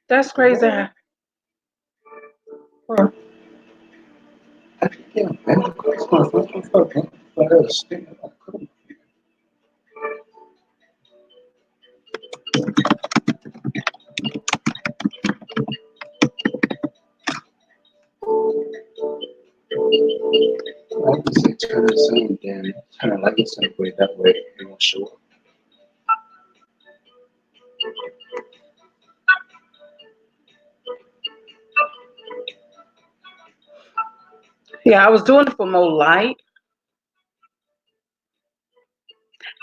That's crazy. Yeah, I was doing it for more light.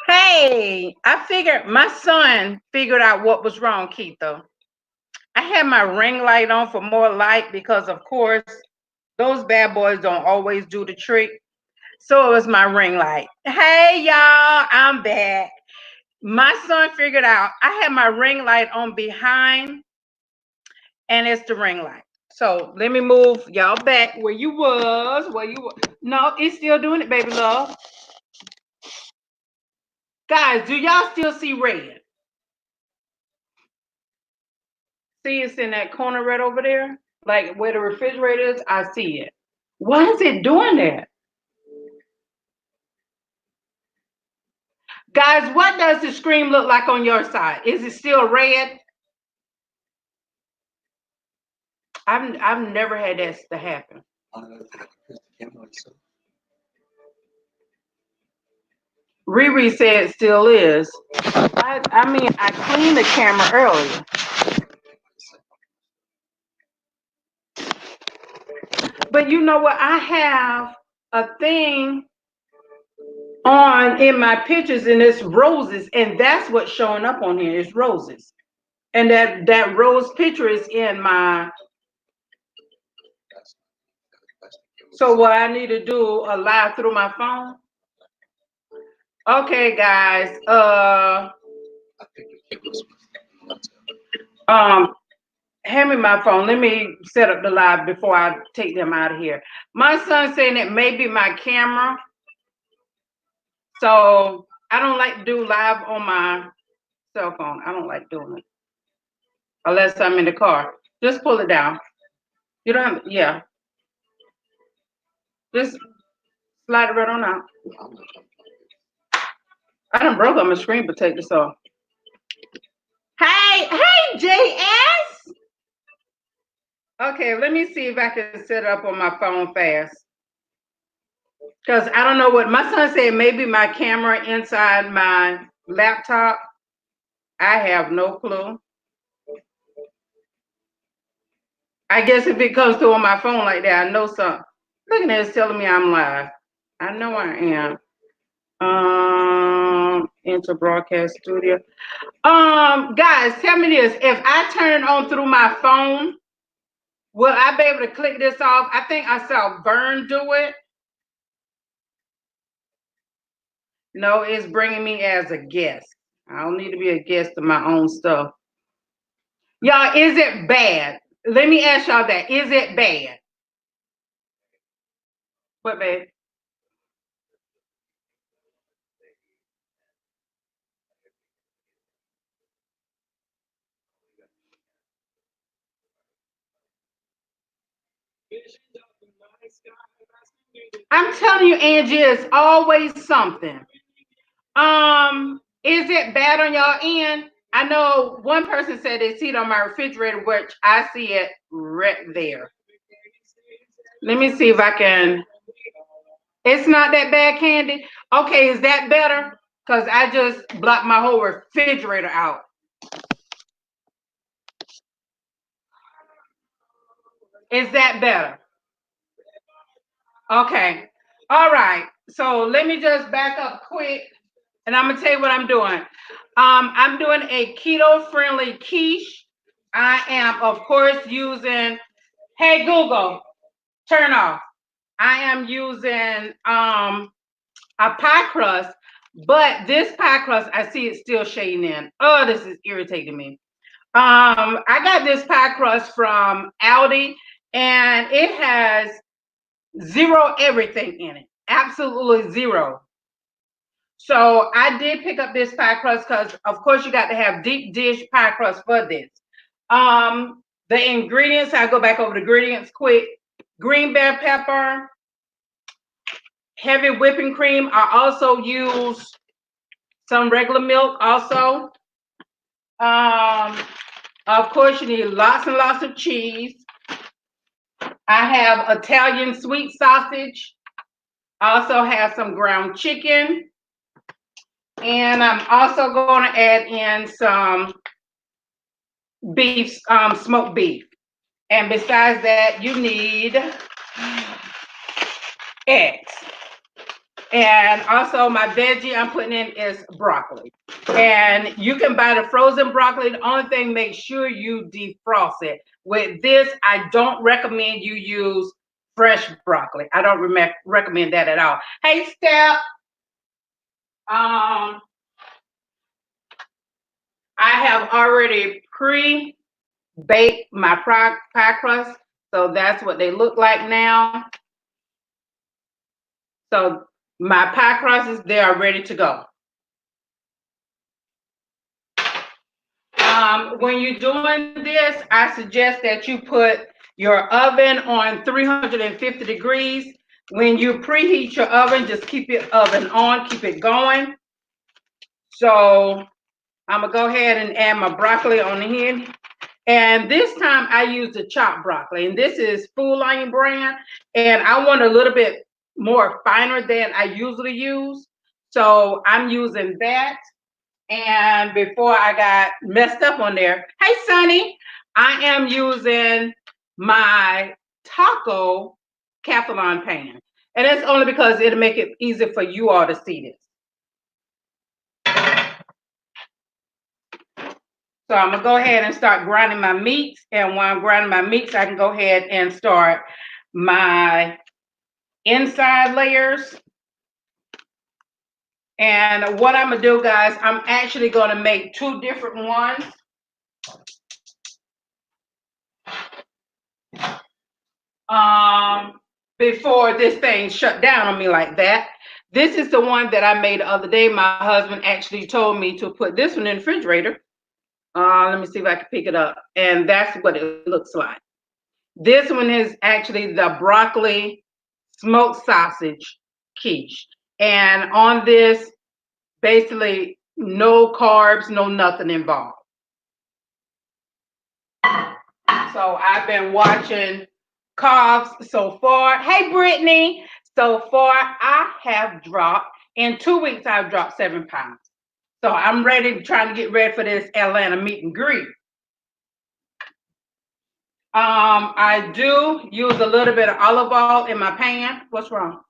Hey, I figured my son figured out what was wrong, Keto. I had my ring light on for more light because, of course, those bad boys don't always do the trick. So it was my ring light. Hey, y'all, I'm back. My son figured out I had my ring light on behind, and it's the ring light. So let me move y'all back where you was. No, it's still doing it, baby love. Guys, do y'all still see red? See, it's in that corner right over there, like where the refrigerator is. I see it. Why is it doing that? Guys, what does the screen look like on your side? Is it still red? I've never had that to happen. Riri said it still is. I mean, I cleaned the camera earlier. But you know what? I have a thing on in my pictures, and it's roses, and that's what's showing up on here is roses. And that rose picture is in my. So what I need to do a live through my phone? Okay, guys. Um, Hand me my phone. Let me set up the live before I take them out of here. My son's saying it may be my camera. So I don't like to do live on my cell phone. I don't like doing it unless I'm in the car. Just pull it down. You don't have, yeah. Just slide it right on out. I done broke on my screen protector, so. Hey, JS. Okay, let me see if I can set it up on my phone fast. Because I don't know what my son said, maybe my camera inside my laptop. I have no clue. I guess if it comes through on my phone like that, I know something. Look at that, it's telling me I'm live. I know I am. Into broadcast studio. Guys, tell me this. If I turn it on through my phone, will I be able to click this off? I think I saw Vern do it. No, it's bringing me as a guest. I don't need to be a guest of my own stuff. Y'all, is it bad? Let me ask y'all that. Is it bad? What bad? I'm telling you, Angie, it's always something. Is it bad on y'all end? I know one person said they see it on my refrigerator, which I see it right there. Let me see if I can. It's not that bad, Candy. Okay, is that better? Because I just blocked my whole refrigerator out. Is that better? Okay. All right. So let me just back up quick, and I'm gonna tell you what I'm doing. I'm doing a keto-friendly quiche. I am, of course, using. Hey Google, turn off. I am using a pie crust, but this pie crust, I see it's still shading in. Oh, this is irritating me. I got this pie crust from Aldi, and it has zero everything in it. Absolutely zero. So I did pick up this pie crust because, of course, you got to have deep dish pie crust for this. The ingredients, I'll go back over the ingredients quick. Green bell pepper, heavy whipping cream. I also use some regular milk also. Of course, you need lots and lots of cheese. I have Italian sweet sausage. I also have some ground chicken. And I'm also going to add in some beef, smoked beef. And besides that, you need eggs. And also my veggie I'm putting in is broccoli. And you can buy the frozen broccoli. The only thing, make sure you defrost it. With this, I don't recommend you use fresh broccoli. I don't recommend that at all. Hey, Steph. I have already pre-baked my pie crust. So that's what they look like now. So my pie crusts, they are ready to go. When you're doing this, I suggest that you put your oven on 350 degrees. When you preheat your oven, just keep your oven on, keep it going. So I'm gonna go ahead and add my broccoli on here. And this time I use the chopped broccoli, and this is Food Lion brand, and I want a little bit more finer than I usually use. So I'm using that. And before I got messed up on there, hey Sonny, I am using my taco Cathalon pan. And that's only because it'll make it easier for you all to see this. So I'm gonna go ahead and start grinding my meats. And while I'm grinding my meats, I can go ahead and start my inside layers. And what I'm gonna do, guys, I'm actually gonna make two different ones. Before this thing shut down on me like that. This is the one that I made the other day. My husband actually told me to put this one in the refrigerator. Let me see if I can pick it up. And that's what it looks like. This one is actually the broccoli smoked sausage quiche. And on this, basically no carbs, no nothing involved. So I've been watching carbs so far. Hey, Brittany. So far, I have dropped, in 2 weeks, I've dropped 7 pounds. So I'm ready, trying to get ready for this Atlanta meet and greet. I do use a little bit of olive oil in my pan. What's wrong?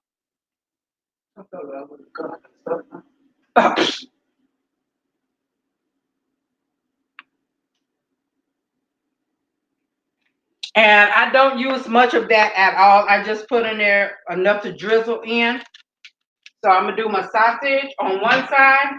And I don't use much of that at all. I just put in there enough to drizzle in. So I'm gonna do my sausage on one side.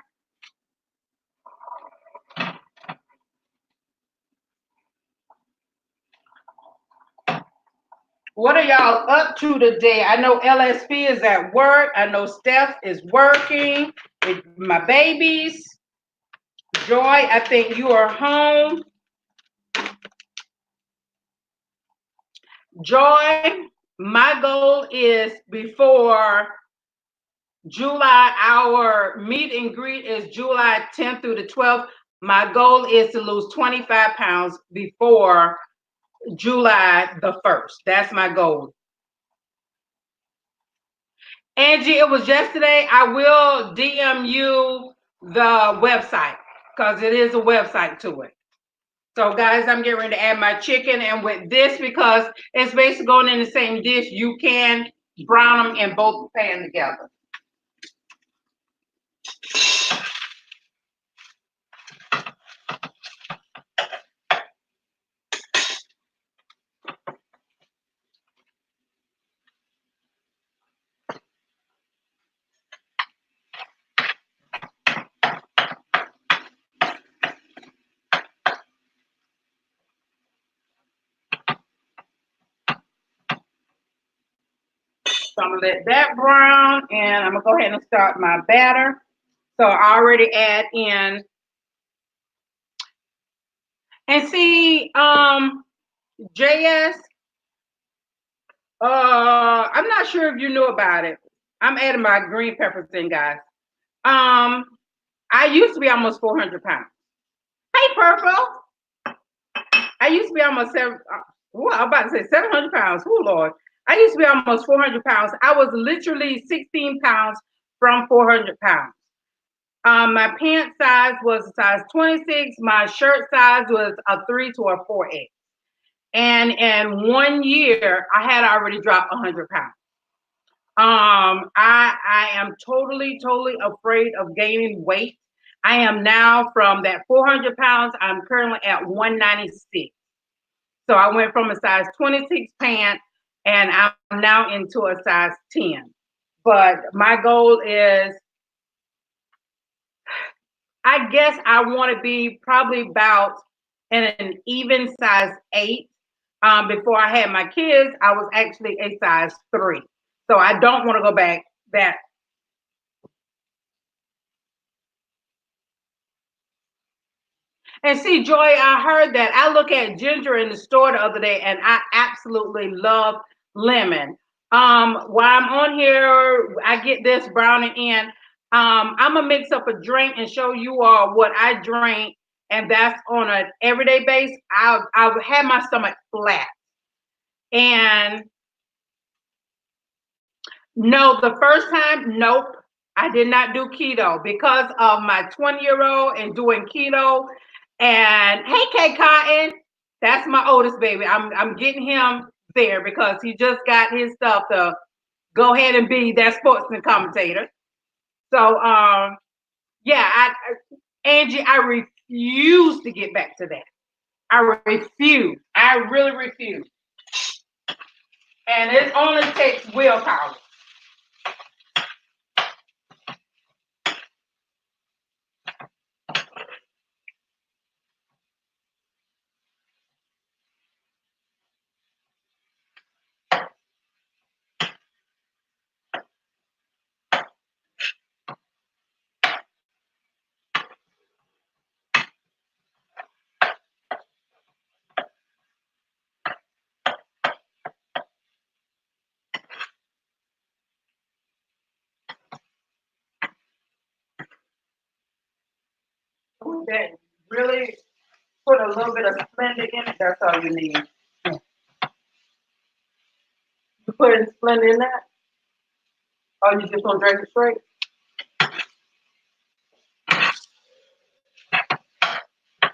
What are y'all up to today? I know LSP is at work. I know Steph is working with my babies. Joy, I think you are home. Joy, my goal is before July, our meet and greet is July 10th through the 12th. My goal is to lose 25 pounds before July the 1st. That's my goal. Angie, it was yesterday. I will DM you the website because it is a website to it. So guys, I'm getting ready to add my chicken, and with this, because it's basically going in the same dish, you can brown them in both pan together. So I'm gonna let that brown, and I'm gonna go ahead and start my batter. So I already add in and see, JS, I'm not sure if you knew about it. I'm adding my green peppers in, guys. Um, I used to be almost 400 pounds. Hey, Purple. I used to be almost I'm about to say 700 pounds. Oh, Lord. I used to be almost 400 pounds. I was literally 16 pounds from 400 pounds. My pant size was a size 26. My shirt size was a 3 to a 4X. And in 1 year, I had already dropped 100 pounds. I am totally afraid of gaining weight. I am now from that 400 pounds. I'm currently at 196. So I went from a size 26 pant and I'm now into a size 10. But my goal is, I guess I want to be probably about in an even size 8. Before I had my kids, I was actually a size 3. So I don't want to go back that. And see, Joy, I heard that. I look at ginger in the store the other day, and I absolutely love lemon. While I'm on here, I get this brownie in. I'm gonna mix up a drink and show you all what I drink, and that's on an everyday base. I'll have my stomach flat, and no, the first time, nope, I did not do keto because of my 20-year-old and doing keto. And hey, K Cotton, that's my oldest baby. I'm getting him there because he just got his stuff to go ahead and be that sportsman commentator. So yeah, Angie, I refuse to get back to that. I refuse. I really refuse. And it only takes willpower. That really put a little bit of Splenda in it. That's all you need. You put in Splenda in that? Or you just gonna drink it straight?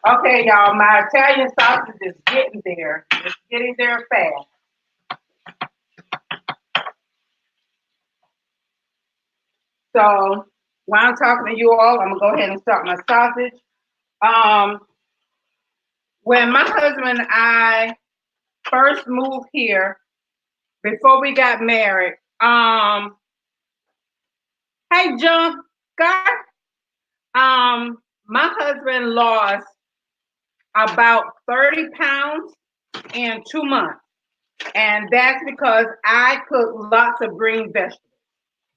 Okay, y'all, my Italian sausage is getting there. It's getting there fast. So while I'm talking to you all, I'm gonna go ahead and start my sausage. Um, when my husband and I first moved here, before we got married, hey John, God, my husband lost about 30 pounds in 2 months. And that's because I cook lots of green vegetables.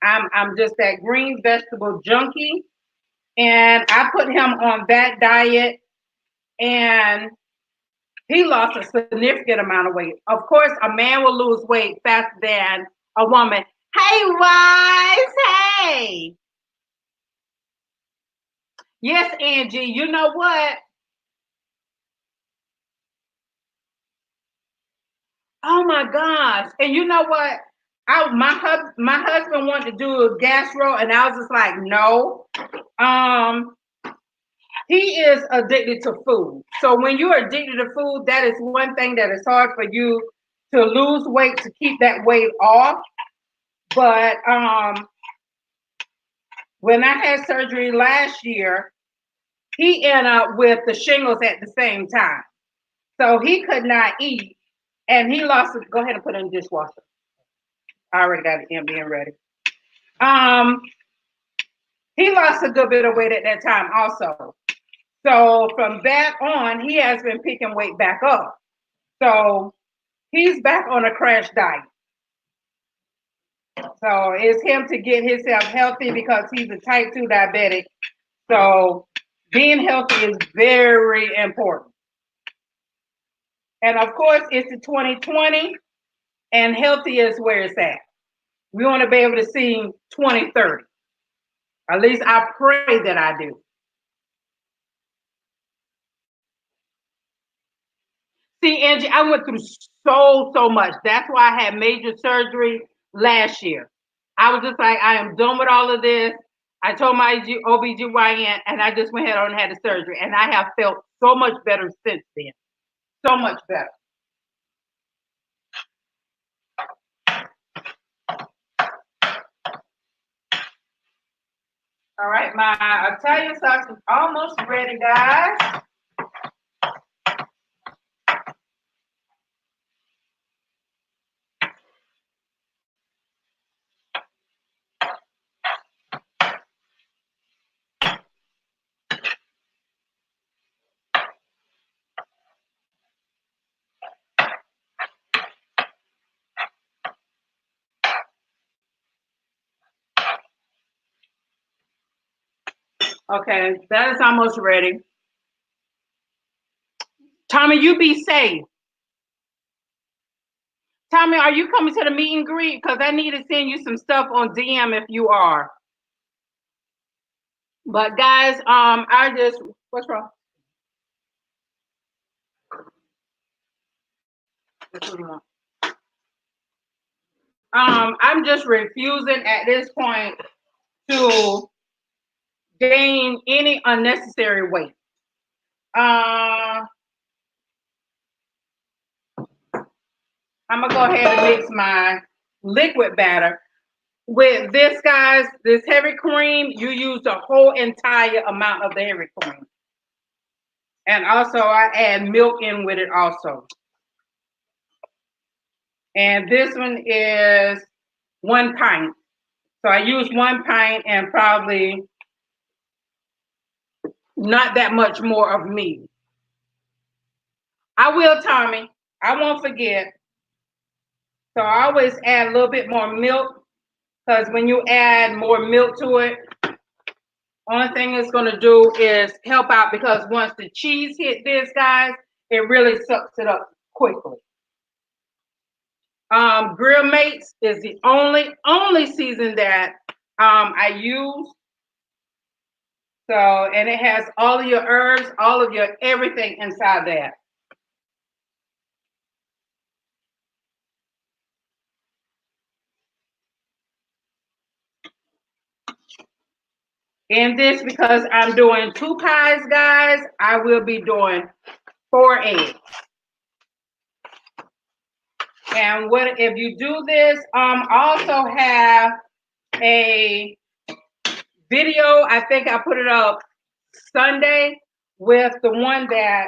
I'm just that green vegetable junkie. And I put him on that diet and he lost a significant amount of weight. Of course, a man will lose weight faster than a woman. Hey, Wise, hey. Yes, Angie, you know what? Oh my gosh. And you know what? My husband wanted to do a gastro, and I was just like, no. Um, he is addicted to food. So when you're addicted to food, that is one thing that is hard for you to lose weight to keep that weight off. But when I had surgery last year, he ended up with the shingles at the same time. So he could not eat, and he lost it. Go ahead and put it in the dishwasher. I already got it in being ready. Um, he lost a good bit of weight at that time also. So from that on, he has been picking weight back up. So he's back on a crash diet. So it's him to get himself healthy because he's a type 2 diabetic. So being healthy is very important. And of course, it's the 2020, and healthy is where it's at. We want to be able to see 2030. At least I pray that I do. See, Angie, I went through so much. That's why I had major surgery last year. I was just like, I am done with all of this. I told my OBGYN, and I just went ahead and had the surgery. And I have felt so much better since then. So much better. All right, my Italian sauce is almost ready, guys. Okay, that is almost ready. Tommy, you be safe. Tommy, are you coming to the meet and greet? Because I need to send you some stuff on DM if you are. But guys, I just what's wrong? I'm just refusing at this point to gain any unnecessary weight. I'm gonna go ahead and mix my liquid batter with this, guys. This heavy cream, you use the whole entire amount of the heavy cream, and also I add milk in with it also. And this one is 1 pint. So I use 1 pint and probably not that much more of meat. I will, Tommy. I won't forget. So I always add a little bit more milk because when you add more milk to it, only thing it's going to do is help out because once the cheese hit this, guys, it really sucks it up quickly. Grill Mates is the only season that I use. So, and it has all of your herbs, all of your everything inside that. In this, because I'm doing 2 pies, guys, I will be doing 4 eggs. And what if you do this? Also have a video. I think I put it up Sunday with the one that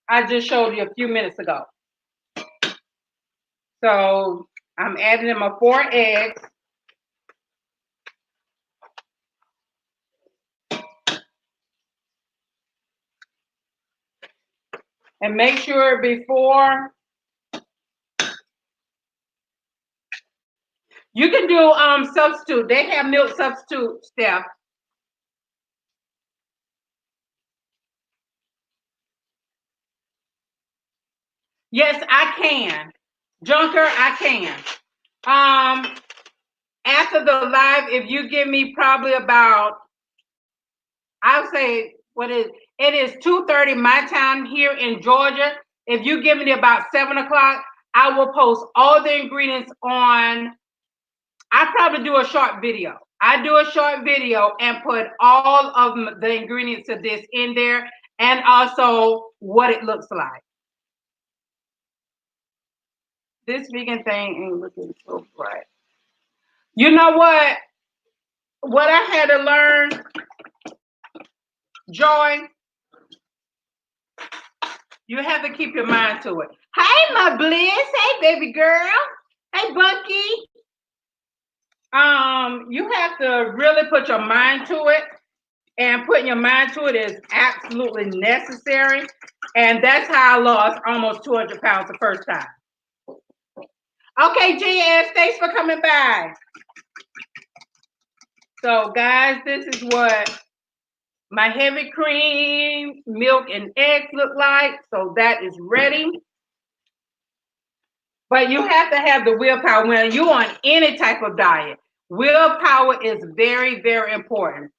I just showed you a few minutes ago. So I'm adding in my 4 eggs. And make sure before you can do substitute. They have milk substitute, Steph. Yes, I can. Junker, I can. After the live, if you give me probably about, I'll say it is 2:30 my time here in Georgia. If you give me about 7 o'clock, I will post all the ingredients on. I probably do a short video. I do a short video and put all of the ingredients of this in there and also what it looks like. This vegan thing ain't looking so bright. You know what? What I had to learn, Joy, you have to keep your mind to it. Hey, my bliss. Hey, baby girl. Hey, Bunky. You have to really put your mind to it, and putting your mind to it is absolutely necessary. And that's how I lost almost 200 pounds the first time. Okay, GS, thanks for coming by. So, guys, this is what my heavy cream, milk, and eggs look like. So that is ready. But you have to have the willpower when you're on any type of diet. Willpower is very, very important.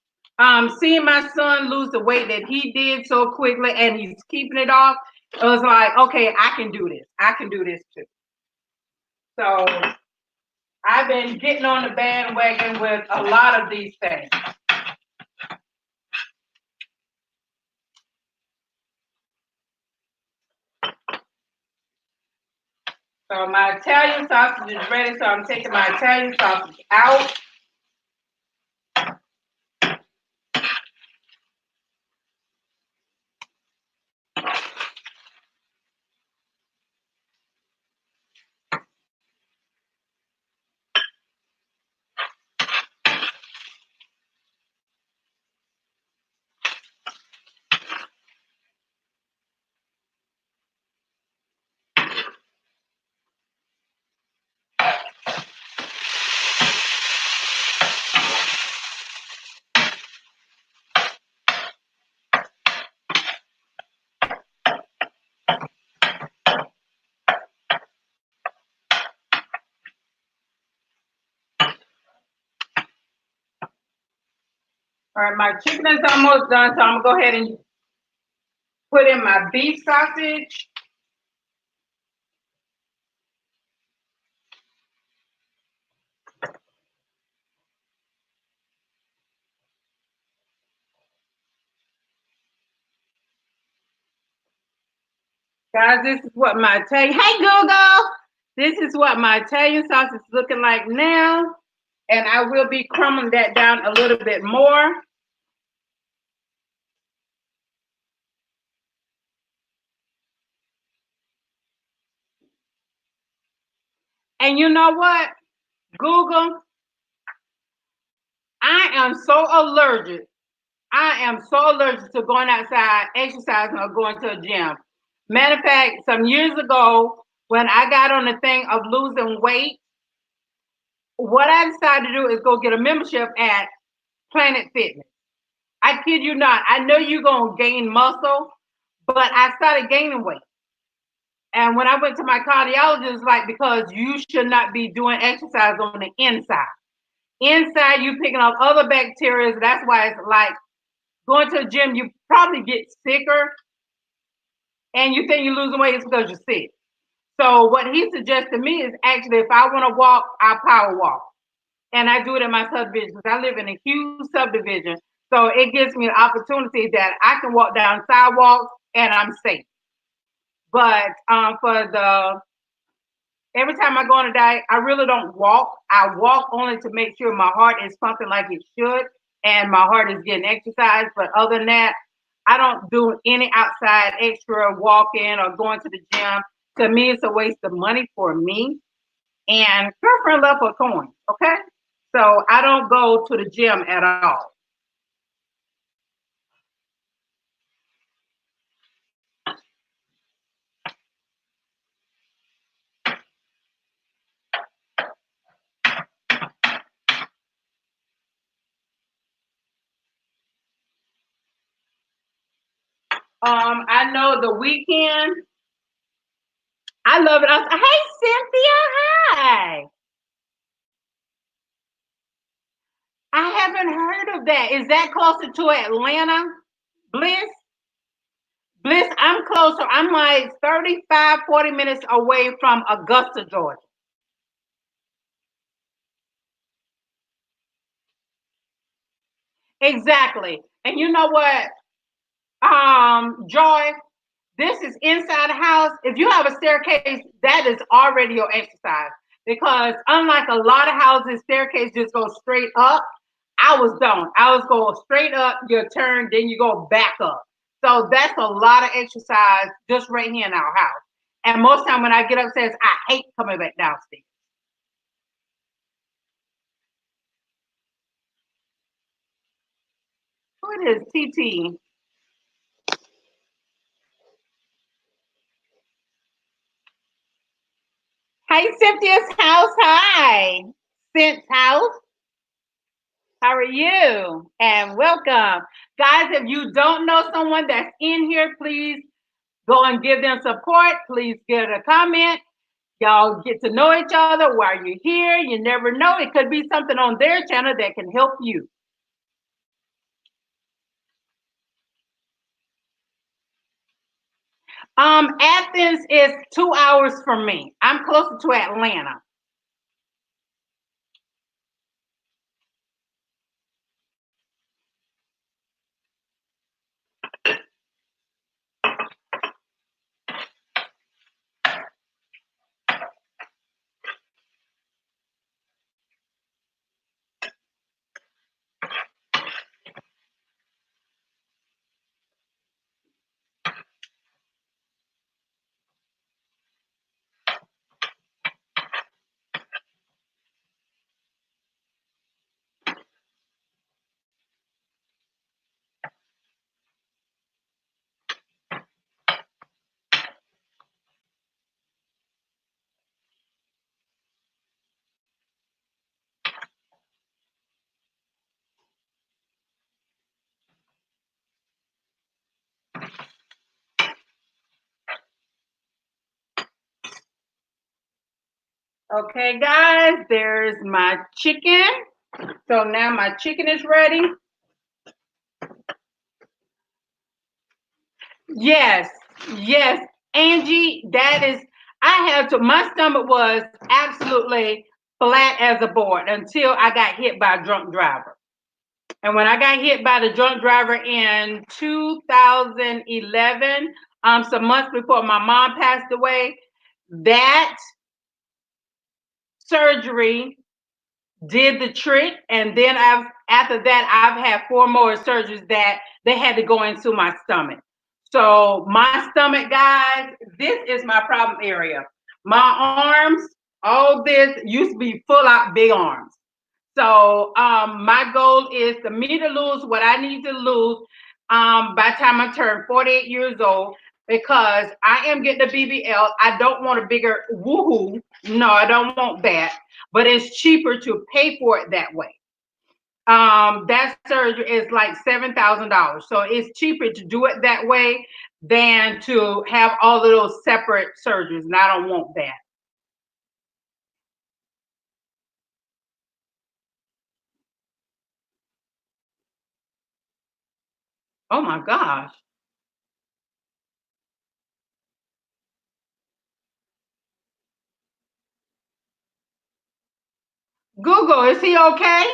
Seeing my son lose the weight that he did so quickly and he's keeping it off, it was like, okay, I can do this. I can do this too. So I've been getting on the bandwagon with a lot of these things. So my Italian sausage is ready, so I'm taking my Italian sausage out. All right, my chicken is almost done, so I'm gonna go ahead and put in my beef sausage. Guys, this is what my Italian, hey Google, this is what my Italian sausage is looking like now. And I will be crumbling that down a little bit more. And you know what, Google, I am so allergic. I am so allergic to going outside, exercising, or going to a gym. Matter of fact, some years ago, when I got on the thing of losing weight, what I decided to do is go get a membership at Planet Fitness. I kid you not. I know you're going to gain muscle, but I started gaining weight. And when I went to my cardiologist, like, because you should not be doing exercise on the inside. Inside, you picking up other bacteria. That's why it's like going to a gym, you probably get sicker and you think you're losing weight, it's because you're sick. So what he suggested to me is actually if I want to walk, I power walk. And I do it in my subdivision because I live in a huge subdivision. So it gives me an opportunity that I can walk down sidewalks and I'm safe. But for the every time I go on a diet, I really don't walk. I walk only to make sure my heart is pumping like it should and my heart is getting exercise. But other than that, I don't do any outside extra walking or going to the gym. To me, it's a waste of money for me. And girlfriend love for coins, okay? So I don't go to the gym at all. I know the weekend. I love it. Hey, Cynthia, hi. I haven't heard of that. Is that closer to Atlanta? Bliss? Bliss, I'm closer. I'm like 35, 40 minutes away from Augusta, Georgia. Exactly. And you know what? Joy, this is inside the house. If you have a staircase, that is already your exercise. Because unlike a lot of houses, staircase just go straight up. I was done. I was going straight up, your turn, then you go back up. So that's a lot of exercise just right here in our house. And most time when I get upstairs, I hate coming back downstairs. Who it is? TT. Hi, Cynthia's house. Hi, Cynthia's house. How are you? And welcome. Guys, if you don't know someone that's in here, please go and give them support. Please give a comment. Y'all get to know each other while you're here. You never know. It could be something on their channel that can help you. Athens is 2 hours from me. I'm closer to Atlanta. Okay, guys, there's my chicken. So now my chicken is ready. Yes, yes, Angie, that is, I had to, my stomach was absolutely flat as a board until I got hit by a drunk driver. And when I got hit by the drunk driver in 2011, some months before my mom passed away, that surgery did the trick. And then after that, I've had four more surgeries that they had to go into my stomach. So my stomach, guys, this is my problem area. My arms, all this used to be full out big arms. So my goal is for me to lose what I need to lose by the time I turn 48 years old, because I am getting a BBL. I don't want a bigger woohoo. No, I don't want that. But it's cheaper to pay for it that way. That surgery is like $7,000. So it's cheaper to do it that way than to have all of those separate surgeries. And I don't want that. Oh my gosh. Google, is he okay?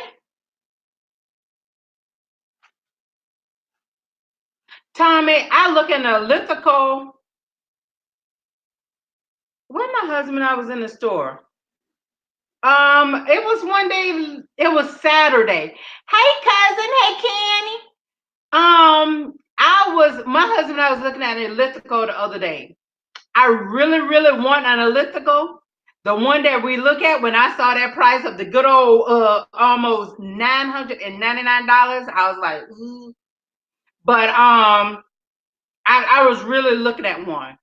Tommy, I look in the elliptical. When my husband and I was in the store. It was one day, it was Saturday. Hey cousin, hey Kenny. My husband and I was looking at an elliptical the other day. I really, really want an elliptical. The one that we look at, when I saw that price of the good old almost $999, I was like, ooh. But I was really looking at one.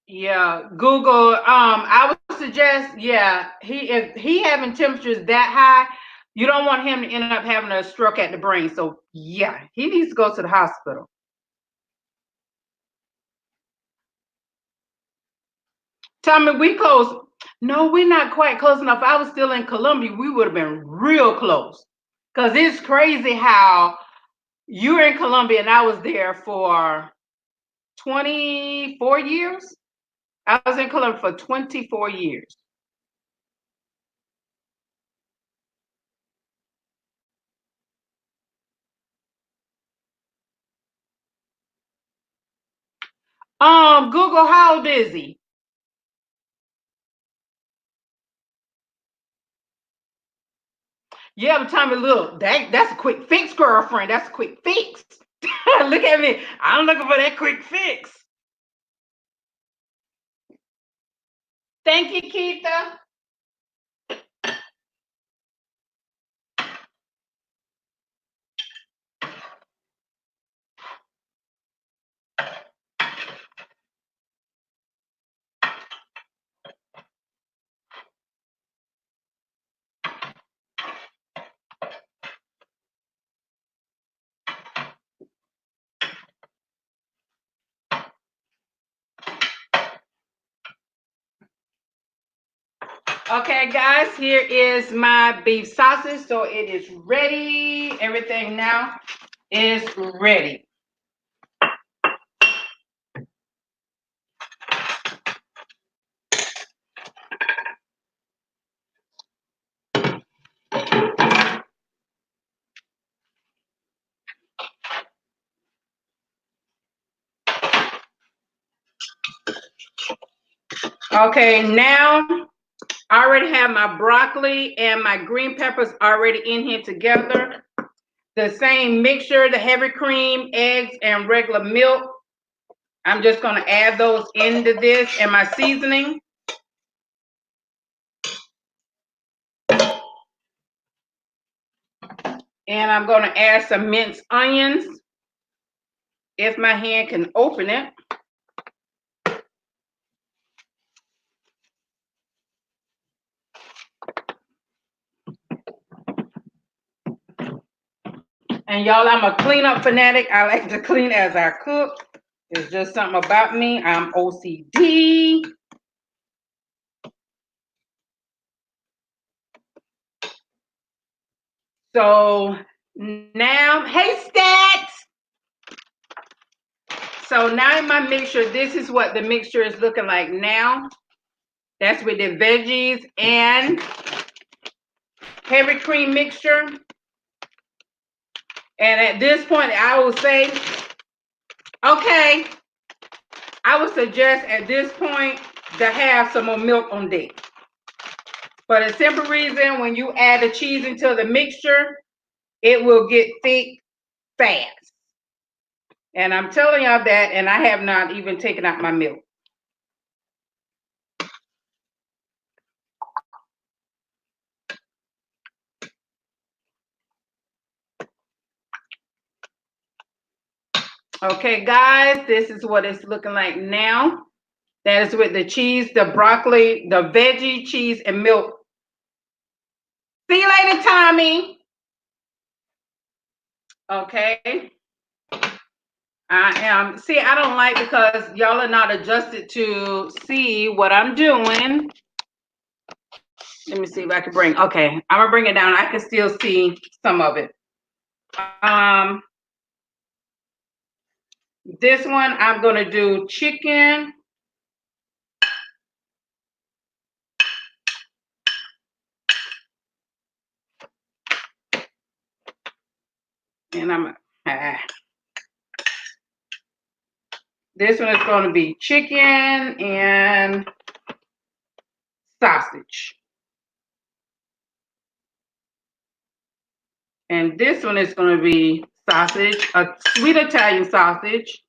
Yeah, Google. I would suggest, yeah, if he having temperatures that high, you don't want him to end up having a stroke at the brain. So yeah, he needs to go to the hospital. Tell me, we close. No, we're not quite close enough. If I was still in Columbia, we would have been real close. Cause it's crazy how you're in Columbia and I was there for 24 years. I was in Columbia for 24 years. Google, how old is he? Yeah, but Tommy, look, that's a quick fix, girlfriend. That's a quick fix. Look at me. I'm looking for that quick fix. Thank you, Keitha. Okay, guys, here is my beef sausage. So it is ready. Everything now is ready. Okay, now I already have my broccoli and my green peppers already in here together. The same mixture, the heavy cream, eggs, and regular milk. I'm just going to add those into this and my seasoning. And I'm going to add some minced onions if my hand can open it. And y'all, I'm a cleanup fanatic. I like to clean as I cook. It's just something about me. I'm OCD. So now, hey Stats! So now in my mixture, this is what the mixture is looking like now. That's with the veggies and heavy cream mixture. And at this point, I will say, okay, I would suggest at this point to have some more milk on deck. For the simple reason, when you add the cheese into the mixture, it will get thick fast. And I'm telling y'all that, and I have not even taken out my milk. Okay, guys, this is what it's looking like now. That is with the cheese, the broccoli, the veggie, cheese, and milk. See you later, Tommy. Okay. I don't like because y'all are not adjusted to see what I'm doing. Let me see if I can okay, I'm gonna bring it down. I can still see some of it. This one, I'm gonna do chicken. And this one is gonna be chicken and sausage. And this one is going to be sausage, a sweet Italian sausage,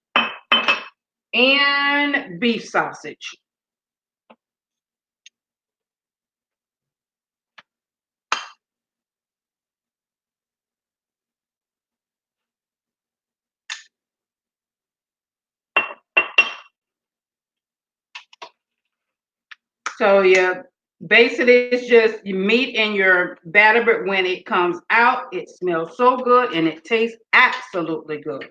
and beef sausage. So yeah, basically it's just your meat in your batter, but when it comes out, it smells so good and it tastes absolutely good.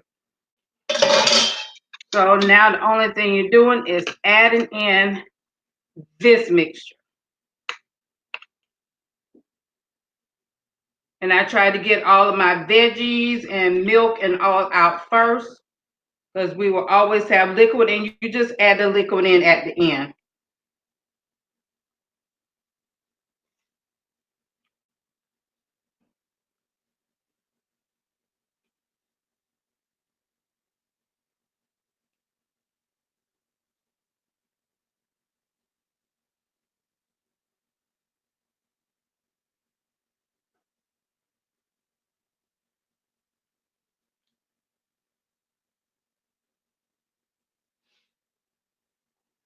So now the only thing you're doing is adding in this mixture. And I tried to get all of my veggies and milk and all out first because we will always have liquid, and you just add the liquid in at the end.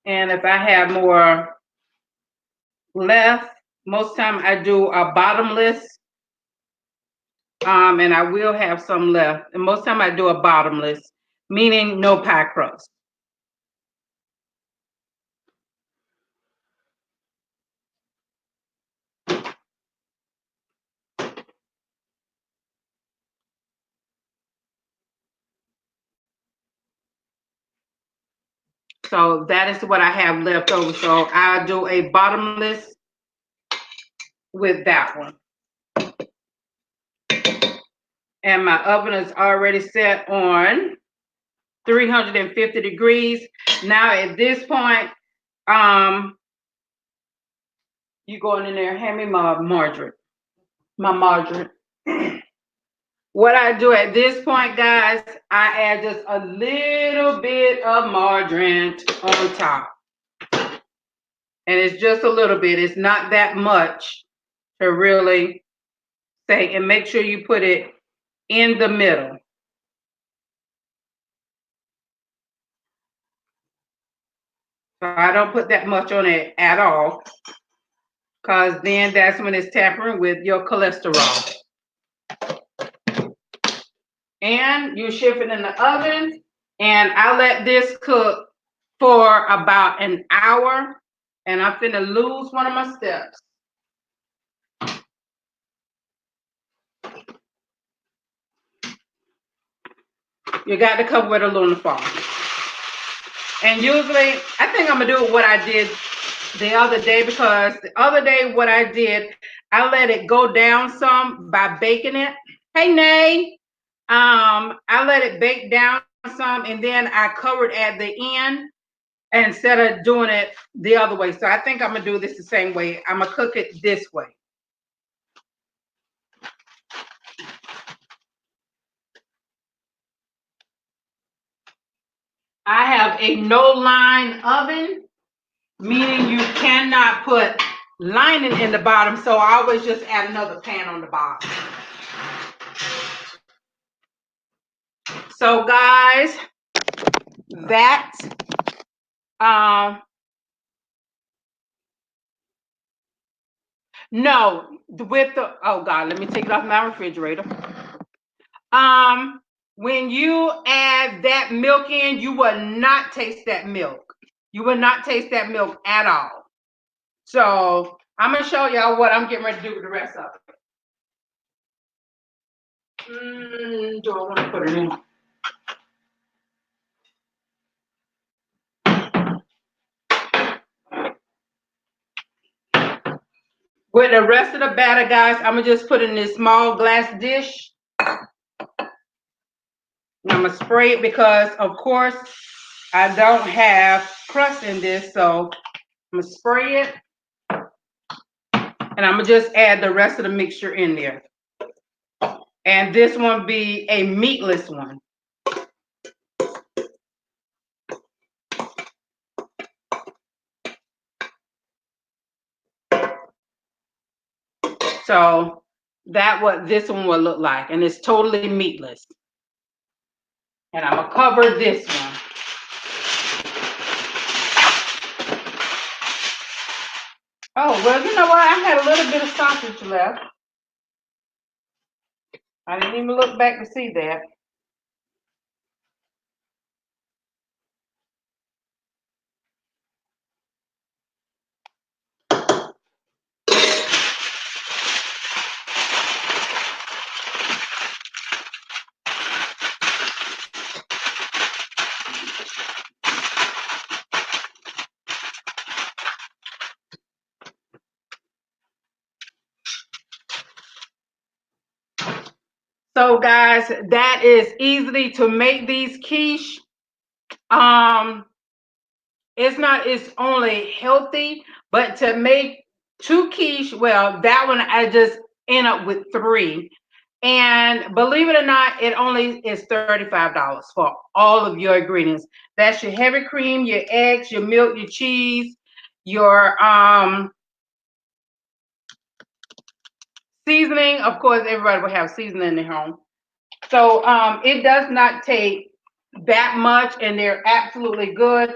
And if I have more left, most time I do a bottomless, and I will have some left. And most time I do a bottomless, meaning no pie crust. So that is what I have left over. So I'll do a bottomless with that one. And my oven is already set on 350 degrees. Now at this point, you going in there, hand me my margarine. What I do at this point, guys, I add just a little bit of margarine on top. And it's just a little bit. It's not that much to really say. And make sure you put it in the middle. So I don't put that much on it at all, because then that's when it's tampering with your cholesterol. And you shift it in the oven, and I let this cook for about an hour, and I'm finna lose one of my steps. You got to cover it a little fall. And usually, I think I'm gonna do what I did the other day, because the other day what I did, I let it go down some by baking it. Hey, Nay. I let it bake down some, and then I covered at the end instead of doing it the other way. So I think I'm gonna do this the same way. I'm gonna cook it this way. I have a no-line oven, meaning you cannot put lining in the bottom, so I always just add another pan on the bottom. So guys, that no, with the, oh God, let me take it off my refrigerator. When you add that milk in, you will not taste that milk. You will not taste that milk at all. So I'm gonna show y'all what I'm getting ready to do with the rest of it. Do I want to put it in? With the rest of the batter, guys, I'm gonna just put it in this small glass dish. And I'm gonna spray it because, of course, I don't have crust in this, so I'm gonna spray it, and I'm gonna just add the rest of the mixture in there. And this one be a meatless one. So that's what this one will look like, and it's totally meatless. And I'm gonna cover this one. Oh, well, you know what? I had a little bit of sausage left. I didn't even look back to see that. So guys, that is easily to make these quiche. It's only healthy, but to make 2 quiche, well, that one I just end up with 3. And believe it or not, it only is $35 for all of your ingredients. That's your heavy cream, your eggs, your milk, your cheese, your seasoning. Of course, everybody will have seasoning in their home. So it does not take that much, and they're absolutely good.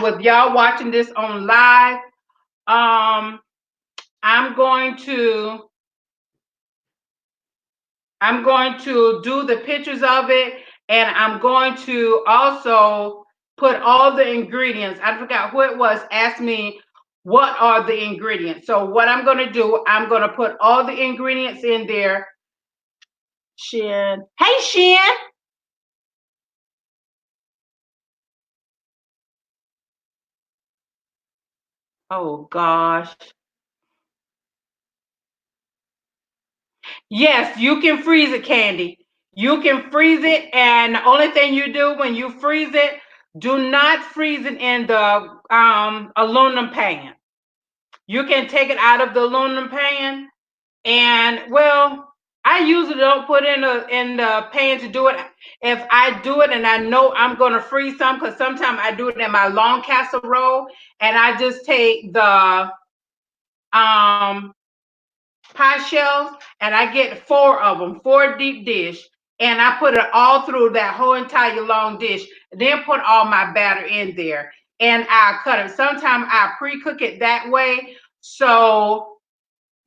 With y'all watching this on live, I'm going to do the pictures of it, and I'm going to also put all the ingredients. I forgot who it was asked me what are the ingredients. So what I'm going to do, I'm going to put all the ingredients in there. Shin. Hey, Shin. Oh, gosh. Yes, you can freeze it, Candy. You can freeze it, and the only thing you do when you freeze it, do not freeze it in the aluminum pan. You can take it out of the aluminum pan, and well, I usually don't put in the pan to do it. If I do it and I know I'm gonna freeze some, because sometimes I do it in my long casserole, and I just take the um pie shells, and I get four of them, four deep dish, and I put it all through that whole entire long dish. Then put all my batter in there, and I cut it. Sometimes I pre-cook it that way, so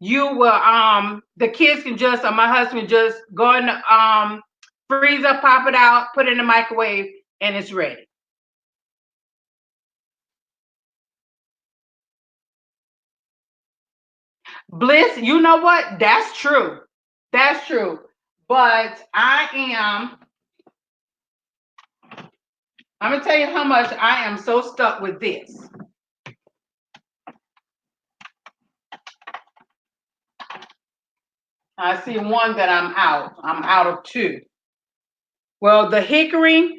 you will the kids can just, or my husband just go in the freezer, pop it out, put it in the microwave, and it's ready. Bliss, you know what? That's true. That's true. But I'm gonna tell you how much I am so stuck with this. I see one that I'm out. I'm out of two. Well, the hickory,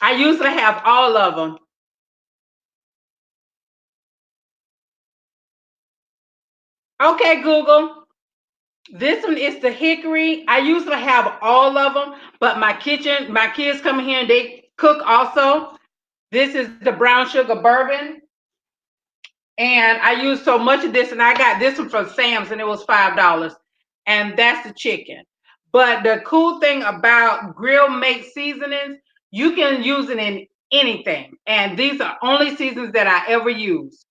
I usually have all of them. Okay, Google. This one is the hickory. I usually have all of them, but my kids come here and they cook also. This is the brown sugar bourbon. And I used so much of this, and I got this one from Sam's, and it was $5. And that's the chicken. But the cool thing about grill make seasonings, you can use it in anything. And these are only seasons that I ever use.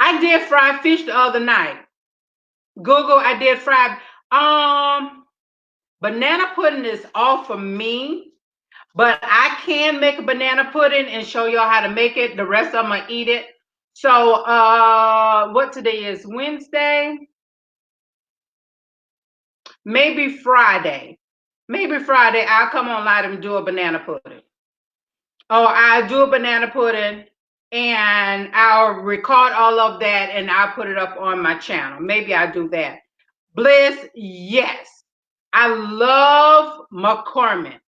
I did fried fish the other night. Google, I did fried. Banana pudding is all for me, but I can make a banana pudding and show y'all how to make it. The rest of them I eat it. So what today is? Wednesday? Maybe Friday. Maybe Friday I'll come on live and do a banana pudding. Oh, I'll do a banana pudding and I'll record all of that and I'll put it up on my channel. Maybe I'll do that. Bliss, yes. I love McCormick.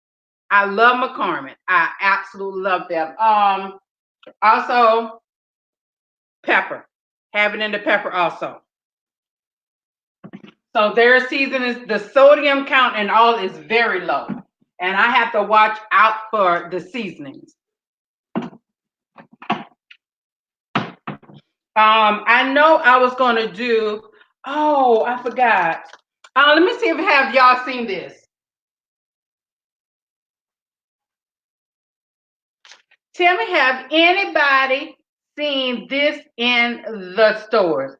I love McCormick. I absolutely love them. Also pepper. Have it in the pepper also. So their season is, the sodium count and all is very low. And I have to watch out for the seasonings. I know I was gonna do, oh, I forgot. Let me see if have y'all seen this. Tell me, have anybody seen this in the stores?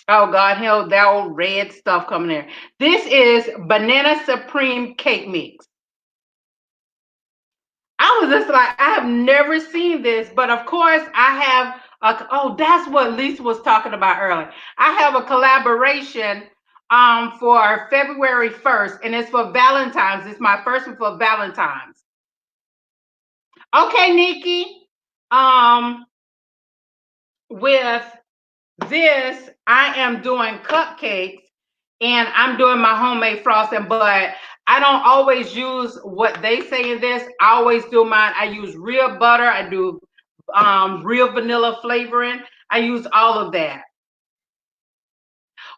Oh God, hell, that old red stuff coming there. This is Banana Supreme Cake Mix. I was just like, I have never seen this, but of course I have oh, that's what Lisa was talking about earlier. I have a collaboration for February 1st, and it's for Valentine's. It's my first one for Valentine's. Okay, Nikki. With this, I am doing cupcakes and I'm doing my homemade frosting, but I don't always use what they say in this. I always do mine. I use real butter. I do real vanilla flavoring. I use all of that.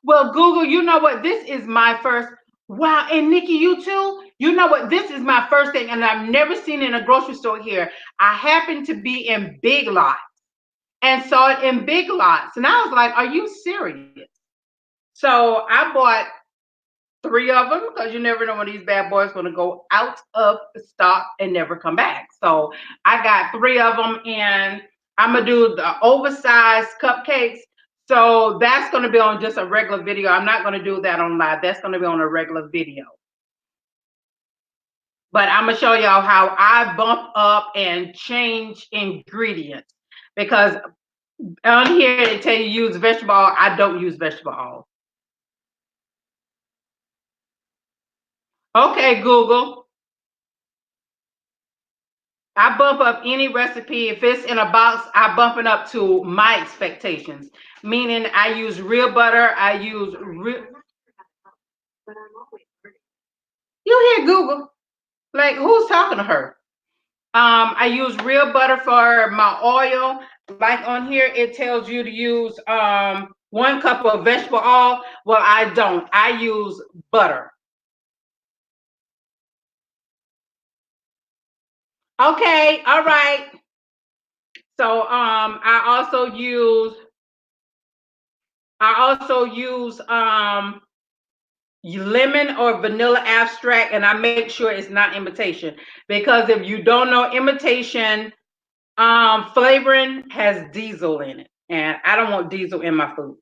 Well, Google, you know what? This is my first. Wow, and Nikki, you too? You know what? This is my first thing, and I've never seen it in a grocery store here. I happen to be in Big Lots and saw it in Big Lots. And I was like, are you serious? So I bought three of them because you never know when these bad boys going to go out of stock and never come back. So I got three of them, and I'm going to do the oversized cupcakes. So that's going to be on just a regular video. I'm not going to do that on live. That's going to be on a regular video. But I'm going to show y'all how I bump up and change ingredients, because on here they tell you use vegetable oil. I don't use vegetable oil. Okay, Google. I bump up any recipe. If it's in a box, I bump it up to my expectations. Meaning I use real butter. I use real. You hear Google? Like who's talking to her? I use real butter for my oil. Like on here, it tells you to use 1 cup of vegetable oil. Well, I don't. I use butter. Okay, all right. So I also use lemon or vanilla extract, and I make sure it's not imitation, because if you don't know, imitation flavoring has diesel in it, and I don't want diesel in my food.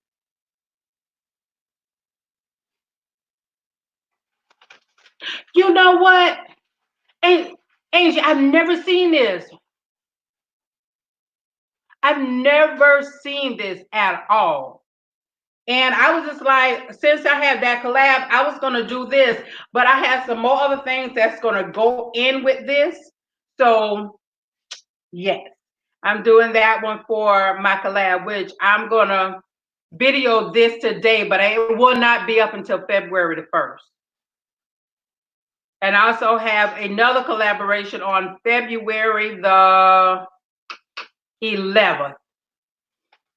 You know what? And Angie, I've never seen this. I've never seen this at all. And I was just like, since I had that collab, I was gonna do this, but I have some more other things that's gonna go in with this. So yes, I'm doing that one for my collab, which I'm gonna video this today, but it will not be up until February the 1st. And I also have another collaboration on February the 11th.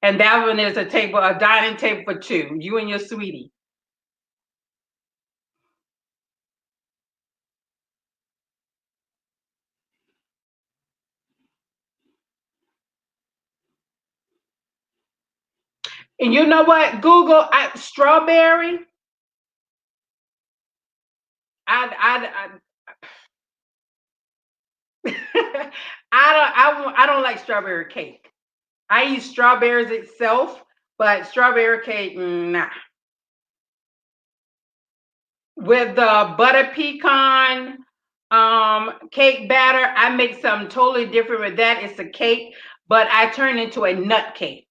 And that one is a dining table for 2, you and your sweetie. And you know what? Google strawberry. I I don't like strawberry cake. I eat strawberries itself, but strawberry cake, nah. With the butter pecan cake batter, I make something totally different with that. It's a cake, but I turn it into a nut cake.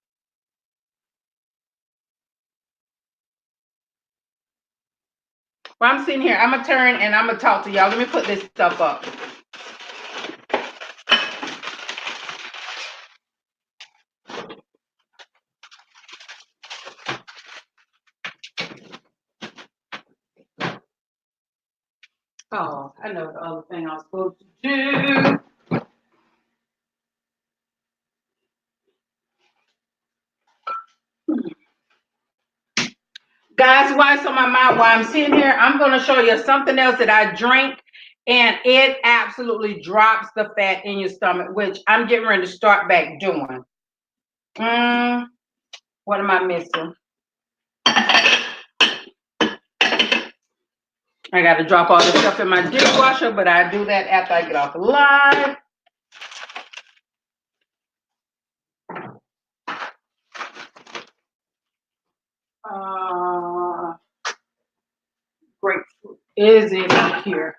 Well, I'm sitting here. I'm gonna turn and I'm gonna talk to y'all. Let me put this stuff up. Oh, I know the other thing I was supposed to do. Guys, why it's on my mind while I'm sitting here, I'm going to show you something else that I drink, and it absolutely drops the fat in your stomach, which I'm getting ready to start back doing. What am I missing? I got to drop all this stuff in my dishwasher, but I do that after I get off the live. Grapefruit. Is it here?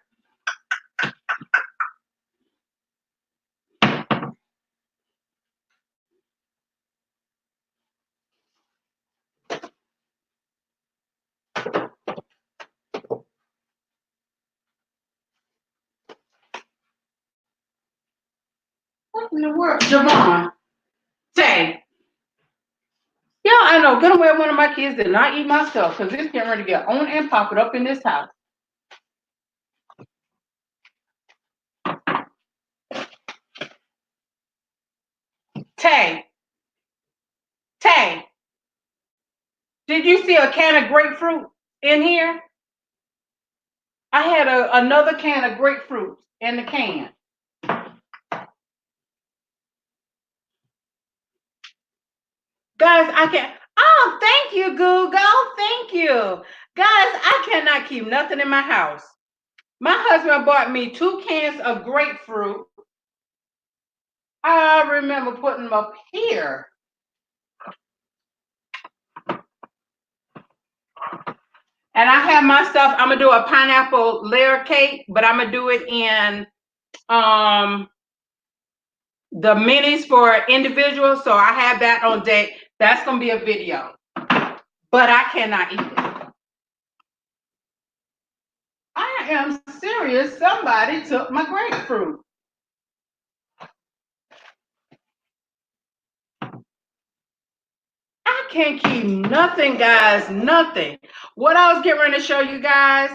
What in the world? Javon, say. Yeah, I know. Get away, one of my kids did not eat my stuff because it's getting ready to get on and pop it up in this house. Tay, Tay, did you see a can of grapefruit in here? I had another can of grapefruit in the can. Guys, I can't. Oh, thank you, Google. Thank you. Guys, I cannot keep nothing in my house. My husband bought me 2 cans of grapefruit. I remember putting them up here. And I have my stuff. I'm gonna do a pineapple layer cake, but I'm gonna do it in the minis for individuals. So I have that on deck. That's gonna be a video. But I cannot eat it. I am serious. Somebody took my grapefruit. can't keep nothing, guys. Nothing. What I was getting ready to show you guys.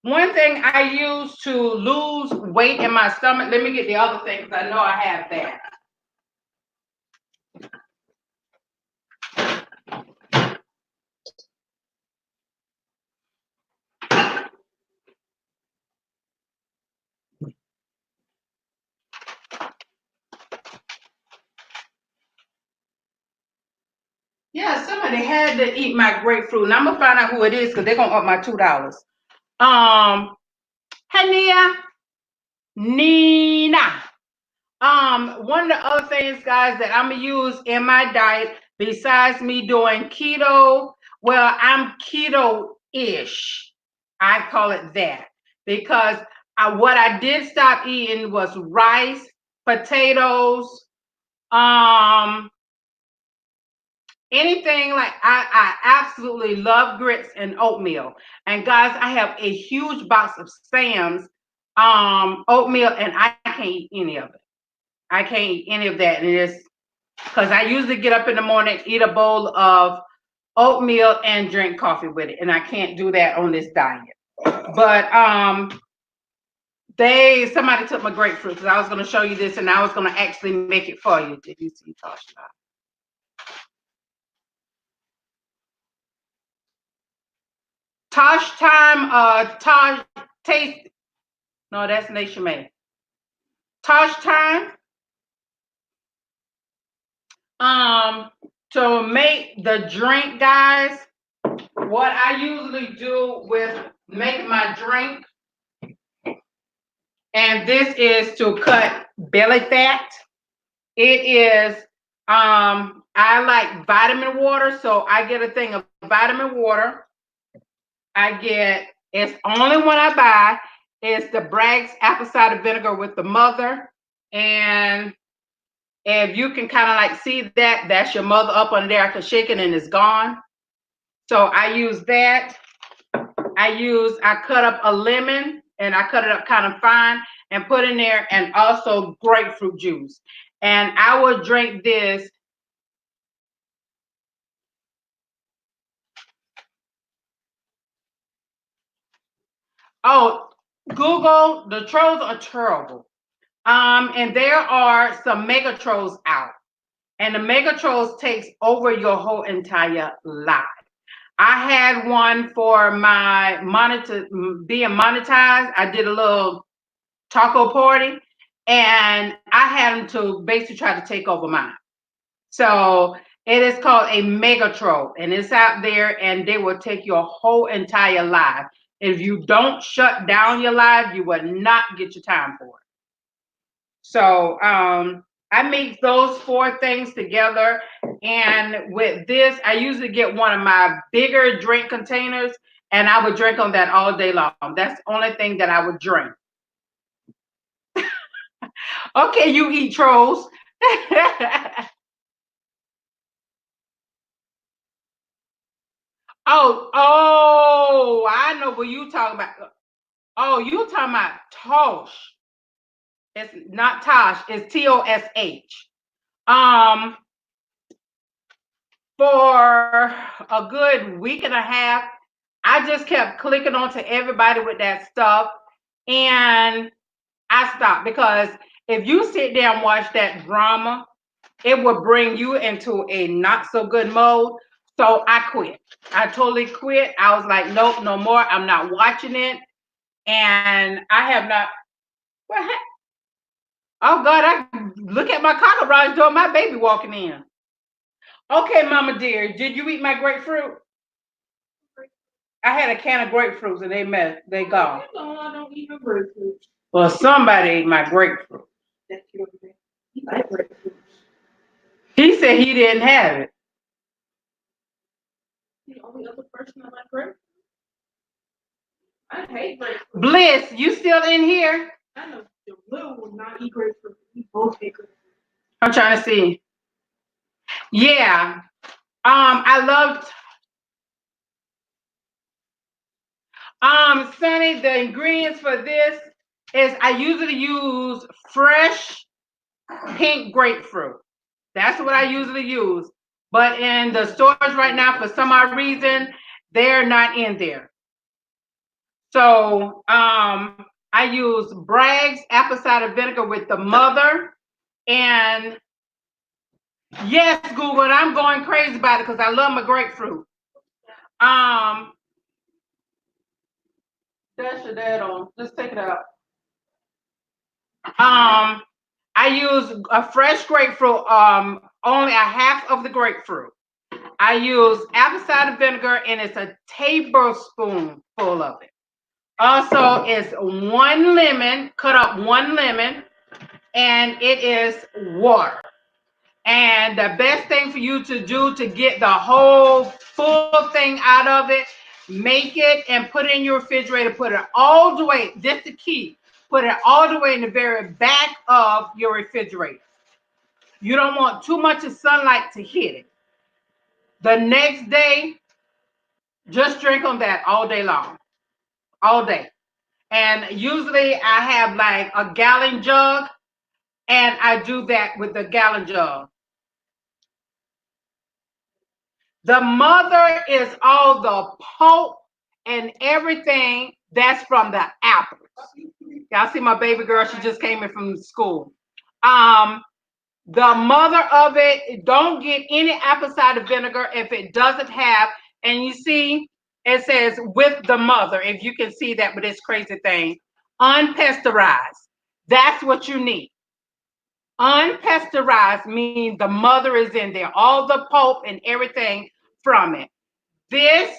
One thing I use to lose weight in my stomach. Let me get the other thing because I know I have that. Yeah, somebody had to eat my grapefruit, and I'm gonna find out who it is because they're gonna up my $2. Hey Nina. One of the other things, guys, that I'm gonna use in my diet, besides me doing keto, well, I'm keto-ish. I call it that because what I did stop eating was rice, potatoes, anything like I absolutely love grits and oatmeal. And guys, I have a huge box of Sam's oatmeal, and I can't eat any of it. I can't eat any of that. And it's because I usually get up in the morning, eat a bowl of oatmeal and drink coffee with it. And I can't do that on this diet. But somebody took my grapefruit because I was going to show you this and I was going to actually make it for you. Did you see Tasha? Tosh time, Tosh taste. No, that's Nation May. Tosh time. To make the drink, guys, what I usually do with making my drink, and this is to cut belly fat. It is, I like vitamin water, so I get a thing of vitamin water. It's only one I buy is the Bragg's apple cider vinegar with the mother. And if you can kind of like see that, that's your mother up on there. I can shake it and it's gone. So I use that. I cut up a lemon and I cut it up kind of fine and put in there, and also grapefruit juice. And I will drink this. Oh, Google, the trolls are terrible. And there are some mega trolls out. And the mega trolls takes over your whole entire life. I had one for my being monetized. I did a little taco party, and I had them to basically try to take over mine. So it is called a mega troll, and it's out there, and they will take your whole entire life. If you don't shut down your life, you will not get your time for it. So I mix those 4 things together, and with this, I usually get one of my bigger drink containers, and I would drink on that all day long. That's the only thing that I would drink. Okay, you eat trolls. Oh, I know what you talking about. Oh, you talking about Tosh. It's not Tosh, it's Tosh. Um, for a good week and a half, I just kept clicking onto everybody with that stuff, and I stopped because if you sit there and watch that drama, it will bring you into a not so good mode. So I quit. I totally quit. I was like, nope, no more. I'm not watching it. And I have not. What? Oh God! I look at my cockroach door. My baby walking in. Okay, Mama dear, did you eat my grapefruit? I had a can of grapefruits and they gone. No, I don't eat no grapefruit. Well, somebody ate my grapefruit. He like grapefruit. He said he didn't have it. The only other person I like grapefruit. I hate grapefruit. Bliss, you still in here? I know the little will not eat grapefruit. We both hate grapefruit. I'm trying to see. Yeah. I loved Sunny, the ingredients for this is I usually use fresh pink grapefruit. That's what I usually use. But in the stores right now, for some odd reason, they're not in there. So I use Bragg's apple cider vinegar with the mother. And yes, Google, and I'm going crazy about it because I love my grapefruit. Um, Dash your dad on. Just take it out. Um, I use a fresh grapefruit, only a half of the grapefruit. I use apple cider vinegar, and it's a tablespoon full of it. Also, it's one lemon, cut up one lemon, and it is water. And the best thing for you to do to get the whole full thing out of it, make it and put it in your refrigerator. Put it all the way, this the key. Put it all the way in the very back of your refrigerator. You don't want too much of sunlight to hit it. The next day, just drink on that all day long. All day. And usually I have like a gallon jug, and I do that with the gallon jug. The mother is all the pulp and everything that's from the apples. Y'all see my baby girl, she just came in from school. Um, the mother of it, don't get any apple cider vinegar if it doesn't have, and you see, it says with the mother, if you can see that with this crazy thing, unpasteurized. That's what you need. Unpasteurized means the mother is in there, all the pulp and everything from it. This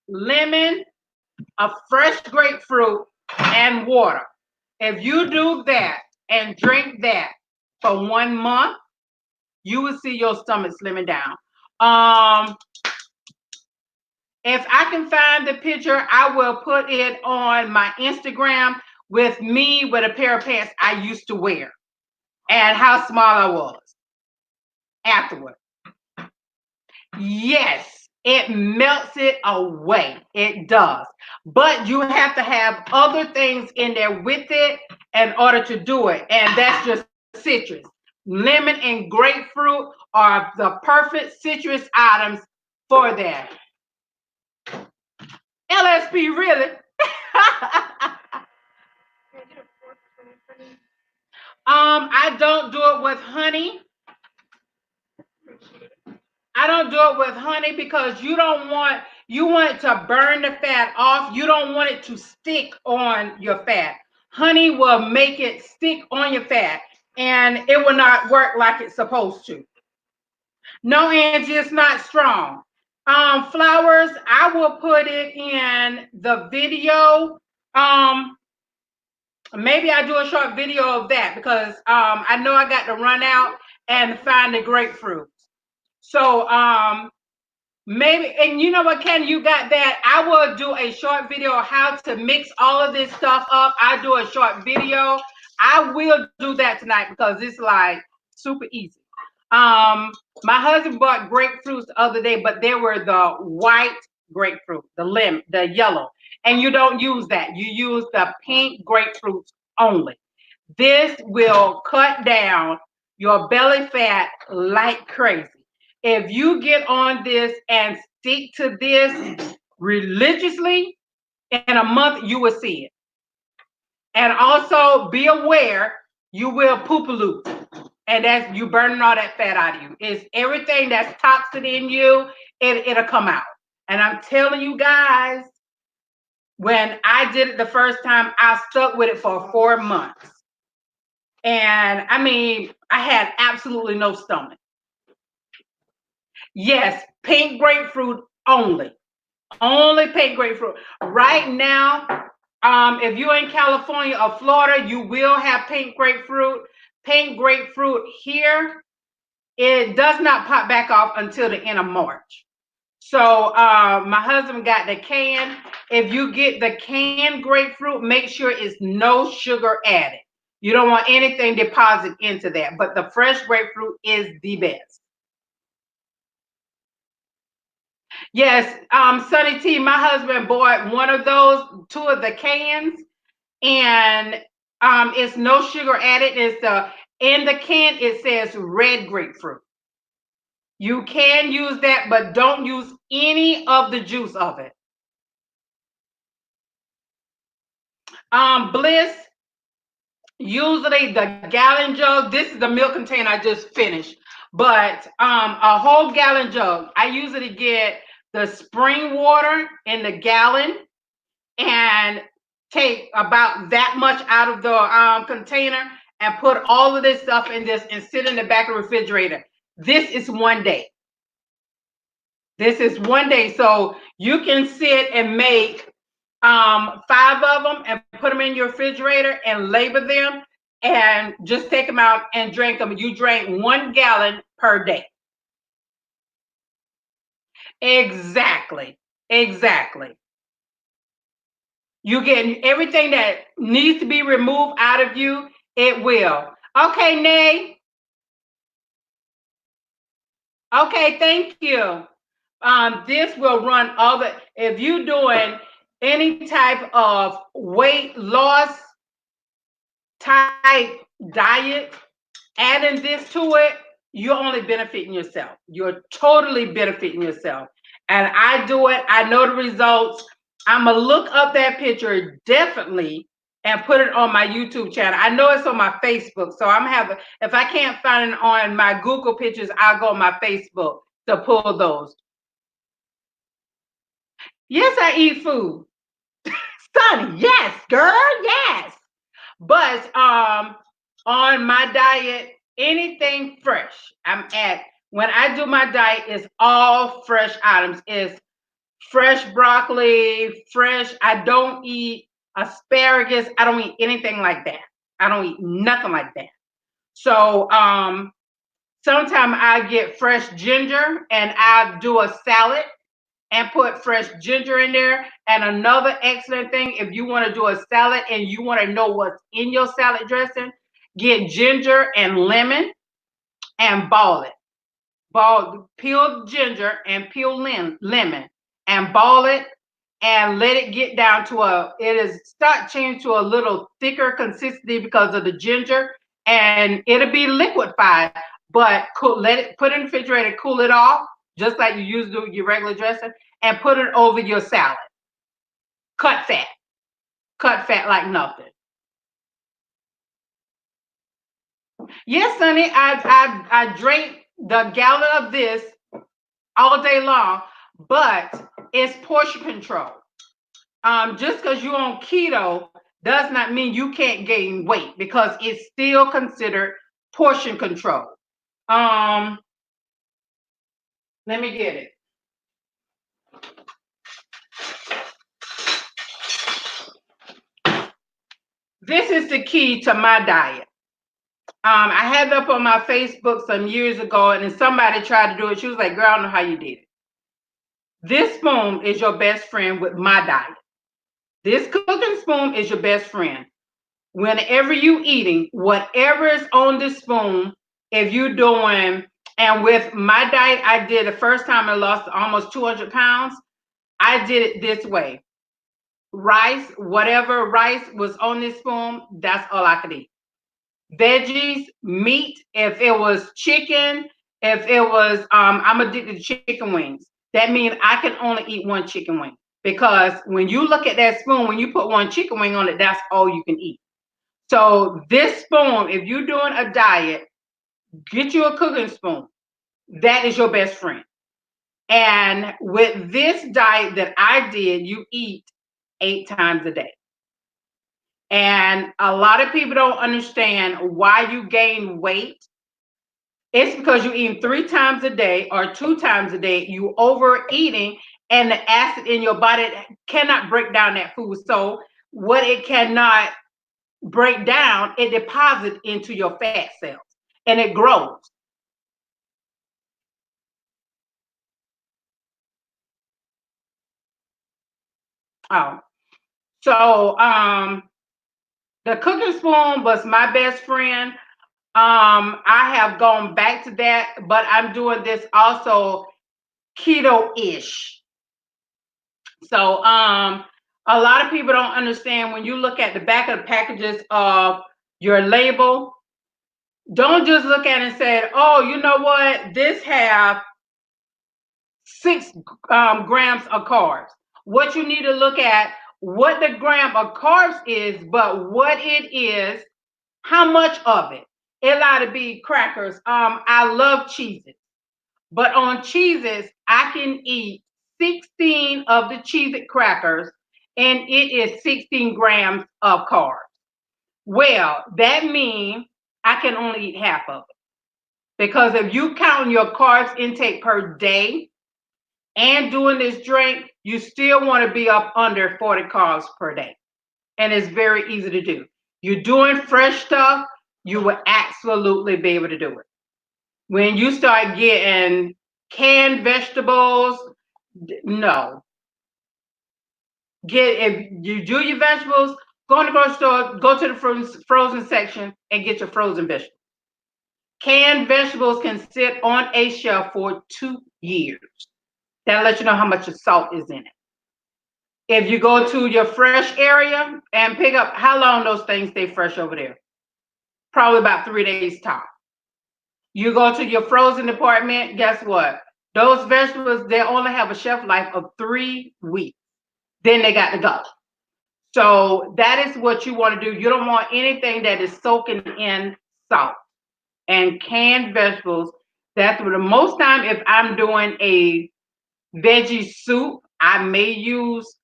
lemon, a fresh grapefruit, and water. If you do that and drink that for 1 month, you will see your stomach slimming down. If I can find the picture, I will put it on my Instagram with me with a pair of pants I used to wear and how small I was afterward. Yes, it melts it away. It does. But you have to have other things in there with it in order to do it. And that's just citrus. Lemon and grapefruit are the perfect citrus items for that. LSP, really? I don't do it with honey. I don't do it with honey because you want it to burn the fat off. You don't want it to stick on your fat. Honey will make it stick on your fat and it will not work like it's supposed to. No, Angie, it's not strong. Flowers, I will put it in the video. Maybe I do a short video of that because I know I got to run out and find the grapefruit. So maybe, and you know what, Ken, you got that. I will do a short video of how to mix all of this stuff up. I do a short video. I will do that tonight because it's like super easy. My husband bought grapefruits the other day, but they were the white grapefruit, the lemon, the yellow. And you don't use that. You use the pink grapefruits only. This will cut down your belly fat like crazy. If you get on this and stick to this religiously, in a month, you will see it. And also be aware you will poop-a-loop. And that's you burning all that fat out of you. It's everything that's toxic in you, it'll come out. And I'm telling you guys, when I did it the first time, I stuck with it for 4 months. And I mean, I had absolutely no stomach. Yes, pink grapefruit only. Only pink grapefruit. Right now, if you're in California or Florida, you will have pink grapefruit. Pink grapefruit here, it does not pop back off until the end of March. So my husband got the can. If you get the canned grapefruit, make sure it's no sugar added. You don't want anything deposited into that. But the fresh grapefruit is the best. Yes, Sunny T, my husband bought one of those, 2 of the cans, and it's no sugar added. It's the In the can, it says red grapefruit. You can use that, but don't use any of the juice of it. Bliss, usually the gallon jug. This is the milk container I just finished, but a whole gallon jug. I usually get the spring water in the gallon and take about that much out of the container and put all of this stuff in this and sit in the back of the refrigerator. This is one day. This is one day. So you can sit and make 5 of them and put them in your refrigerator and label them and just take them out and drink them. You drink 1 gallon per day. Exactly. Exactly. You get everything that needs to be removed out of you, it will. Okay, Nay. Okay, thank you. This will run all the, if you're doing any type of weight loss type diet, adding this to it, you're only benefiting yourself. You're totally benefiting yourself. And I do it, I know the results. I'm gonna look up that picture definitely and put it on my YouTube channel. I know it's on my Facebook, so I'm having, if I can't find it on my Google pictures, I'll go on my Facebook to pull those. Yes, I eat food. Sonny, yes, girl, yes. But on my diet, anything fresh. I'm at, when I do my diet, it's all fresh items. It's fresh broccoli, fresh. I don't eat asparagus. I don't eat anything like that. I don't eat nothing like that. So sometimes I get fresh ginger and I do a salad and put fresh ginger in there. And another excellent thing, if you want to do a salad and you want to know what's in your salad dressing, get ginger and lemon and ball it. Peel ginger and peel lemon and ball it and let it get down to start changing to a little thicker consistency because of the ginger, and it'll be liquefied, but cool, let it, put it in the refrigerator, cool it off, just like you use your regular dressing, and put it over your salad. Cut fat like nothing. Yes, honey, I drink the gallon of this all day long, but it's portion control. Just because you're on keto does not mean you can't gain weight, because it's still considered portion control. Let me get it. This is the key to my diet. I had it up on my Facebook some years ago, and then somebody tried to do it. She was like, girl, I don't know how you did it. This spoon is your best friend with my diet. This cooking spoon is your best friend. Whenever you eating, whatever is on this spoon, if you're doing, and with my diet, I did the first time I lost almost 200 pounds. I did it this way. Rice, whatever rice was on this spoon, that's all I could eat. Veggies, meat, if it was chicken, if it was, I'm addicted to chicken wings. That means I can only eat 1 chicken wing, because when you look at that spoon, when you put 1 chicken wing on it, that's all you can eat. So this spoon, if you're doing a diet, get you a cooking spoon. That is your best friend. And with this diet that I did, you eat 8 times a day. And a lot of people don't understand why you gain weight. It's because you're eating 3 times a day or 2 times a day. You overeating, and the acid in your body cannot break down that food. So what it cannot break down, it deposits into your fat cells and it grows. Oh, so the cooking spoon was my best friend. I have gone back to that, but I'm doing this also keto-ish. So a lot of people don't understand, when you look at the back of the packages of your label, Don't just look at it and say, oh, you know what? This have 6 grams of carbs. What you need to look at, what the gram of carbs is, but what it is, how much of it. It ought to be crackers. I love cheeses, but on cheeses, I can eat 16 of the Cheez-It crackers, and it is 16 grams of carbs. Well, that means I can only eat half of it. Because if you count your carbs intake per day and doing this drink, you still want to be up under 40 carbs per day. And it's very easy to do. You're doing fresh stuff, you will absolutely be able to do it. When you start getting canned vegetables, no. If you do your vegetables, go in the grocery store, go to the frozen section and get your frozen vegetables. Canned vegetables can sit on a shelf for 2 years. That'll let you know how much salt is in it. If you go to your fresh area and pick up, how long those things stay fresh over there? Probably about 3 days top. You go to your frozen department, guess what? Those vegetables, they only have a shelf life of 3 weeks. Then they got to go. So that is what you want to do. You don't want anything that is soaking in salt. And canned vegetables, that's what the most time, if I'm doing a veggie soup, I may use,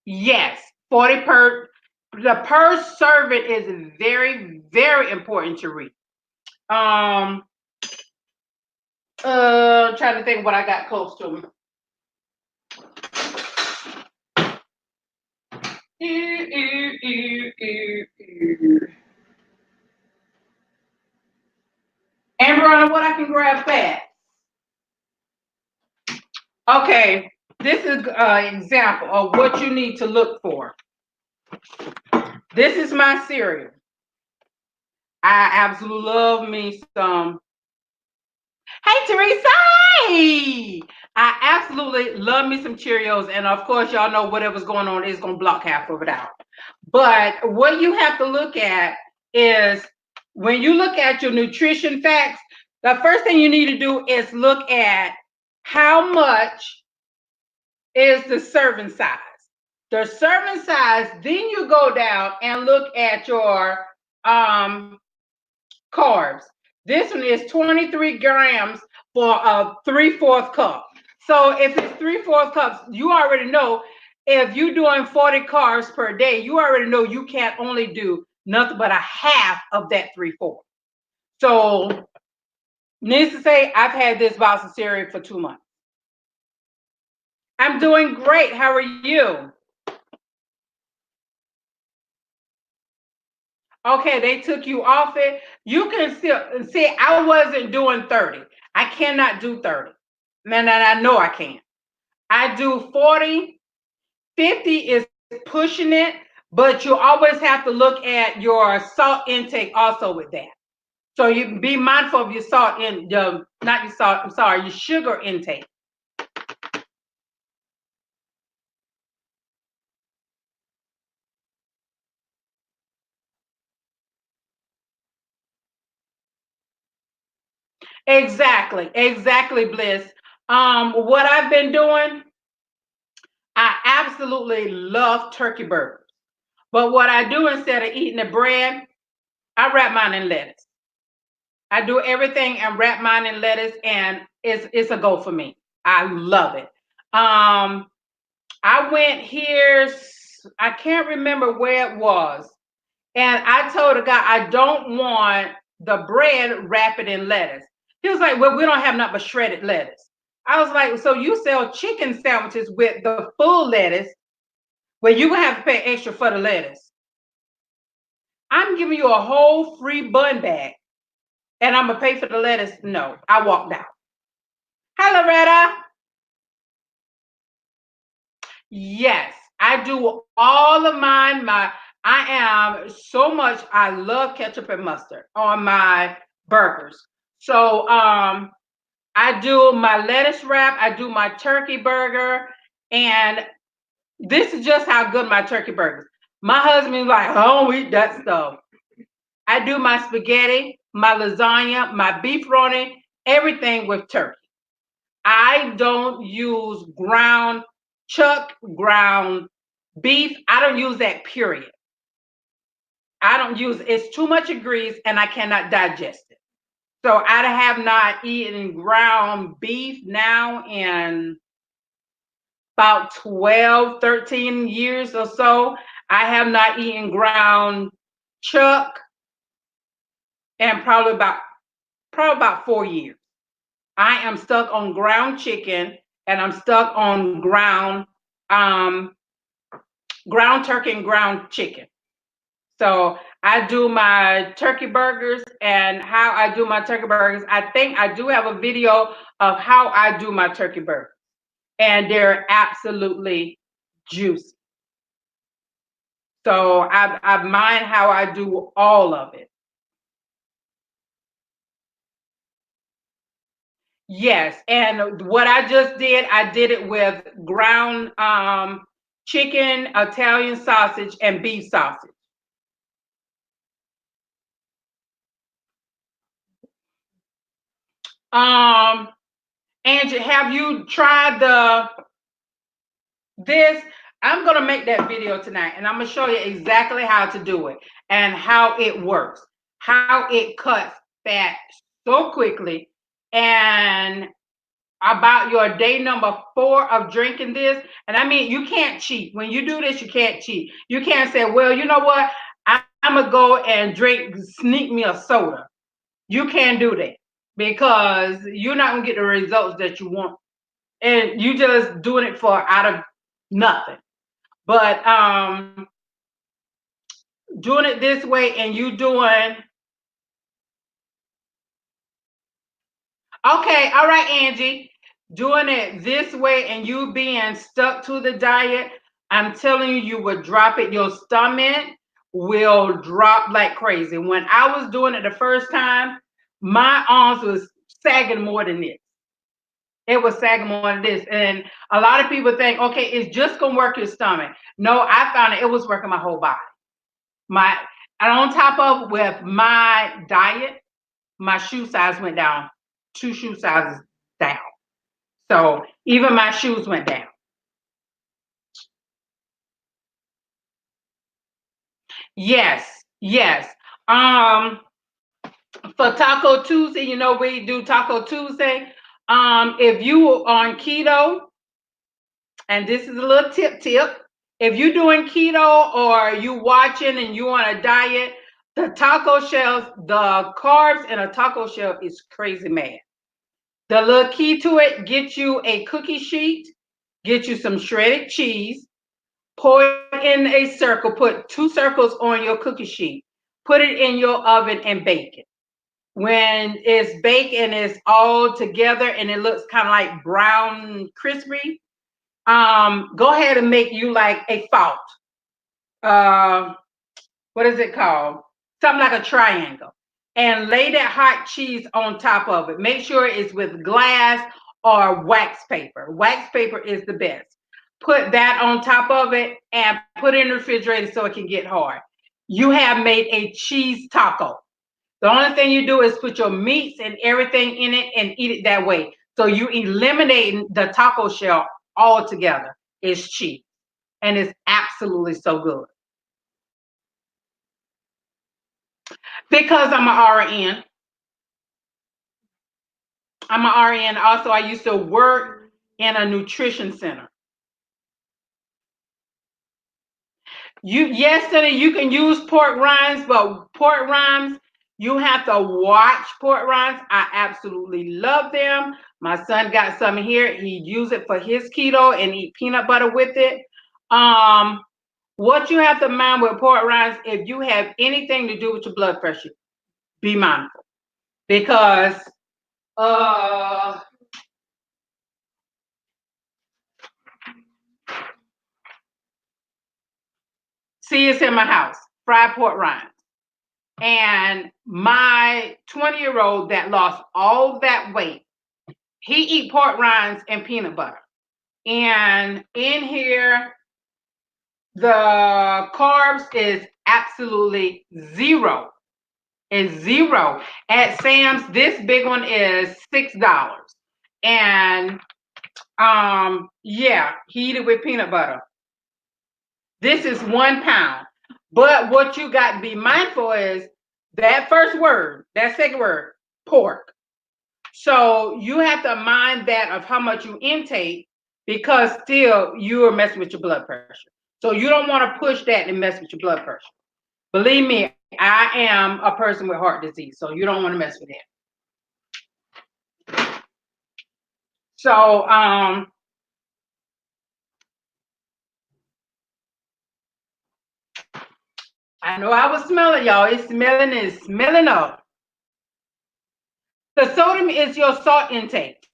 yes, 40 the per serving is very, very important to read. I'm trying to think what I got close to me. And Verona, what I can grab fast. Okay, this is an example of what you need to look for. This is my cereal. I absolutely love me some. Hey, Teresa! Hey! I absolutely love me some Cheerios. And of course, y'all know whatever's going on is going to block half of it out. But what you have to look at is when you look at your nutrition facts, the first thing you need to do is look at how much is the serving size. The serving size, then you go down and look at your carbs. This one is 23 grams for a 3/4 cup. So if it's 3/4 cups, you already know if you're doing 40 carbs per day, you already know you can't only do nothing but a half of that 3/4. So needless to say, I've had this box of cereal for 2 months. I'm doing great. How are you? Okay, they took you off it. You can still see, I wasn't doing 30. I cannot do 30. Man, and I know I can't. I do 40. 50 is pushing it, but you always have to look at your salt intake also with that. So you be mindful of your salt not your salt, I'm sorry, your sugar intake. Exactly, Bliss. What I've been doing, I absolutely love turkey burgers. But what I do instead of eating the bread, I wrap mine in lettuce. I do everything and wrap mine in lettuce, and it's a go for me. I love it. I went here, I can't remember where it was, and I told the guy I don't want the bread wrapped in lettuce. He was like, "Well, we don't have nothing but shredded lettuce." I was like, "So you sell chicken sandwiches with the full lettuce, where you gonna have to pay extra for the lettuce? I'm giving you a whole free bun bag, and I'm gonna pay for the lettuce." No, I walked out. Hi, Loretta. Yes, I do all of mine. I am so much. I love ketchup and mustard on my burgers. So I do my lettuce wrap. I do my turkey burger, and this is just how good my turkey burgers. My husband's like, "I don't eat that stuff." I do my spaghetti, my lasagna, my beef roni, everything with turkey. I don't use ground beef. I don't use that, period. I don't use it's too much of grease and I cannot digest it. So I have not eaten ground beef now in about 12, 13 years or so. I have not eaten ground chuck and probably about 4 years. I am stuck on ground chicken and I'm stuck on um ground turkey and ground chicken. So I do my turkey burgers, and how I do my turkey burgers, I think I do have a video of how I do my turkey burgers, and they're absolutely juicy. So I mind how I do all of it. Yes, and what I did it with ground chicken, Italian sausage, and beef sausage. Um, Angie, have you tried this? I'm gonna make that video tonight, and I'm gonna show you exactly how to do it and how it works, how it cuts fat so quickly, and about your day number 4 of drinking this. And I mean, you can't cheat. When you do this, you can't cheat. You can't say, well, you know what? I'm going to go and sneak me a soda. You can't do that because you're not going to get the results that you want. And you just doing it for out of nothing. But doing it this way and you doing okay, all right, Angie. Doing it this way and you being stuck to the diet, I'm telling you, you will drop it. Your stomach will drop like crazy. When I was doing it the first time, my arms was sagging more than this. It was sagging more than this. And a lot of people think, okay, it's just gonna work your stomach. No, I found it was working my whole body. My and on top of with my diet, my shoe size went down, 2 shoe sizes down. So even my shoes went down. Yes, yes. Um, for Taco Tuesday, we do Taco Tuesday. If you are on keto, and this is a little tip. If you're doing keto or you watching and you on a diet, the taco shells, the carbs in a taco shell is crazy mad. The little key to it, get you a cookie sheet, get you some shredded cheese, pour it in a circle, put 2 circles on your cookie sheet, put it in your oven and bake it. When it's baked and it's all together and it looks kind of like brown crispy, go ahead and make you like a fault. Uh, what is it called? Something like a triangle. And lay that hot cheese on top of it. Make sure it's with glass or wax paper. Wax paper is the best. Put that on top of it and put it in the refrigerator so it can get hard. You have made a cheese taco. The only thing you do is put your meats and everything in it and eat it that way. So you eliminating the taco shell altogether. It's cheap and it's absolutely so good. Because I'm an RN. I'm an RN. Also, I used to work in a nutrition center. Yesterday you can use pork rinds, but pork rinds, you have to watch pork rinds. I absolutely love them. My son got some here. He used it for his keto and eat peanut butter with it. What you have to mind with pork rinds, if you have anything to do with your blood pressure, be mindful because uh see, it's in my house, fried pork rinds. And my 20-year-old that lost all that weight, he eat pork rinds and peanut butter. And in here, the carbs is absolutely zero. It's zero. At Sam's, this big one is $6. And yeah, he eat it with peanut butter. This is 1 pound. But what you got to be mindful is that first word, that second word, pork. So you have to mind that of how much you intake, because still you are messing with your blood pressure. So you don't want to push that and mess with your blood pressure. Believe me, I am a person with heart disease, so you don't want to mess with that. So I know I was smelling, y'all. It's smelling up. The sodium is your salt intake.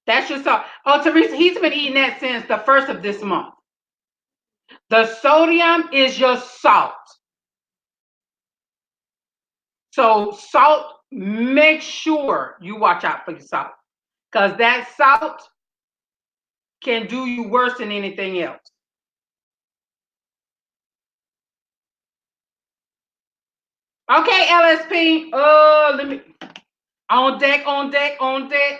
That's your salt. Oh, Teresa, he's been eating that since the first of this month. The sodium is your salt. So salt, make sure you watch out for your salt, because that salt can do you worse than anything else. Okay, LSP. Let me on deck, on deck, on deck.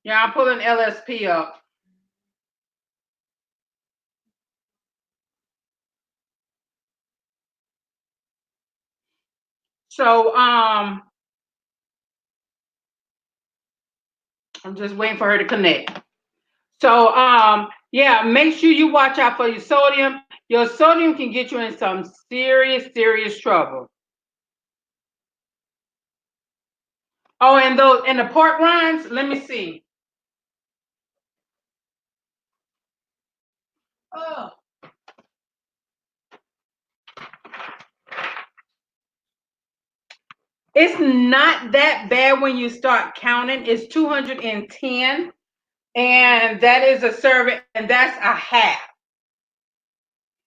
Yeah, I'm pulling LSP up. So I'm just waiting for her to connect. So yeah, make sure you watch out for your sodium. Your sodium can get you in some serious trouble. Oh, and the pork rinds, let me see. Oh. It's not that bad when you start counting. It's 210, and that is a serving, and that's a half.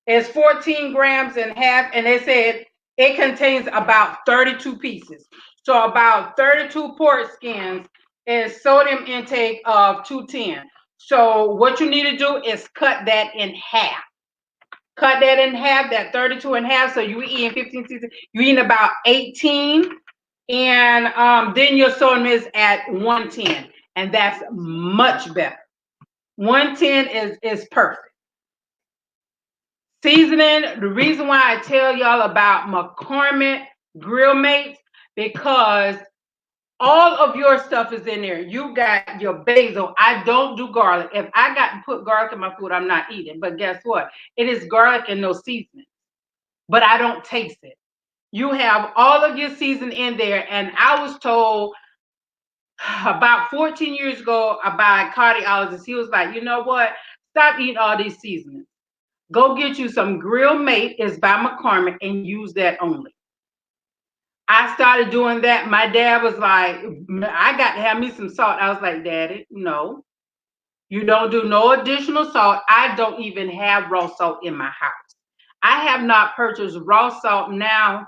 It's 14 grams and half, and they said it contains about 32 pieces. So about 32 pork skins is sodium intake of 210. So what you need to do is cut that in half. Cut that in half, that 32 in half. So you eating 15 pieces. You eating about 18, and then your sodium is at 110, and that's much better. 110 is perfect. Seasoning, the reason why I tell y'all about McCormick Grill Mates, because all of your stuff is in there. You got your basil. I don't do garlic. If I got to put garlic in my food, I'm not eating. But guess what? It is garlic and no seasoning. But I don't taste it. You have all of your season in there. And I was told about 14 years ago by a cardiologist, he was like, you know what? Stop eating all these seasonings. Go get you some Grill Mate, it's by McCormick, and use that only. I started doing that. My dad was like, I got to have me some salt. I was like, Daddy, no, you don't do no additional salt. I don't even have raw salt in my house. I have not purchased raw salt now.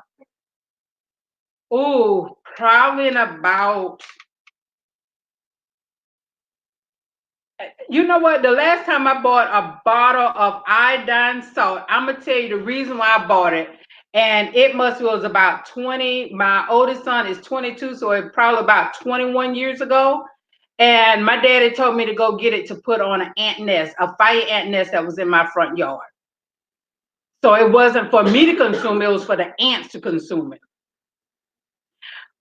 Oh, probably in about, you know what? The last time I bought a bottle of iodine salt, I'm gonna tell you the reason why I bought it. And it was about 20. My oldest son is 22, so it probably about 21 years ago. And my daddy told me to go get it to put on an ant nest, a fire ant nest that was in my front yard. So it wasn't for me to consume, it was for the ants to consume it.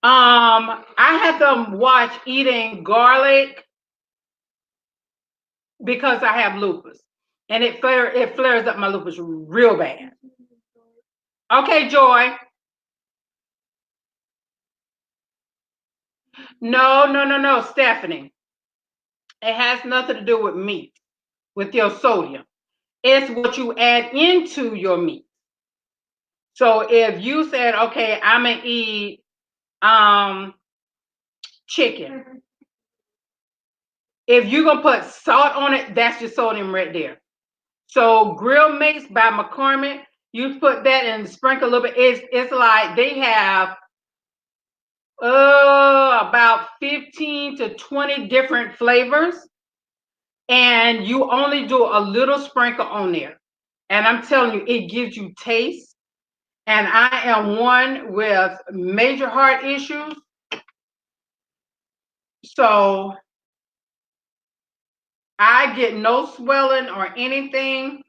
I had to watch eating garlic because I have lupus, and it flares up my lupus real bad. Okay, Joy. No, Stephanie. It has nothing to do with meat, with your sodium. It's what you add into your meat. So if you said, okay, I'm gonna eat chicken. If you're gonna put salt on it, that's your sodium right there. So Grill Mix by McCormick, you put that and sprinkle a little bit. It's like they have about 15 to 20 different flavors. and you only do a little sprinkle on there. And I'm telling you, it gives you taste. And I am one with major heart issues. So I get no swelling or anything.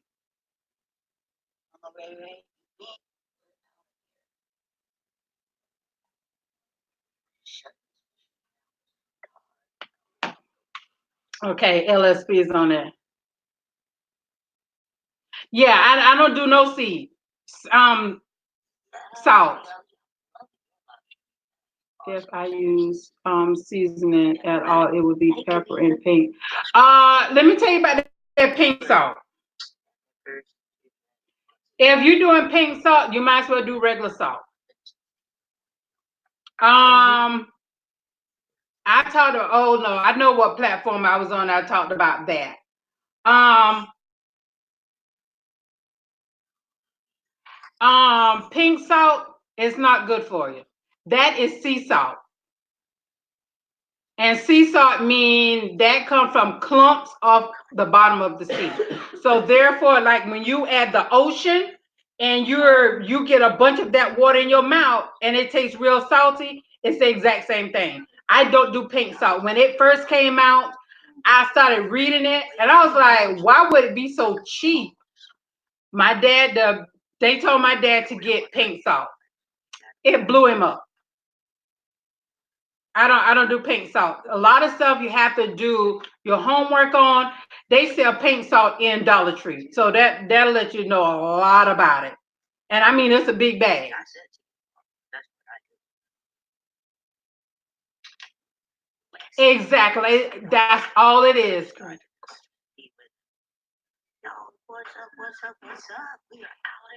Okay, LSP is on there. Yeah, I don't do no seed. Um, Salt. If I use seasoning at all, it would be pepper and pink. Let me tell you about that pink salt. If you're doing pink salt, you might as well do regular salt. Um, I talked to, oh no, I know what platform I was on. I talked about that. Um, Pink salt is not good for you. That is sea salt. And sea salt mean that comes from clumps off the bottom of the sea. So therefore, like when you add the ocean and you get a bunch of that water in your mouth and it tastes real salty, it's the exact same thing. I don't do pink salt. When it first came out, I started reading it and I was like, why would it be so cheap? They told my dad to get pink salt. It blew him up. I don't do pink salt. A lot of stuff you have to do your homework on. They sell pink salt in Dollar Tree. So that'll let you know a lot about it. And I mean it's a big bag. Exactly. That's all it is.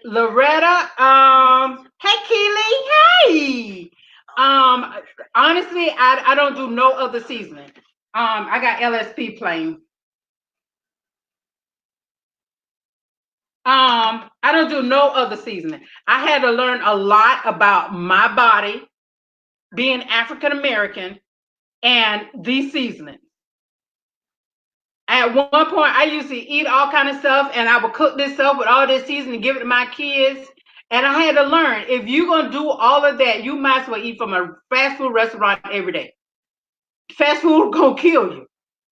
Loretta, hey Keely, hey. Um, Honestly, I don't do no other seasoning. I got LSP plain. I don't do no other seasoning. I had to learn a lot about my body, being African American, and these seasonings. At one point, I used to eat all kind of stuff, and I would cook this stuff with all this seasoning and give it to my kids. And I had to learn if you're gonna do all of that, you might as well eat from a fast food restaurant every day. Fast food gonna kill you.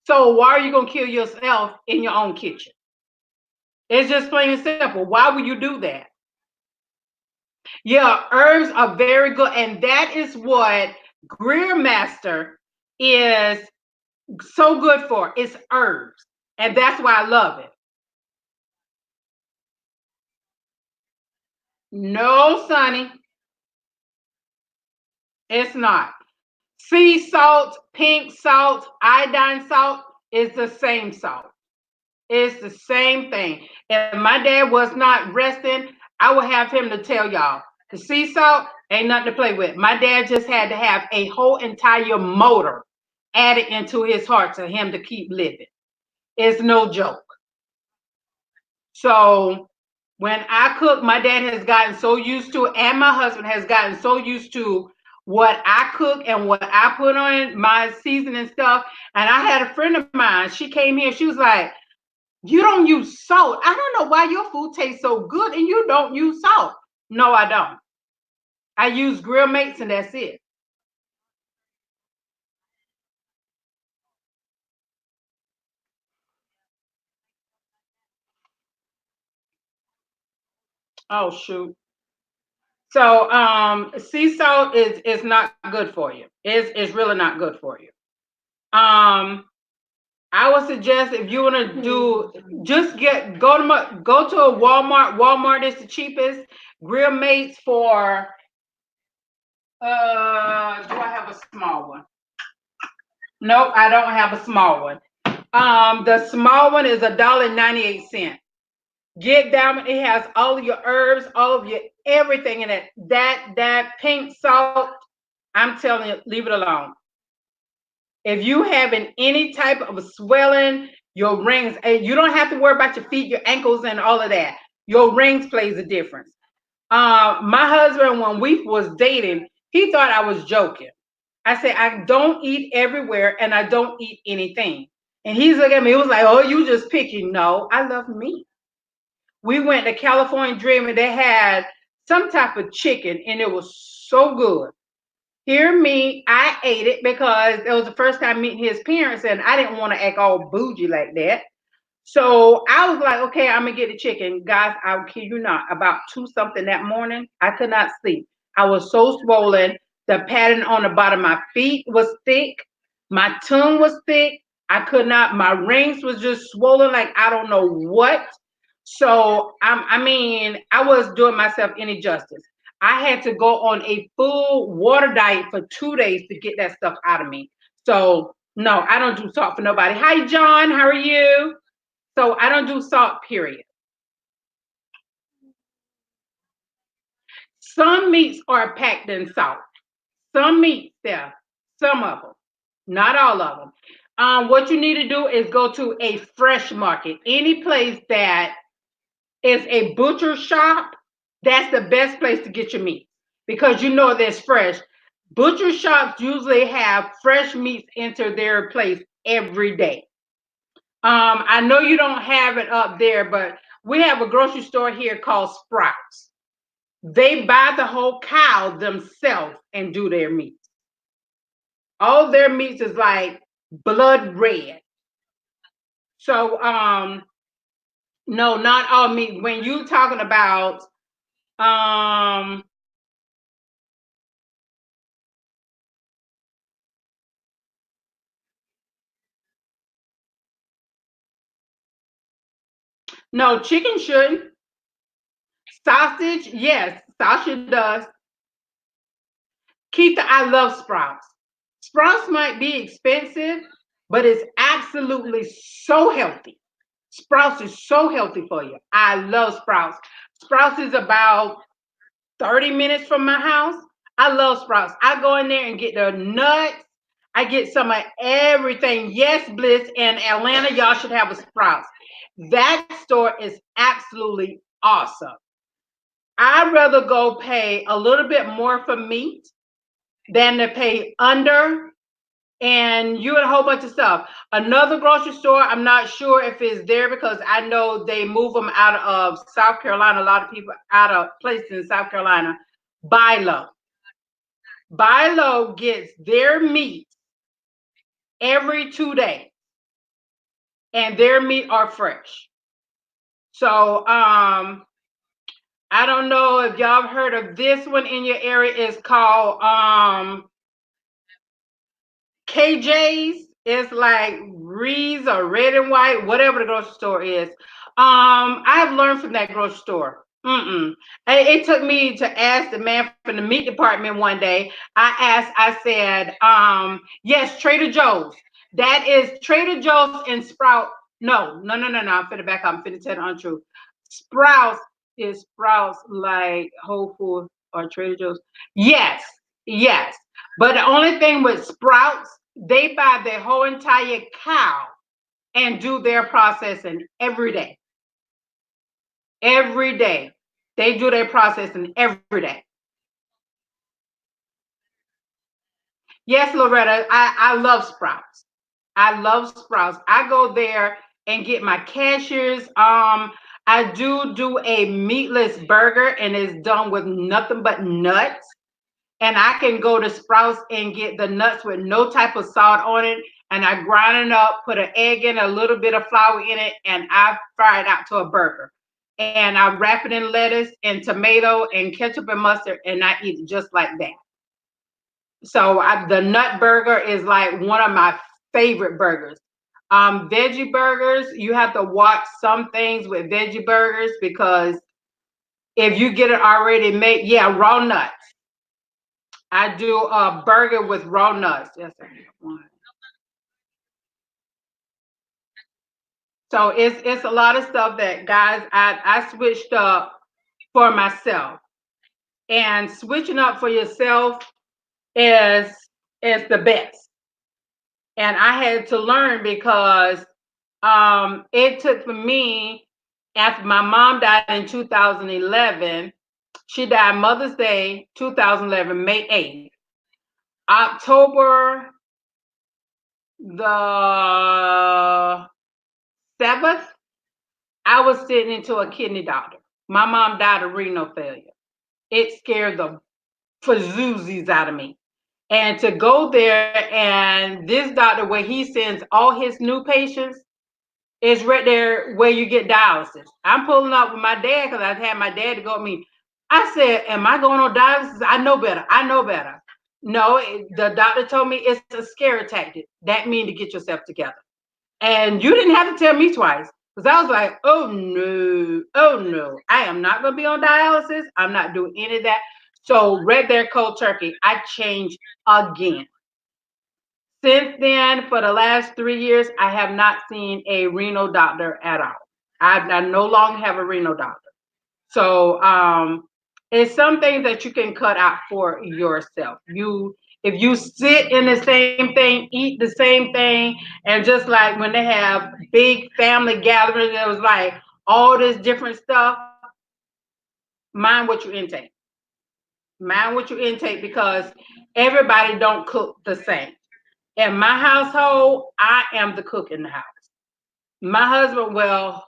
So why are you gonna kill yourself in your own kitchen? It's just plain and simple. Why would you do that? Yeah, herbs are very good, and that is what Greer Master is so good for. It's herbs, and that's why I love it. No, Sonny, it's not. Sea salt, pink salt, iodine salt is the same salt. It's the same thing. If my dad was not resting, I would have him to tell y'all the sea salt ain't nothing to play with. My dad just had to have a whole entire motor added into his heart to him to keep living. It's no joke. So when I cook, my dad has gotten so used to, and my husband has gotten so used to what I cook and what I put on my seasoning stuff. And I had a friend of mine, she came here, she was like, you don't use salt. I don't know why your food tastes so good and you don't use salt. No, I don't. I use grill mates and that's it. Oh shoot. So sea salt is not good for you. It's really not good for you. Um I would suggest if you want to do, just go to a Walmart. Walmart is the cheapest. Grill mates for do I have a small one? Nope, I don't have a small one. The small one is $1.98. Get down, it has all of your herbs, all of your everything in it. That pink salt, I'm telling you, leave it alone. If you having any type of swelling, your rings, and you don't have to worry about your feet, your ankles, and all of that. Your rings plays a difference. My husband, when we was dating, he thought I was joking. I said, I don't eat everywhere and I don't eat anything. And he's looking at me, he was like, oh, you just picky. No, I love meat. We went to California Dream and they had some type of chicken and it was so good. Hear me, I ate it because it was the first time meeting his parents and I didn't want to act all bougie like that. So I was like, okay, I'm gonna get the chicken. Guys, I'll kid you not, about two something that morning, I could not sleep. I was so swollen. The pattern on the bottom of my feet was thick. My tongue was thick. I could not, my rings was just swollen like I don't know what. So I mean, I was doing myself any justice. I had to go on a full water diet for 2 days to get that stuff out of me. So no, I don't do salt for nobody. Hi, John. How are you? So I don't do salt, period. Some meats are packed in salt. Some meats there, some of them, not all of them. What you need to do is go to a fresh market. Any place that is a butcher shop, that's the best place to get your meat because you know that's fresh. Butcher shops usually have fresh meats enter their place every day. I know you don't have it up there, but we have a grocery store here called Sprouts. They buy the whole cow themselves and do their meats. All their meats is like blood red. So no, not all meat. When you talking about um no, chicken shouldn't. Sausage, yes, sausage does. Keith, I love Sprouts. Sprouts might be expensive, but it's absolutely so healthy. Sprouts is so healthy for you. I love Sprouts. Sprouts is about 30 minutes from my house. I love Sprouts. I go in there and get the nuts. I get some of everything. Yes, Bliss and Atlanta, y'all should have a Sprouts. That store is absolutely awesome. I'd rather go pay a little bit more for meat than to pay under and you and a whole bunch of stuff. Another grocery store, I'm not sure if it's there because I know they move them out of South Carolina. A lot of people out of places in South Carolina. Buy Low. Buy Low gets their meat every 2 days, and their meat are fresh. So I don't know if y'all have heard of this one in your area. It's called KJ's. Is like Reed's or Red and White, whatever the grocery store is. I have learned from that grocery store. It took me to ask the man from the meat department one day. I said, yes, Trader Joe's. That is Trader Joe's and Sprout. No. I'm finna back up. I'm finna tell the untruth. Sprouts is Sprouts like Whole Foods or Trader Joe's? Yes, yes. But the only thing with Sprouts, they buy their whole entire cow and do their processing every day. Every day. They do their processing every day. Yes, Loretta, I love Sprouts. I love Sprouts. I go there and get my cashews. I do a meatless burger and it's done with nothing but nuts. And I can go to Sprouts and get the nuts with no type of salt on it. And I grind it up, put an egg in, a little bit of flour in it, and I fry it out to a burger. And I wrap it in lettuce and tomato and ketchup and mustard, and I eat it just like that. So the nut burger is like one of my favorite burgers. Veggie burgers, you have to watch some things with veggie burgers because if you get it already made, yeah, raw nuts. I do a burger with raw nuts. Yes, sir. So it's a lot of stuff that guys I switched up for myself. And switching up for yourself is is the best. And I had to learn because it took for me after my mom died in 2011. She died Mother's Day 2011, May 8th. October the 7th, I was sitting into a kidney doctor. My mom died of renal failure. It scared the fazoozies out of me. And to go there and this doctor, where he sends all his new patients, is right there where you get dialysis. I'm pulling up with my dad because I had my dad to go with me. I said, am I going on dialysis? I know better. I know better. No, the doctor told me it's a scare tactic. That means to get yourself together. And you didn't have to tell me twice. Because I was like, oh no, I am not going to be on dialysis. I'm not doing any of that. So right there, cold turkey, I changed again. Since then, for the last 3 years, I have not seen a renal doctor at all. I no longer have a renal doctor. So it's some things that you can cut out for yourself. If you sit in the same thing, eat the same thing, and just like when they have big family gatherings, it was like all this different stuff. Mind what you intake. Mind what you intake because everybody don't cook the same. In my household, I am the cook in the house. My husband, well,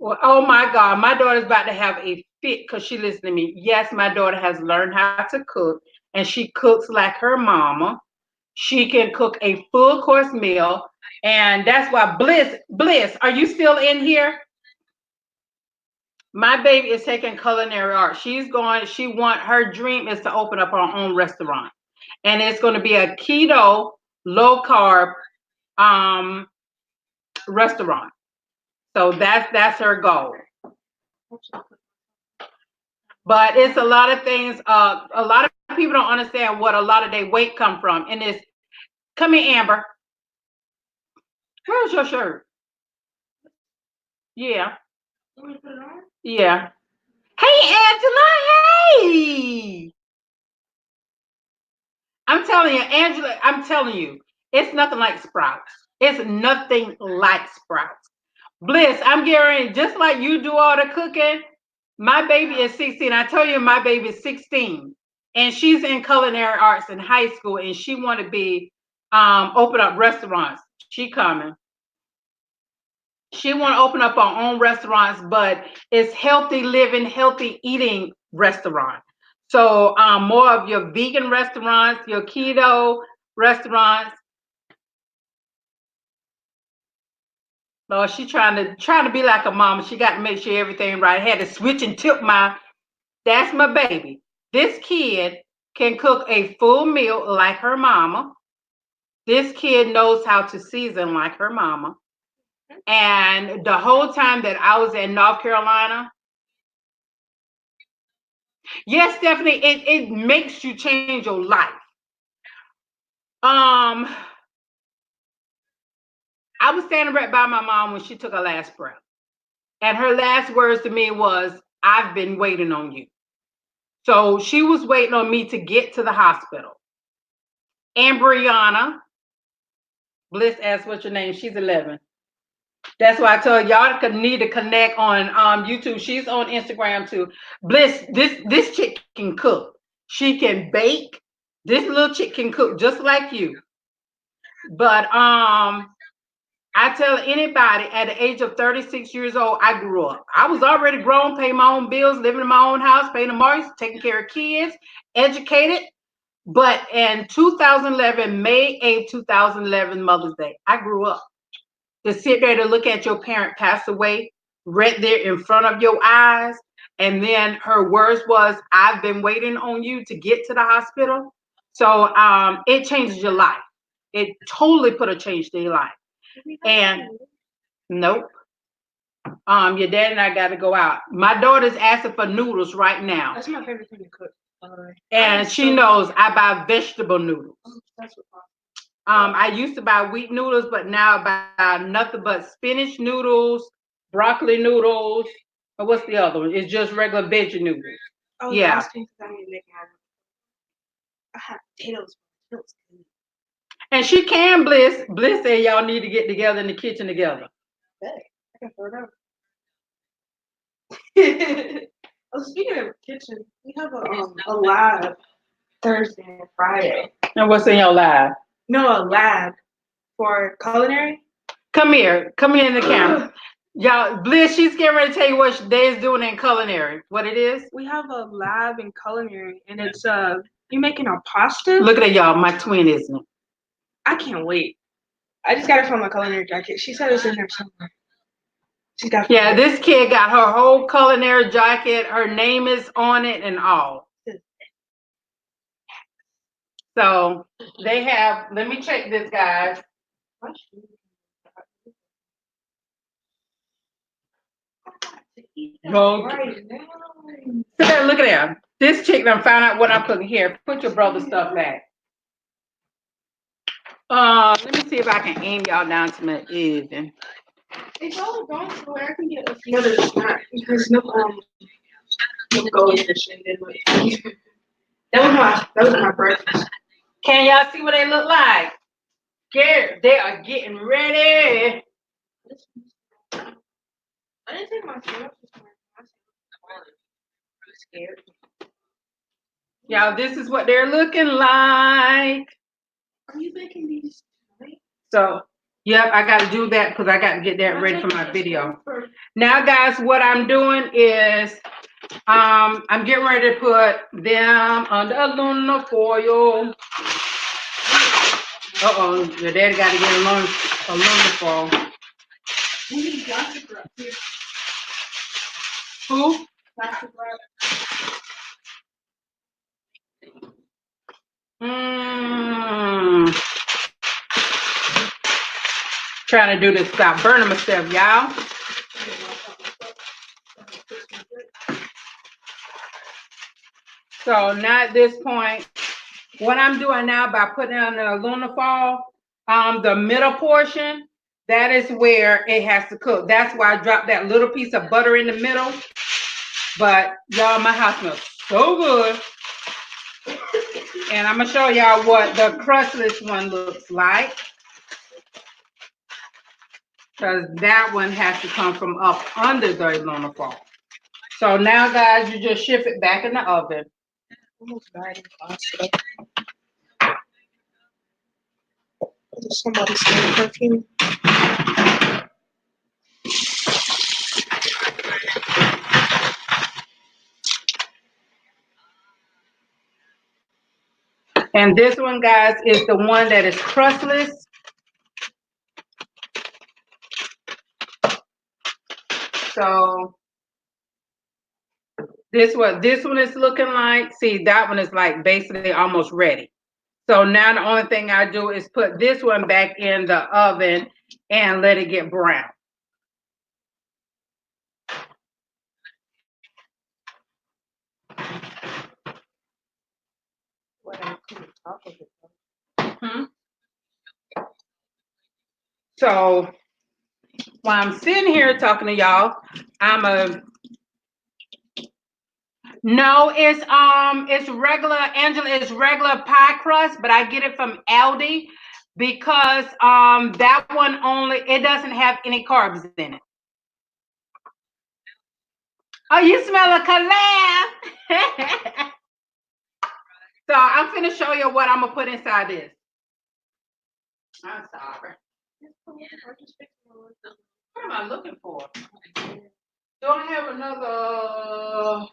oh my God, my daughter's about to have a fit because she listened to me. Yes, my daughter has learned how to cook, and she cooks like her mama. She can cook a full course meal, and that's why Bliss, are you still in here? My baby is taking culinary art. Her dream is to open up her own restaurant. And it's going to be a keto, low carb um restaurant. So that's her goal. But it's a lot of things. A lot of people don't understand what a lot of their weight come from. And it's come here, Amber. Where's your shirt? Yeah, yeah. Hey, Angela. Hey, I'm telling you, Angela. I'm telling you, it's nothing like Sprouts. It's nothing like Sprouts. Bliss, I'm getting just like you do all the cooking. My baby is 16. I told you my baby is 16. And she's in culinary arts in high school and she want to be open up restaurants. She coming. She want to open up her own restaurants, but it's healthy living, healthy eating restaurant. So more of your vegan restaurants, your keto restaurants. Oh, she trying to be like a mama. She got to make sure everything right. I had to switch and tip my. That's my baby. This kid can cook a full meal like her mama. This kid knows how to season like her mama. And the whole time that I was in North Carolina, yes, Stephanie, it makes you change your life. Um, I was standing right by my mom when she took her last breath. And her last words to me was, I've been waiting on you. So she was waiting on me to get to the hospital. And Brianna, Bliss asked what's your name. She's 11. That's why I told y'all need to connect on YouTube. She's on Instagram too. Bliss, this chick can cook. She can bake. This little chick can cook just like you. But I tell anybody at the age of 36 years old, I grew up. I was already grown, paying my own bills, living in my own house, paying the mortgage, taking care of kids, educated. But in 2011, May 8, 2011, Mother's Day, I grew up. To sit there to look at your parent pass away right there in front of your eyes. And then her words was, I've been waiting on you to get to the hospital. So it changes your life. It totally put a change to your life. And nope. Your dad and I got to go out. My daughter's asking for noodles right now. That's my favorite thing to cook. And she knows I buy vegetable noodles. I used to buy wheat noodles, but now I buy nothing but spinach noodles, broccoli noodles. And what's the other one? It's just regular veggie noodles. Oh, yeah. I have potatoes. And she can Bliss. Bliss said y'all need to get together in the kitchen together. Hey, I can throw it out. Oh, speaking of kitchen, we have a live Thursday and Friday. And what's in your live? No, a lab for culinary. Come here in the camera. Y'all, Bliss, she's getting ready to tell you what they is doing in culinary. What it is? We have a lab in culinary, and it's you making a pasta. Look at it, y'all. My twin, isn't it? I can't wait. I just got it from my culinary jacket. She said it's in there somewhere. She got. Yeah, this kid got her whole culinary jacket. Her name is on it and all. So they have. Let me check this, guys. Look at that. This chick done found out what I'm putting here. Put your brother's stuff back. Let me see if I can aim y'all down to my even. It's all gone to where I can get another snack because no gold edition. That was my breakfast. Can y'all see what they look like? They are getting ready. I didn't take my sandwich this morning. I'm scared. Y'all, this is what they're looking like. Are you making these tonight? So, yep, I got to do that because I got to get that ready for my video. Now, guys, what I'm doing is I'm getting ready to put them under aluminum foil. Uh-oh, your daddy got to get aluminum foil. We need plastic wrap here. Who? Plastic wrap. Trying to do this without burning myself, y'all. So now at this point, what I'm doing now by putting on the aluminum foil, the middle portion, that is where it has to cook. That's why I dropped that little piece of butter in the middle. But y'all, my house smells so good. And I'm gonna show y'all what the crustless one looks like. Because that one has to come from up under the aluminum foil. So now, guys, you just shift it back in the oven. Almost died in pasta. Somebody's saying perfume. And this one, guys, is the one that is crustless. So this one is looking like. See, that one is like basically almost ready. So now the only thing I do is put this one back in the oven and let it get brown. So while I'm sitting here talking to y'all, no, it's regular, Angela, it's regular pie crust, but I get it from Aldi because that one it doesn't have any carbs in it. Oh, you smell a collab. So I'm finna show you what I'm gonna put inside this. I'm sorry. What am I looking for? Do I have another?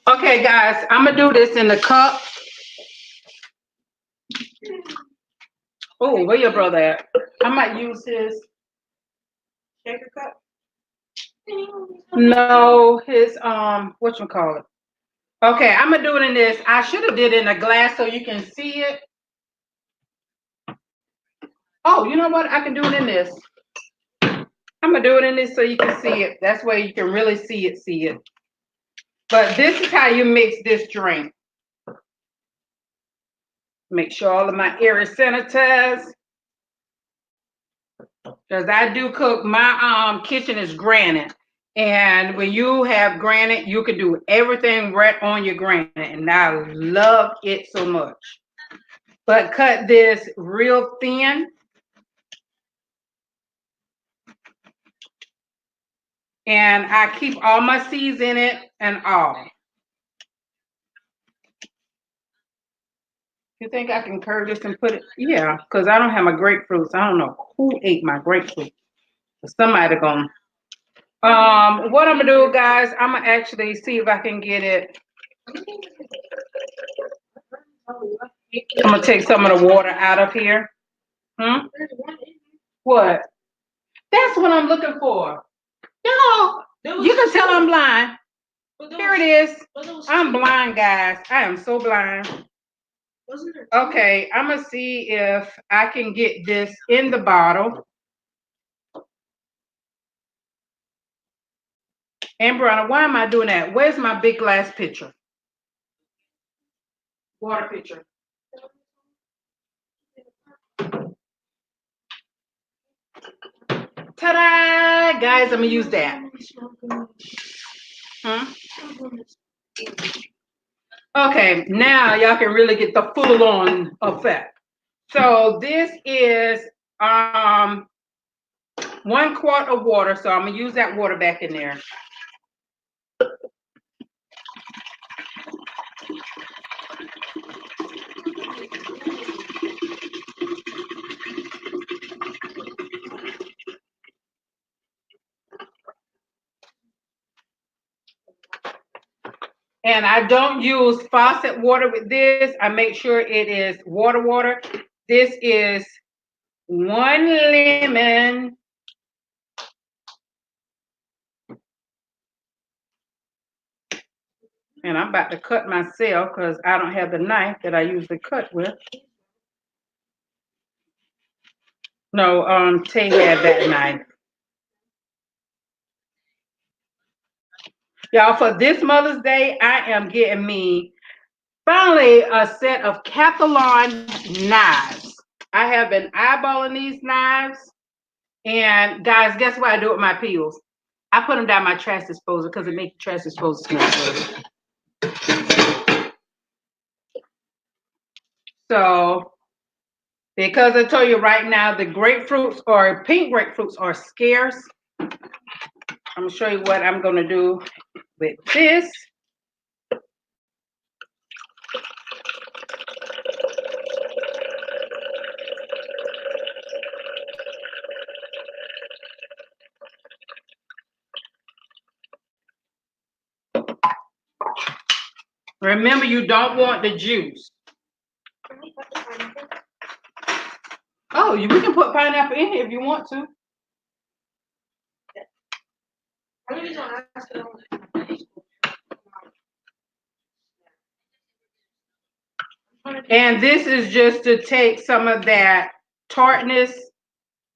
Okay, guys, I'm gonna do this in the cup. Oh, where your brother at? I might use his Shaker cup? No, his whatchamacallit. Okay, I'm gonna do it in this. I should have did it in a glass so you can see it. Oh, you know what? I can do it in this. I'm gonna do it in this so you can see it. That's where you can really see it. But this is how you mix this drink. Make sure all of my areas sanitized. Because I do cook, my kitchen is granite. And when you have granite, you can do everything right on your granite. And I love it so much. But cut this real thin. And I keep all my seeds in it and all. You think I can curve this and put it? Yeah, because I don't have my grapefruits. I don't know who ate my grapefruit. Somebody gonna. What I'm gonna do, guys? I'm gonna actually see if I can get it. I'm gonna take some of the water out of here. Hmm? What? That's what I'm looking for. No, you can tell I'm blind. Here it is. I'm blind, guys. I am so blind. Okay, I'm gonna see if I can get this in the bottle. And Brianna, why am I doing that? Where's my big glass pitcher? Water pitcher. Ta-da! Guys, I'm gonna use that. Hmm? Okay, now y'all can really get the full-on effect. So this is 1 quart of water. So I'm gonna use that water back in there. And I don't use faucet water with this. I make sure it is water. This is 1 lemon. And I'm about to cut myself because I don't have the knife that I usually cut with. No, Tay had that knife. Y'all, for this Mother's Day, I am getting me finally a set of Cathalon knives. I have been eyeballing these knives. And guys, guess what I do with my peels? I put them down my trash disposal because it makes the trash disposal smell good. So, because I told you right now, the grapefruits or pink grapefruits are scarce. I'm gonna show you what I'm gonna do with this. Remember, you don't want the juice. Oh, we can put pineapple in here if you want to. And this is just to take some of that tartness,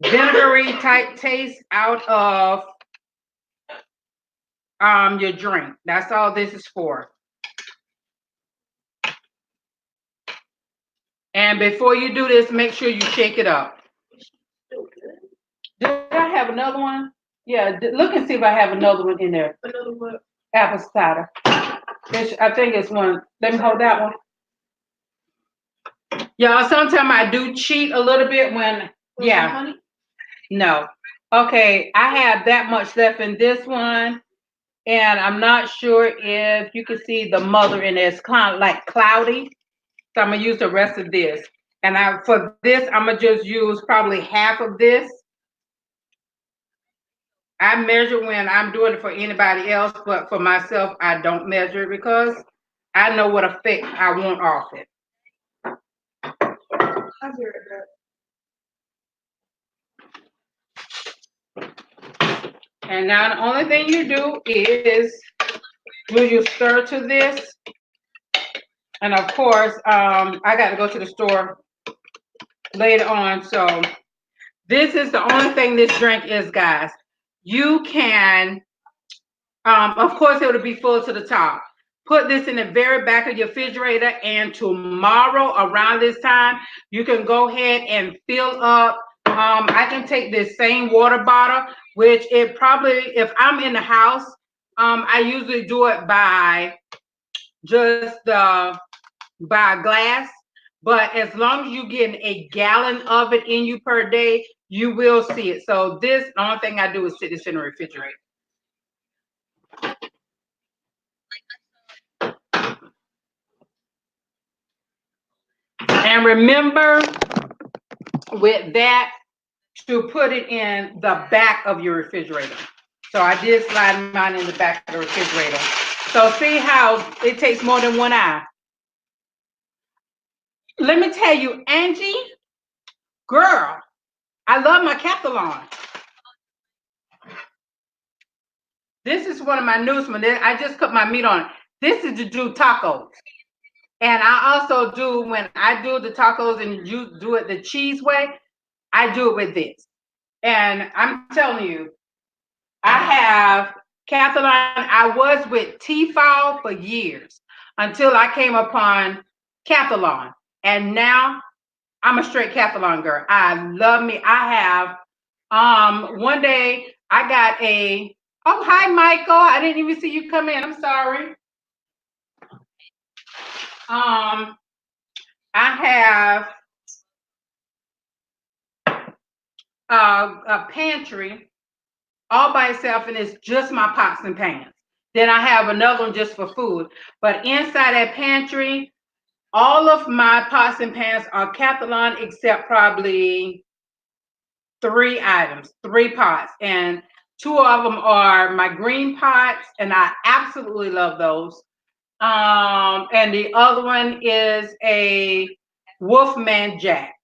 vinegary type taste out of your drink. That's all this is for. And before you do this, make sure you shake it up. Did I have another one? Yeah, look and see if I have another one in there. Another what? Apple cider. I think it's one. Let me hold that one. Y'all, sometimes I do cheat a little bit when, yeah. No. Okay, I have that much left in this one. And I'm not sure if you can see the mother in there. It's kind of like cloudy. So I'm going to use the rest of this. And for this, I'm going to just use probably half of this. I measure when I'm doing it for anybody else, but for myself, I don't measure it because I know what effect I want off it. And now the only thing you do is you stir to this. And of course, I got to go to the store later on. So this is the only thing this drink is, guys. You can, of course, it will be full to the top. Put this in the very back of your refrigerator, and tomorrow around this time, you can go ahead and fill up. I can take this same water bottle, which it probably, if I'm in the house, I usually do it by just by glass. But as long as you get a gallon of it in you per day, you will see it. So this, the only thing I do is sit this in the refrigerator. And remember with that to put it in the back of your refrigerator. So I did slide mine in the back of the refrigerator. So see how it takes more than one eye. Let me tell you, Angie, girl, I love my Capilon. This is one of my newest ones. I just cooked my meat on it. This is to do tacos. And I also do, when I do the tacos and you do it the cheese way, I do it with this. And I'm telling you, I have Cathalon. I was with T-Fall for years until I came upon Cathalon. And now I'm a straight Cathalon girl. I love me. I have one day I got a oh hi Michael. I didn't even see you come in. I'm sorry. I have a pantry all by itself, and it's just my pots and pans. Then I have another one just for food. But inside that pantry, all of my pots and pans are Cathalon except probably 3 items, 3 pots. And 2 of them are my green pots, and I absolutely love those. And the other one is a Wolfman Jack.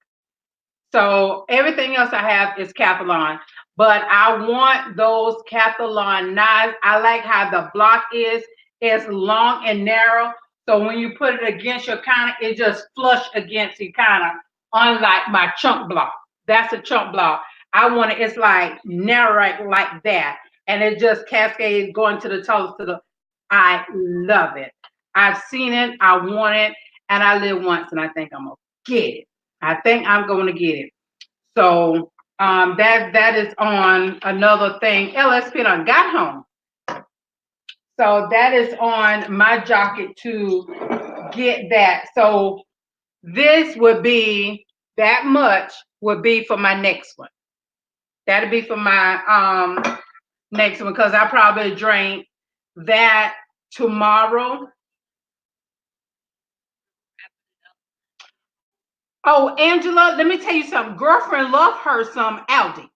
So everything else I have is Cathalon, but I want those Cathalon knives. I like how the block is. It's long and narrow. So when you put it against your counter, it just flush against your counter, unlike my chunk block. That's a chunk block. I want it, it's like narrow like that. And it just cascades going to the toes to the, I love it. I've seen it, I want it, and I live once and I think I'm gonna get it. I think I'm going to get it. So that is on another thing. LSP done got home. So that is on my jacket to get that. So this would be, that much would be for my next one. That'll be for my next one, because I probably drink that tomorrow. Oh, Angela, let me tell you something. Girlfriend love her some Aldi.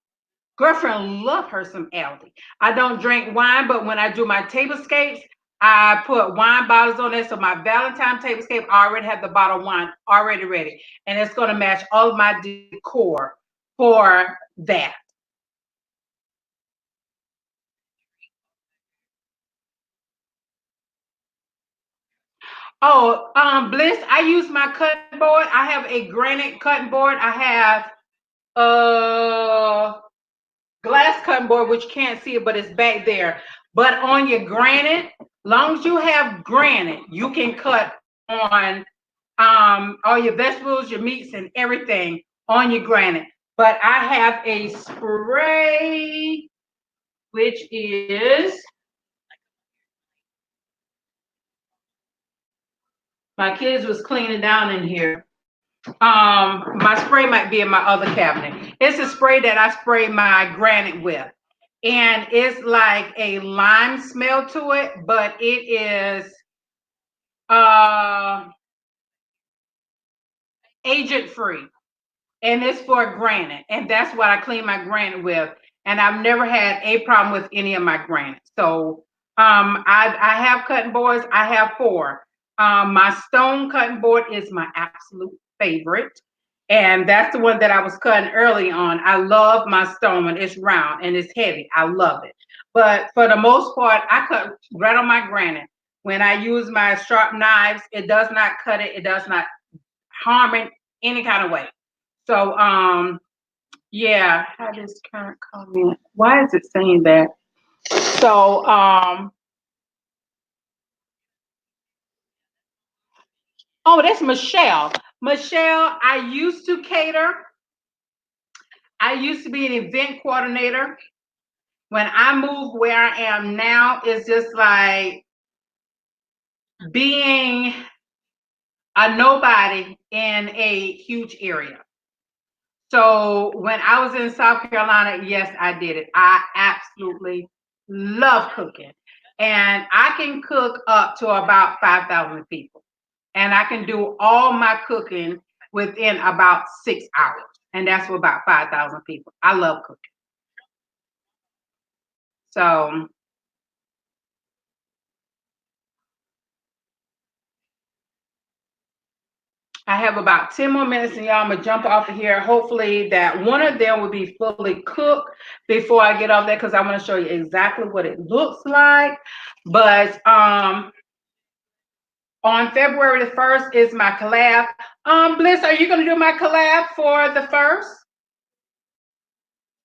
Girlfriend love her some Aldi. I don't drink wine, but when I do my tablescapes, I put wine bottles on there. So my Valentine tablescape, I already have the bottle of wine already ready. And it's going to match all of my decor for that. Oh, Bliss, I use my cutting board. I have a granite cutting board. I have uh glass cutting board, which you can't see it, but it's back there. But on your granite, long as you have granite, you can cut on all your vegetables, your meats, and everything on your granite. But I have a spray, which is, my kids was cleaning down in here. My spray might be in my other cabinet. It's a spray that I spray my granite with. And it's like a lime smell to it, but it is uh agent free. And it's for granite. And that's what I clean my granite with. And I've never had a problem with any of my granite. So I have cutting boards. I have 4. My stone cutting board is my absolute favorite. And that's the one that I was cutting early on. I love my stone one. It's round and it's heavy. I love it. But for the most part, I cut right on my granite. When I use my sharp knives, it does not cut it. It does not harm it any kind of way. So yeah, how does current comment? Why is it saying that? So oh, that's Michelle. Michelle, I used to cater. I used to be an event coordinator. When I moved where I am now, it's just like being a nobody in a huge area. So when I was in South Carolina, yes, I did it. I absolutely love cooking. And I can cook up to about 5,000 people. And I can do all my cooking within about 6 hours. And that's for about 5,000 people. I love cooking. So I have about 10 more minutes, and y'all, I'm gonna jump off of here. Hopefully that one of them will be fully cooked before I get off there, because I want to show you exactly what it looks like. But on February the 1st is my collab. Bliss, are you gonna do my collab for the 1st?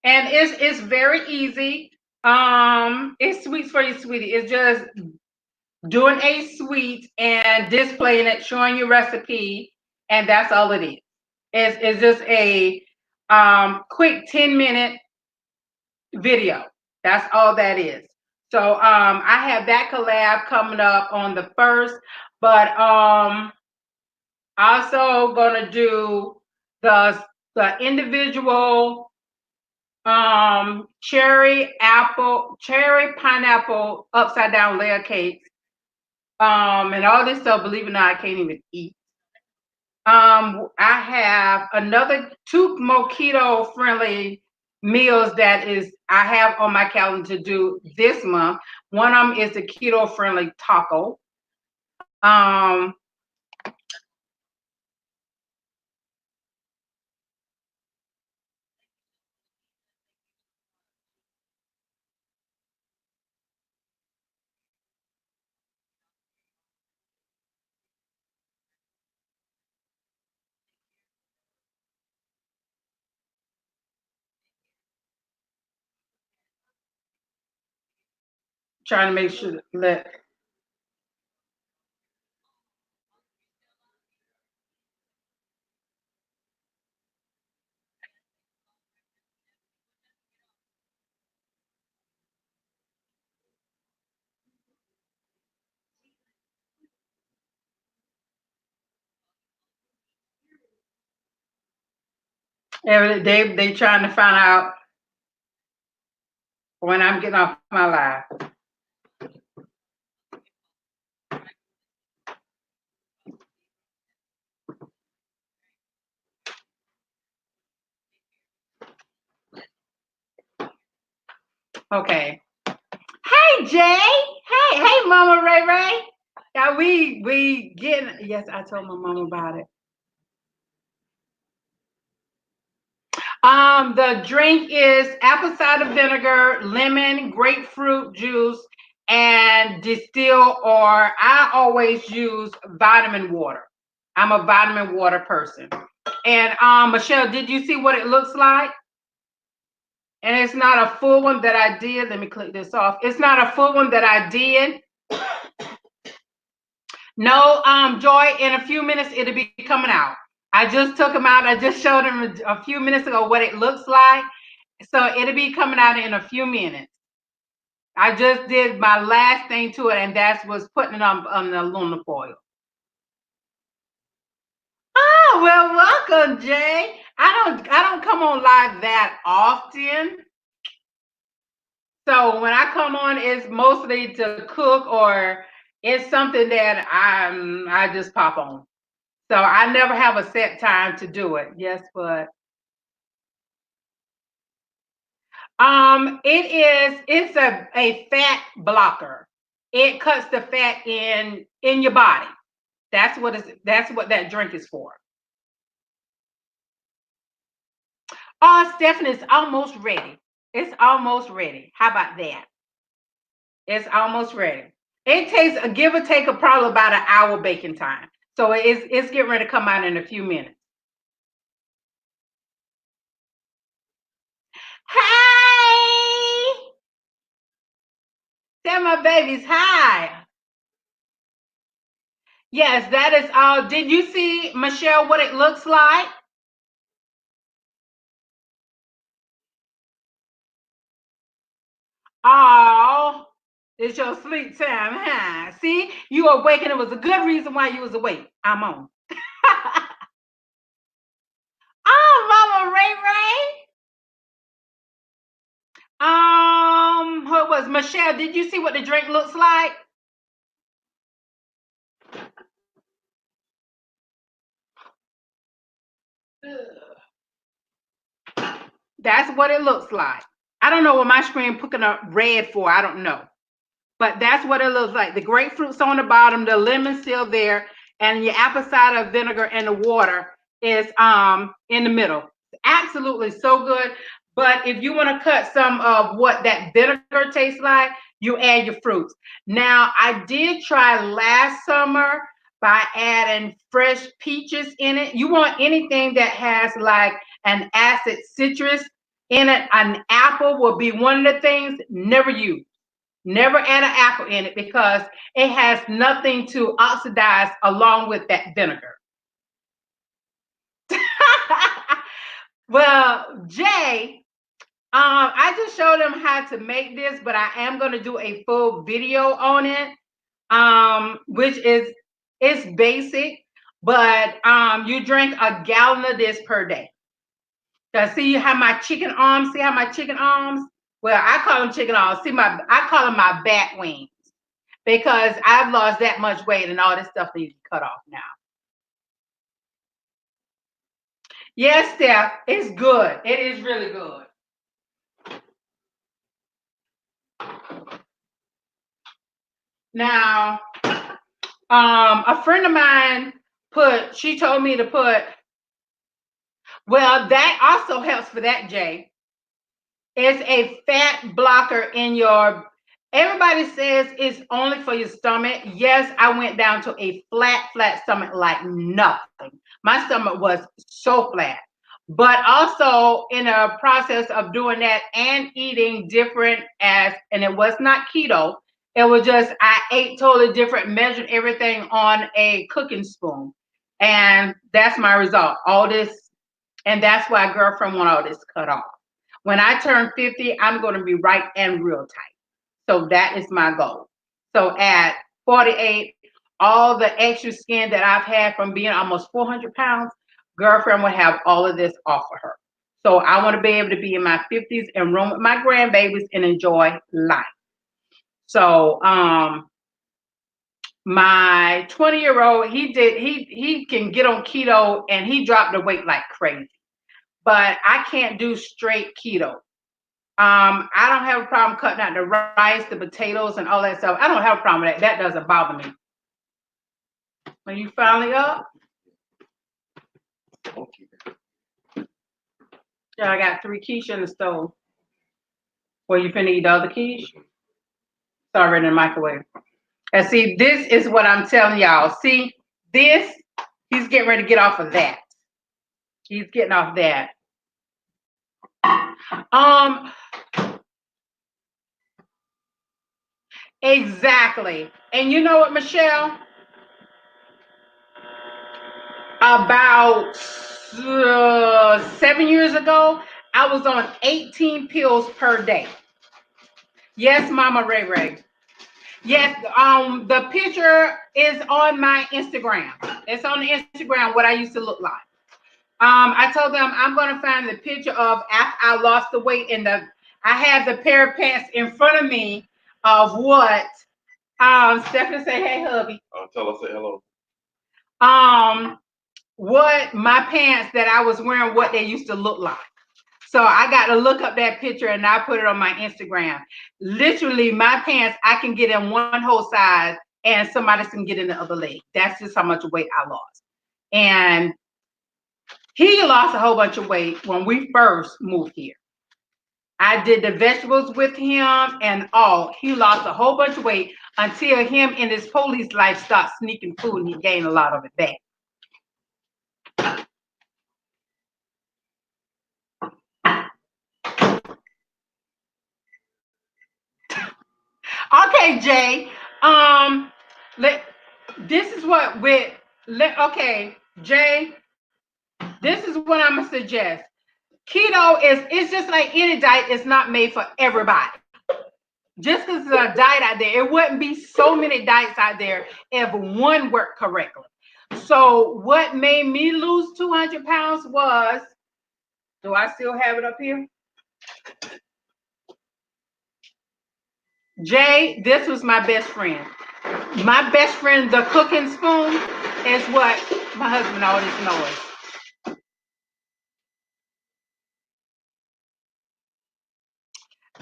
And it's very easy. It's sweets for you, sweetie. It's just doing a sweet and displaying it, showing your recipe, and that's all it is. It's just a quick 10-minute video. That's all that is. So I have that collab coming up on the 1st, but also gonna do the individual cherry pineapple upside down layer cakes, and all this stuff. Believe it or not, I can't even eat. I have another 2 more keto friendly meals that is I have on my calendar to do this month. One of them is the keto friendly taco. Trying to make sure that they trying to find out when I'm getting off my live. Okay. Hey Jay. Hey Mama Ray Ray. Yeah, we getting, yes, I told my mom about it. The drink is apple cider vinegar, lemon, grapefruit juice, and distill, or I always use vitamin water. I'm a vitamin water person. And Michelle, did you see what it looks like? And it's not a full one that I did. Let me click this off. It's not a full one that I did. No, Joy, in a few minutes it'll be coming out. I just took them out. I just showed them a few minutes ago what it looks like. So it'll be coming out in a few minutes. I just did my last thing to it, and that was putting it on the aluminum foil. Oh, well, welcome, Jay. I don't come on live that often. So when I come on, it's mostly to cook, or it's something that I just pop on. So I never have a set time to do it. Yes, but it's a fat blocker. It cuts the fat in your body. That's what that drink is for. Oh, Stephanie, it's almost ready. It's almost ready. How about that? It's almost ready. It takes a give or take of probably about an hour baking time. So it's getting ready to come out in a few minutes. Hey! Tell my babies hi. Yes, that is all. Did you see, Michelle, what it looks like? Oh, it's your sleep time, huh? See, you awake, and it was a good reason why you was awake. I'm on. Oh, Mama Ray Ray. Who it was? Michelle, did you see what the drink looks like? That's what it looks like. I don't know what my screen picking up red for. I don't know. But that's what it looks like. The grapefruit's on the bottom, the lemon's still there, and your apple cider vinegar and the water is in the middle. Absolutely so good. But if you want to cut some of what that vinegar tastes like, you add your fruits. Now, I did try last summer by adding fresh peaches in it. You want anything that has like an acid citrus in it. An apple will be one of the things. Never use. Never add an apple in it because it has nothing to oxidize along with that vinegar. Well, Jay, I just showed them how to make this, but I am going to do a full video on it, which is it's basic, but you drink a gallon of this per day. So see how my chicken arms? See how my chicken arms? Well, I call them chicken arms. See I call them my bat wings because I've lost that much weight and all this stuff needs to cut off now. Yes, Steph, it's good. It is really good. Now, a friend of mine she told me to put, well, that also helps for that, Jay. It's a fat blocker in your, everybody says it's only for your stomach. Yes, I went down to a flat stomach like nothing. My stomach was so flat. But also in a process of doing that and eating different and it was not keto. It was just, I ate totally different, measured everything on a cooking spoon. And that's my result. All this, and that's why girlfriend want all this cut off. When I turn 50, I'm going to be right and real tight. So that is my goal. So at 48, all the extra skin that I've had from being almost 400 pounds, girlfriend will have all of this off of her. So I want to be able to be in my 50s and roam with my grandbabies and enjoy life. So my 20-year-old, he can get on keto and he dropped the weight like crazy. But I can't do straight keto. I don't have a problem cutting out the rice, the potatoes, and all that stuff. I don't have a problem with that. That doesn't bother me. Are you finally up? Yeah, I got 3 quiche in the stove. Well, you finna eat the other quiche? It's already in the microwave. And see, this is what I'm telling y'all. See, this, he's getting ready to get off of that. He's getting off that. Exactly. And you know what, Michelle? About 7 years ago, I was on 18 pills per day. Yes, Mama Ray Ray. Yes, the picture is on my Instagram. It's on the Instagram what I used to look like. I told them I'm gonna find the picture of after I lost the weight and I have the pair of pants in front of me of what Stephanie say, hey hubby. Tell her say hello. What my pants that I was wearing, what they used to look like. So I got to look up that picture and I put it on my Instagram. Literally, my pants, I can get in one whole size and somebody can get in the other leg. That's just how much weight I lost. And he lost a whole bunch of weight when we first moved here. I did the vegetables with him and all. He lost a whole bunch of weight until him in his police life started sneaking food and he gained a lot of it back. Okay, Jay. This is what okay, Jay. This is what I'm gonna suggest. Keto it's just like any diet. It's not made for everybody. Just because there's a diet out there, it wouldn't be so many diets out there if one worked correctly. So what made me lose 200 pounds was, do I still have it up here? Jay, this was my best friend. My best friend, the cooking spoon, is what my husband always knows.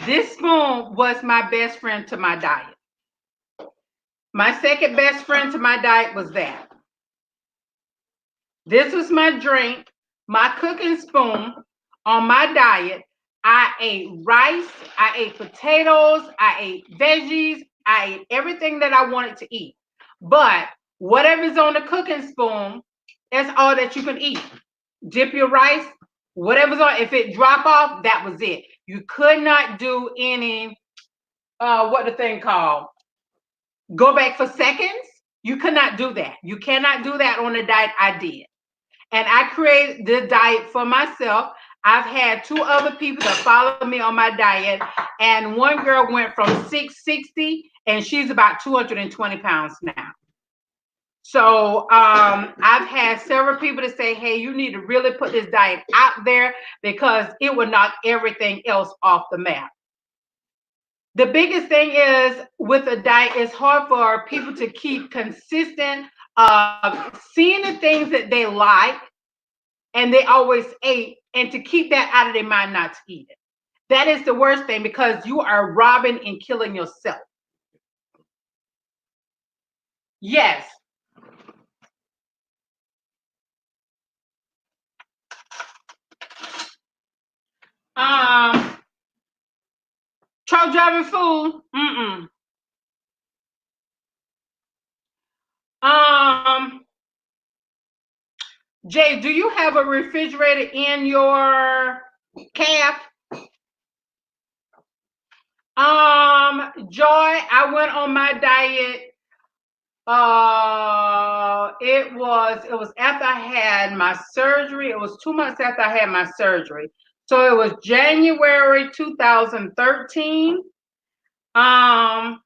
This spoon was my best friend to my diet. My second best friend to my diet was that. This was my drink, my cooking spoon on my diet. I ate rice, I ate potatoes, I ate veggies, I ate everything that I wanted to eat. But whatever's on the cooking spoon, that's all that you can eat. Dip your rice, whatever's on, if it drop off, that was it. You could not do any what the thing called go back for seconds. You could not do that. You cannot do that on the diet I did. And I created the diet for myself. I've had two other people that follow me on my diet, and one girl went from 660 and she's about 220 pounds now. So I've had several people to say, hey, you need to really put this diet out there because it will knock everything else off the map. The biggest thing is with a diet, it's hard for people to keep consistent, seeing the things that they like and they always ate, and to keep that out of their mind not to eat it. That is the worst thing because you are robbing and killing yourself. Yes. Um, truck driving food. Mm-mm. Um, Jay, do you have a refrigerator in your cab? Joy, I went on my diet. It was after I had my surgery. It was 2 months after I had my surgery. So it was January 2013. I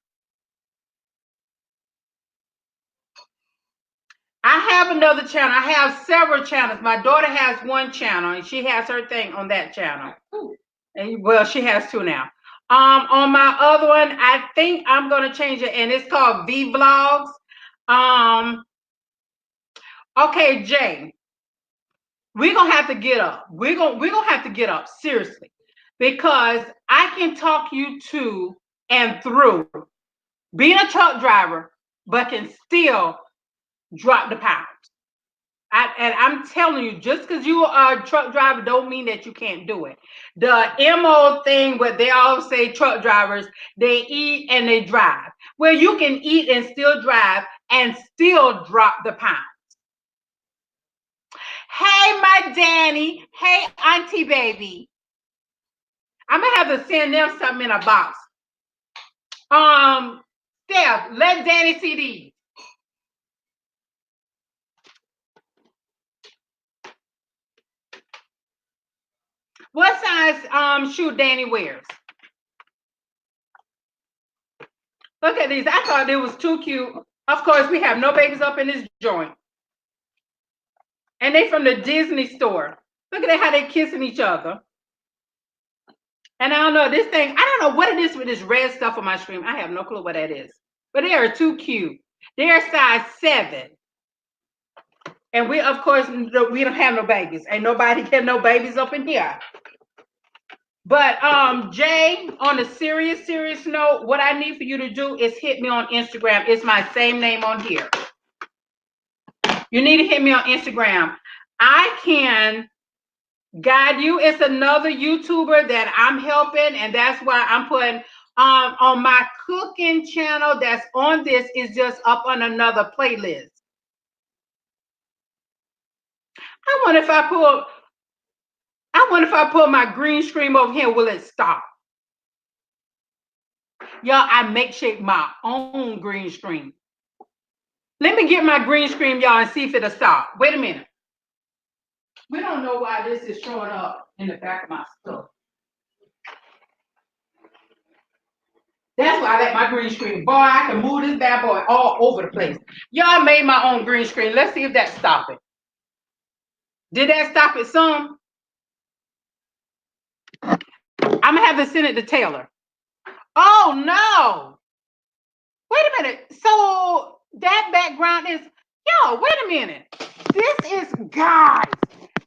have another channel. I have several channels. My daughter has one channel and she has her thing on that channel. And well, she has two now. On my other one, I think I'm gonna change it, and it's called V Vlogs. Um, okay, Jay, we're gonna have to get up. We're gonna have to get up seriously, because I can talk you to and through being a truck driver, but can still drop the pounds. And I'm telling you, just because you are a truck driver don't mean that you can't do it. The MO thing where they all say truck drivers, they eat and they drive. Well, you can eat and still drive and still drop the pound. Hey, my Danny. Hey, Auntie Baby. I'm gonna have to send them something in a box. Um, Steph, let Danny see these. What size shoe Danny wears? Look at these. I thought it was too cute. Of course, we have no babies up in this joint. And they from the Disney store. Look at how they kissing each other. And I don't know, this thing, I don't know what it is with this red stuff on my screen. I have no clue what that is. But they are too cute. They're size 7. And we, of course, we don't have no babies. Ain't nobody get no babies up in here. But Jay, on a serious note, what I need for you to do is hit me on Instagram. It's my same name on here. You need to hit me on Instagram. I can guide you. It's another YouTuber that I'm helping, and that's why I'm putting on my cooking channel that's on this is just up on another playlist. I wonder if I pull my green screen over here, will it stop? Y'all, I make shape my own green screen. Let me get my green screen, y'all, and see if it'll stop. Wait a minute. We don't know why this is showing up in the back of my stuff. That's why I like my green screen. Boy, I can move this bad boy all over the place. Y'all made my own green screen. Let's see if that stopped it. Did that stop it some? I'm gonna have to send it to Taylor. Oh no. Wait a minute. So that background is, yo, wait a minute. This is, guys,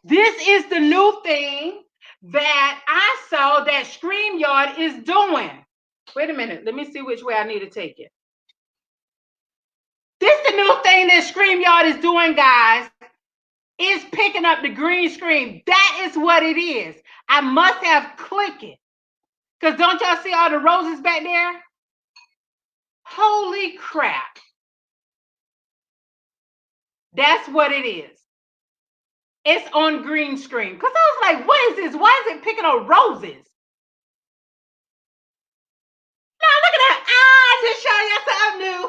this is the new thing that I saw that StreamYard is doing. Wait a minute. Let me see which way I need to take it. This is the new thing that StreamYard is doing, guys. It's picking up the green screen. That is what it is. I must have clicked it. Because don't y'all see all the roses back there? Holy crap. That's what it is. It's on green screen. Because I was like, what is this? Why is it picking up roses? Now look at that. I just showed you something new.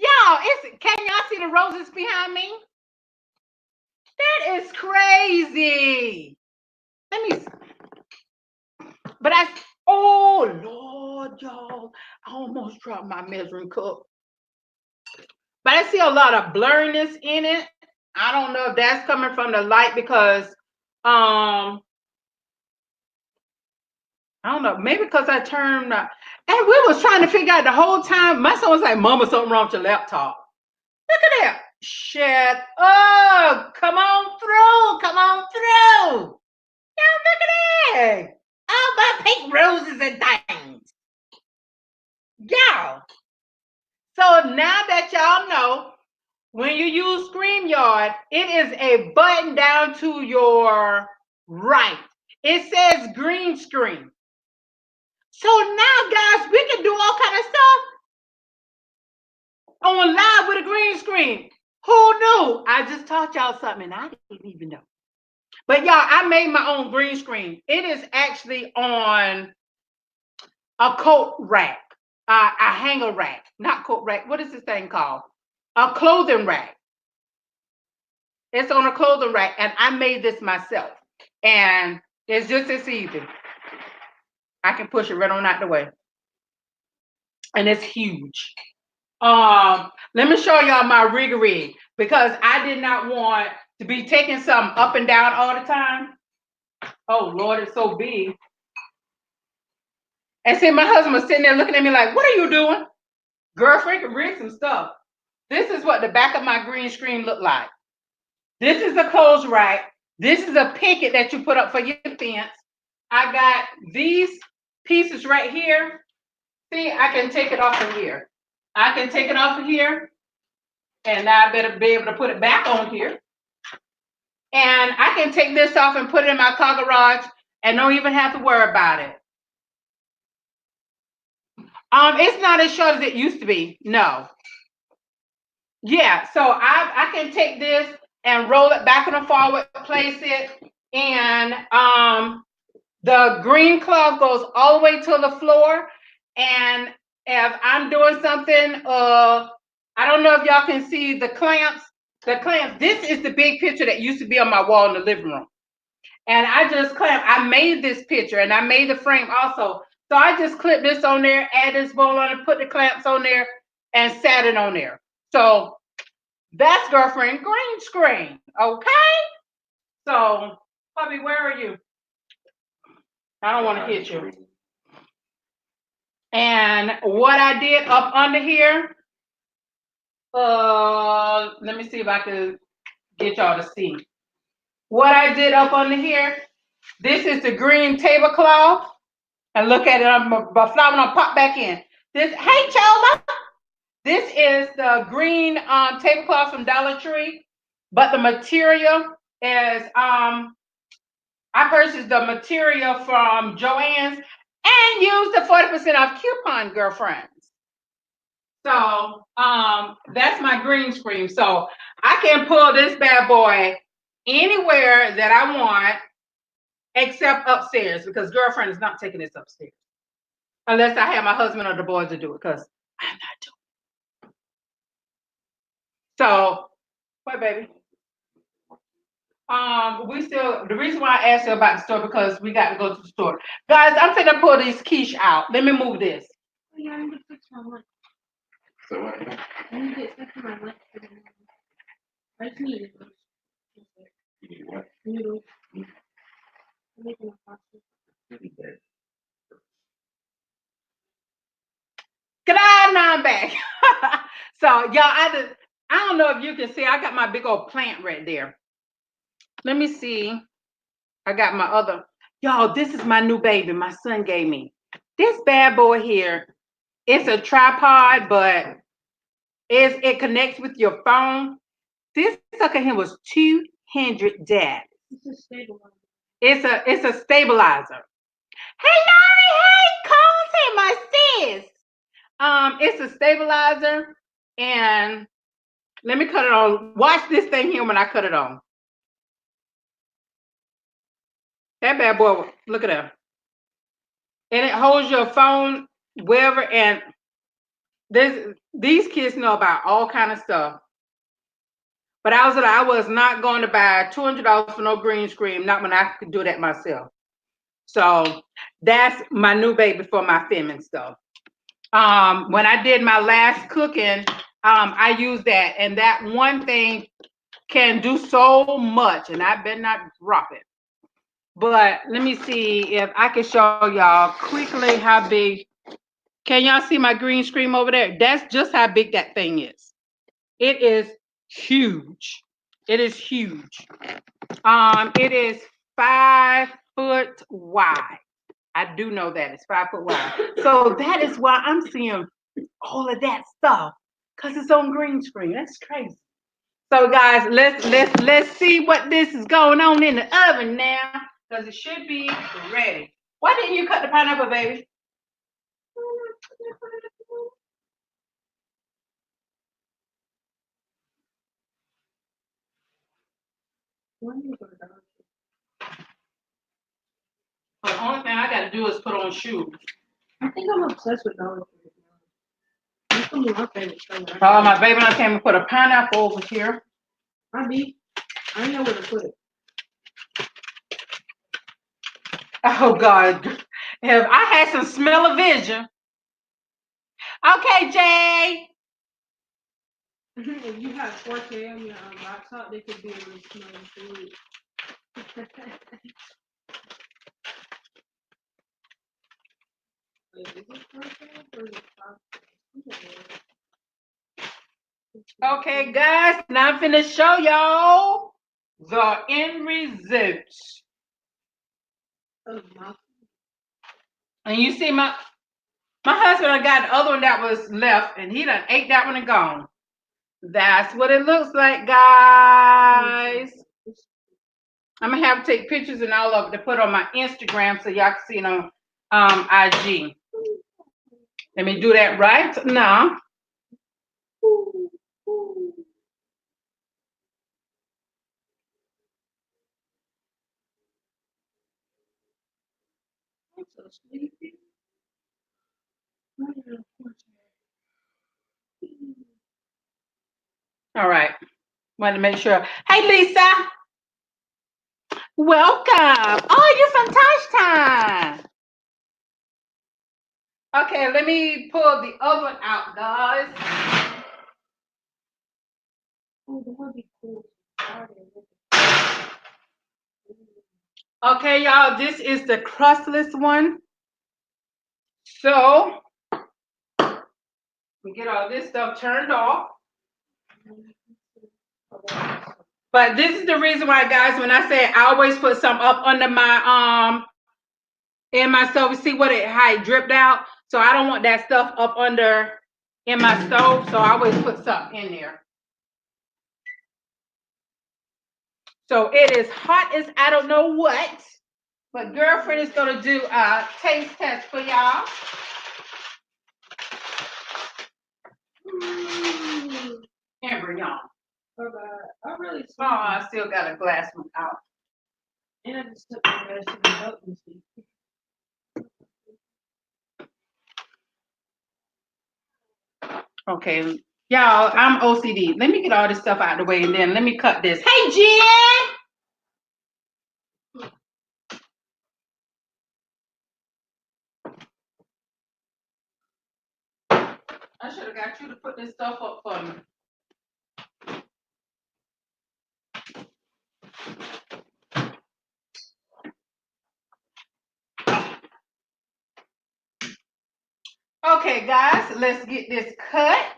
Y'all, can y'all see the roses behind me? That is crazy. Let me, but oh Lord, y'all, I almost dropped my measuring cup. But I see a lot of blurriness in it. I don't know if that's coming from the light because, I don't know, maybe because I turned, and we was trying to figure out the whole time. My son was like, Mama, something wrong with your laptop. Look at that. Shut up. Come on through. Come on through. Y'all look at that. All my pink roses and things. Y'all. So now that y'all know, when you use StreamYard, it is a button down to your right. It says green screen. So now, guys, we can do all kind of stuff on live with a green screen. Who knew? I just taught y'all something and I didn't even know. But y'all, I made my own green screen. It is actually on a coat rack, a hanger rack, not coat rack. What is this thing called? A clothing rack. It's on a clothing rack, and I made this myself. And it's just as easy. I can push it right on out the way. And it's huge. Let me show y'all my rig because I did not want to be taking something up and down all the time. Oh Lord, it's so big. And see, my husband was sitting there looking at me like, what are you doing? Girlfriend can rig some stuff. This is what the back of my green screen looked like. This is a clothes rack. This is a picket that you put up for your fence. I got these pieces right here. See, I can take it off of here. I can take it off of here. And now I better be able to put it back on here. And I can take this off and put it in my car garage and don't even have to worry about it. It's not as short as it used to be. No. Yeah, so I can take this and roll it back and forward, place it, and the green cloth goes all the way to the floor. And if I'm doing something, I don't know if y'all can see the clamps. The clamps, this is the big picture that used to be on my wall in the living room. And I just clamped, I made this picture and I made the frame also. So I just clipped this on there, add this bowl on it, put the clamps on there, and sat it on there. So that's girlfriend green screen, okay? So, puppy, where are you? I don't want to hit you. And what I did up under here, let me see if I can get y'all to see. What I did up under here, this is the green tablecloth. And look at it, my flower gonna pop back in. This, hey Chola, this is the green tablecloth from Dollar Tree, but the material is I purchased the material from Joann's and used the 40% off coupon, girlfriends. So that's my green screen. So I can pull this bad boy anywhere that I want, except upstairs, because girlfriend is not taking this upstairs. Unless I have my husband or the boys to do it, because I'm not doing it. So, what, baby? The reason why I asked you about the store because we got to go to the store. Guys, I'm finna pull these quiche out. Let me move this. Yeah, I need to fix my lunch. So what? I need to fix my lunch for the morning. I just need it. You need what? Noodles. I'm making a pasta. Good on, I'm back. So, y'all, I don't know if you can see. I got my big old plant right there. Let me see. I got my other. Y'all, this is my new baby. My son gave me this bad boy here. It's a tripod, but it connects with your phone. This sucker here was $200. It's a stable one. It's a stabilizer. Hey Lori, hey Coles, hey my sis. It's a stabilizer, and let me cut it on. Watch this thing here when I cut it on. That bad boy, look at that. And it holds your phone wherever. And these kids know about all kind of stuff. But I was not going to buy $200 for no green screen, not when I could do that myself. So that's my new baby for my feminine stuff. When I did my last cooking, I used that, and that one thing can do so much, and I better not drop it. But let me see if I can show y'all quickly how big. Can y'all see my green screen over there? That's just how big that thing is. It is huge. It is huge. It is 5 foot wide. I do know that it's 5 foot wide. So that is why I'm seeing all of that stuff, because it's on green screen. That's crazy. So guys, let's see what this is going on in the oven now, because it should be ready. Why didn't you cut the pineapple, baby? The only thing I gotta do is put on shoes. I think I'm obsessed with Dollar Tree now. That's gonna be my favorite store. Oh, my baby I came and put a pineapple over here. I know where to put it. Oh God, if I had some smell of vision. Okay, Jay. If you have 4K on your laptop, they could be able to smell the food. Wait, is it 4K or is it 5K? Okay, guys, now I'm finna show y'all the end results. And you see my husband, I got the other one that was left, and he done ate that one and gone. That's what it looks like, guys. I'm gonna have to take pictures and all of it to put on my Instagram so y'all can see it on IG. Let me do that right now. I'm so sleepy. All right. Want to make sure. Hey, Lisa. Welcome. Oh, you're from Tosh Time. Okay, let me pull the other one out, guys. Oh, that would be cool. Okay, y'all, this is the crustless one. So, we get all this stuff turned off. But this is the reason why, guys, when I say I always put some up under my in my stove. See how it dripped out? So I don't want that stuff up under in my stove. So I always put something in there. So it is hot as I don't know what. But girlfriend is gonna do a taste test for y'all. Amber, y'all. I really Oh, I still got a glass one out. And I just took the rest of the milk and see. Okay, y'all, I'm OCD. Let me get all this stuff out of the way and then let me cut this. Hey, Jen! I should have got you to put this stuff up for me. Okay, guys, let's get this cut.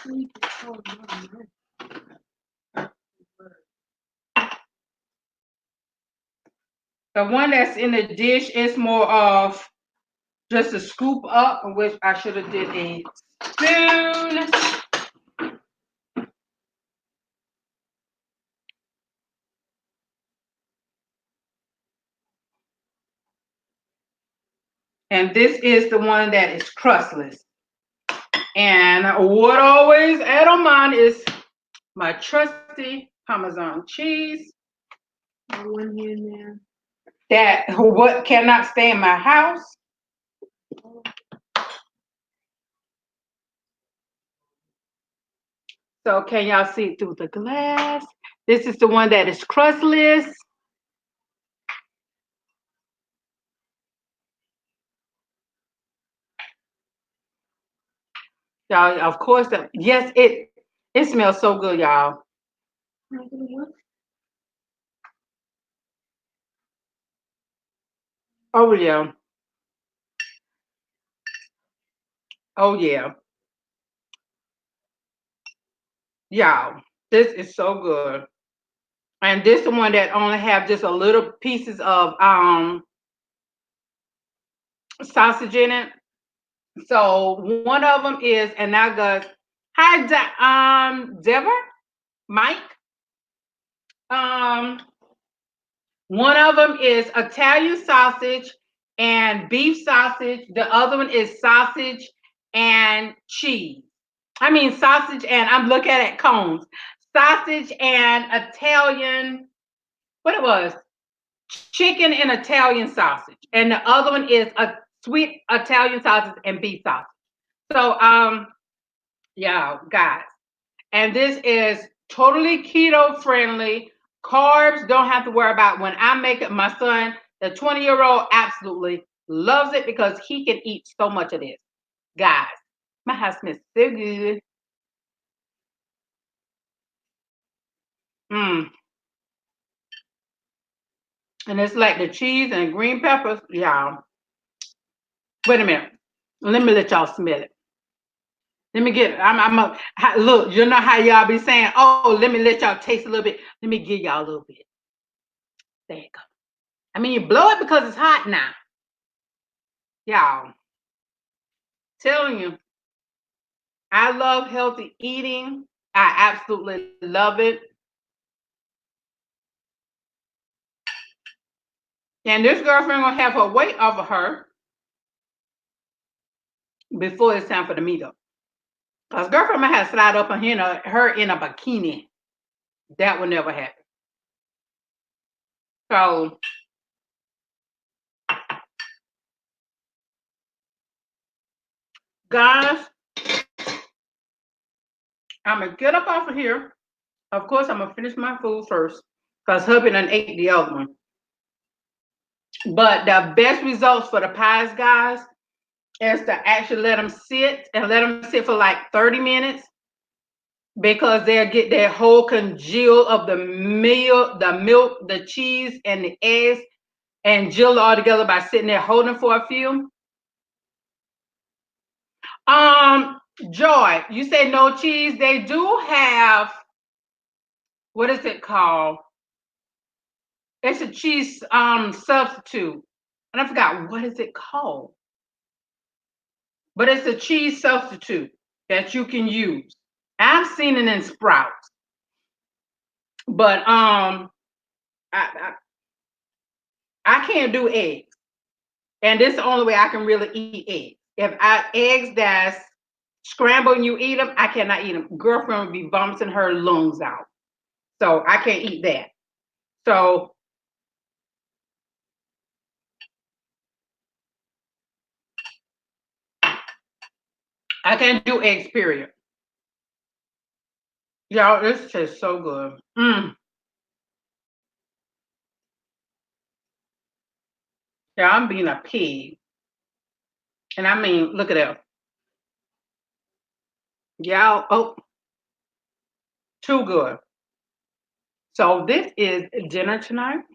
The one that's in the dish is more of just a scoop up, which I should have did a spoon. And this is the one that is crustless. And what I always add on mine is my trusty Parmesan cheese. One here and there. That what cannot stay in my house. So can y'all see through the glass? This is the one that is crustless. Y'all, of course, yes, it smells so good, y'all. Oh yeah. Oh yeah. Y'all, this is so good. And this the one that only have just a little pieces of sausage in it. So one of them is, and I got hi Deborah, Mike. Um, one of them is Italian sausage and beef sausage. The other one is sausage and cheese. I mean sausage and I'm looking at cones. Sausage and Italian, what it was? Chicken and Italian sausage. And the other one is a sweet Italian sausage and beef sausage. So yeah, guys. And this is totally keto friendly. Carbs don't have to worry about. When I make it, my son, the 20-year-old, absolutely loves it because he can eat so much of this. Guys, my house smells so good. Mm. And it's like the cheese and green peppers. Y'all, wait a minute. Let me let y'all smell it. Let me get, look, you know how y'all be saying, oh, let me let y'all taste a little bit. Let me give y'all a little bit. There you go. I mean, you blow it because it's hot now. Y'all, telling you, I love healthy eating. I absolutely love it. And this girlfriend gonna have her weight off of her before it's time for the meetup. Cause girlfriend might have slide up on her in a bikini. That will never happen. So guys, I'm gonna get up off of here. Of course, I'm gonna finish my food first. Cause hubby done ate the other one. But the best results for the pies, guys, is to actually let them sit and let them sit for like 30 minutes because they'll get their whole congeal of the milk, the cheese, and the eggs and gel all together by sitting there holding for a few. Joy, you say no cheese. They do have, what is it called? It's a cheese substitute. And I forgot what is it called. But it's a cheese substitute that you can use. I've seen it in Sprouts. But I, I can't do eggs. And this is the only way I can really eat eggs. If eggs that's scrambled and you eat them, I cannot eat them. Girlfriend would be vomiting her lungs out. So I can't eat that. So I can't do eggs, period. Y'all, this tastes so good. Yeah, I'm being a pig. And I mean, look at that. Y'all, oh, too good. So this is dinner tonight.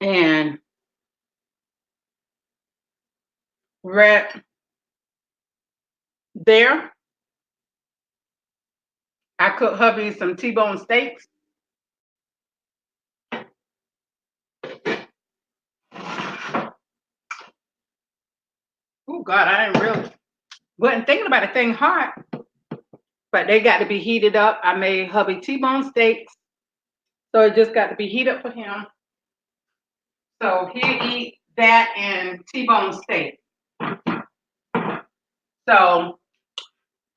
And right there I cooked hubby some T-bone steaks. Oh God, I didn't really wasn't thinking about a thing hot, but they got to be heated up. I made hubby T-bone steaks, so it just got to be heated up for him. So he'll eat that and T-bone steak. So,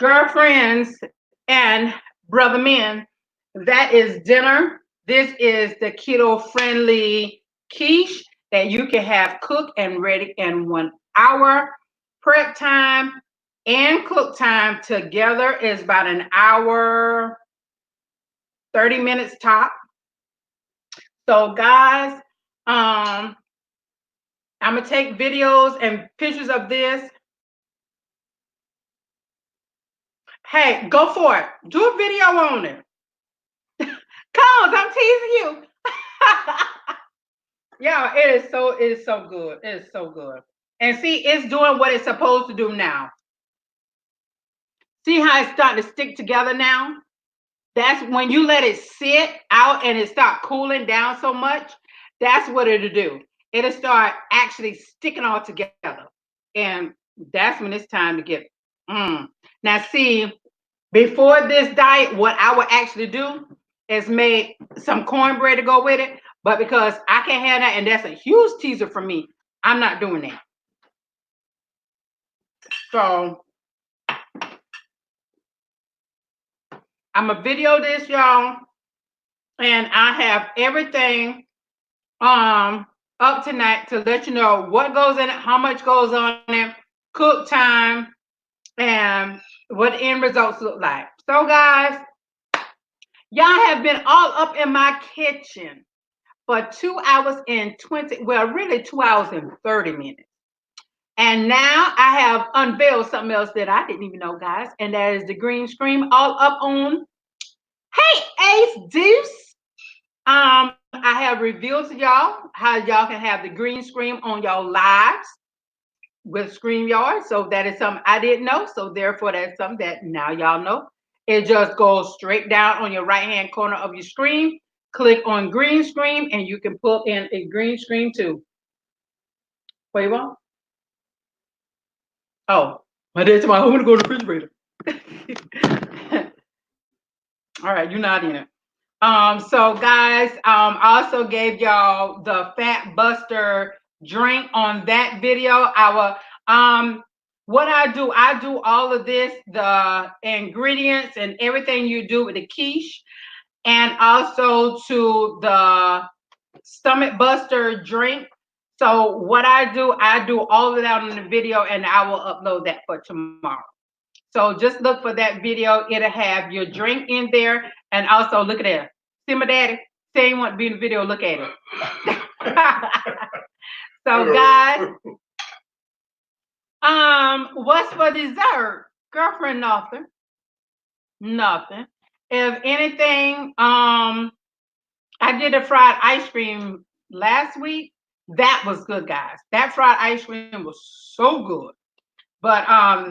girlfriends and brother men, that is dinner. This is the keto friendly quiche that you can have cooked and ready in 1 hour. Prep time and cook time together is about an hour, 30 minutes top. So, guys, I'm gonna take videos and pictures of this. Hey, go for it. Do a video on it. Cause I'm teasing you. Yeah, it is so good. It is so good. And see, it's doing what it's supposed to do now. See how it's starting to stick together now? That's when you let it sit out and it start cooling down so much. That's what it'll do. It'll start actually sticking all together. And that's when it's time to get. Now, see, before this diet, what I would actually do is make some cornbread to go with it. But because I can't have that, and that's a huge teaser for me, I'm not doing that. So I'm gonna video this, y'all, and I have everything up tonight to let you know what goes in it, how much goes on it, cook time, and what the end results look like. So, guys, y'all have been all up in my kitchen for 2 hours and 20, well, really 2 hours and 30 minutes. And now I have unveiled something else that I didn't even know, guys, and that is the green screen all up on, hey, Ace Deuce. I have revealed to y'all how y'all can have the green screen on y'all lives with StreamYard. So that is something I didn't know. So therefore, that's something that now y'all know. It just goes straight down on your right-hand corner of your screen. Click on green screen, and you can put in a green screen too. What you want? Oh, my dad's my. I'm gonna go to the refrigerator. All right, you're not in it. So guys, I also gave y'all the Fat Buster drink on that video. What I do all of this, the ingredients and everything you do with the quiche, and also to the stomach buster drink. So what I do all of that on the video, and I will upload that for tomorrow. So just look for that video. It'll have your drink in there, and also look at it. See my daddy? Say he want to be in the video. Look at it. So guys, what's for dessert? Girlfriend, nothing. Nothing. If anything, I did a fried ice cream last week. That was good, guys. That fried ice cream was so good. But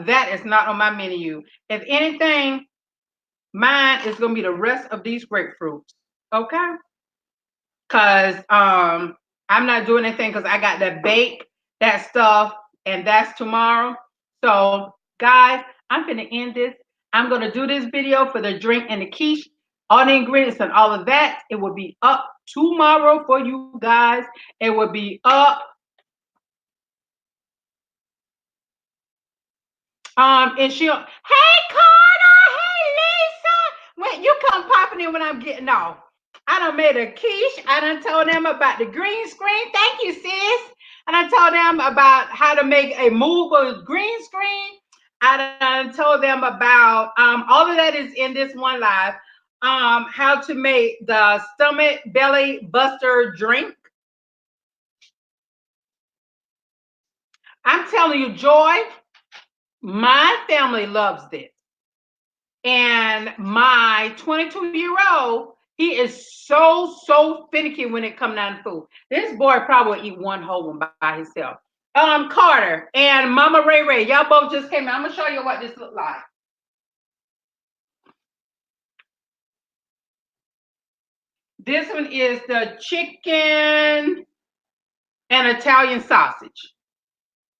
that is not on my menu. If anything, mine is gonna be the rest of these grapefruits. Okay? Cause I'm not doing anything because I got to bake that stuff, and that's tomorrow. So guys, I'm gonna end this. I'm gonna do this video for the drink and the quiche, all the ingredients and all of that. It will be up tomorrow for you guys. It will be up. And she'll, hey Carter, hey Lisa. When you come popping in when I'm getting off. I done made a quiche. I done told them about the green screen. Thank you, sis. And I told them about how to make a movable green screen. I done told them about all of that is in this one live. How to make the stomach belly buster drink. I'm telling you, Joy, my family loves this. And my 22-year-old, he is so finicky when it comes down to food. This boy probably will eat one whole one by himself. Carter and Mama Ray, y'all both just came in. I'm gonna show you what this look like. This one is the chicken and Italian sausage.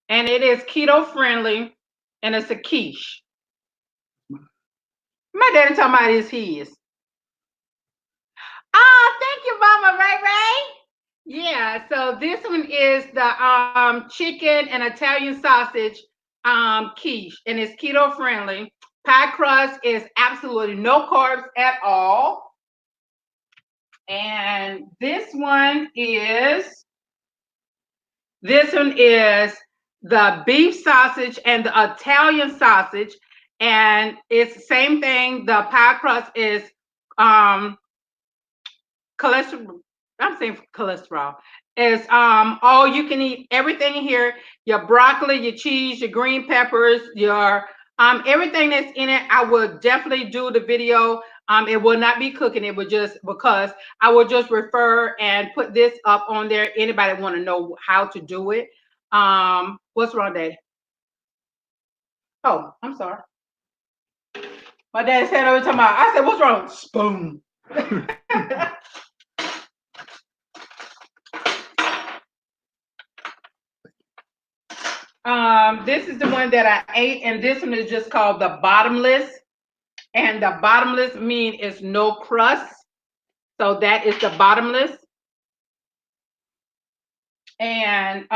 And it is keto friendly and it's a quiche. My daddy talking about is his. Oh, thank you, Mama Ray Ray. Yeah, so this one is the chicken and Italian sausage quiche, and it's keto friendly. Pie crust is absolutely no carbs at all. And this one is the beef sausage and the Italian sausage, and it's the same thing. The pie crust is um cholesterol. I'm saying cholesterol. Is all you can eat, everything in here, your broccoli, your cheese, your green peppers, your everything that's in it. I would definitely do the video. It will not be cooking, it would just because I will just refer and put this up on there. Anybody want to know how to do it? What's wrong, Dad? Oh, I'm sorry. My dad said every time I said, what's wrong? Spoon. This is the one that I ate, and this one is just called the bottomless. And the bottomless mean is no crust. So that is the bottomless. And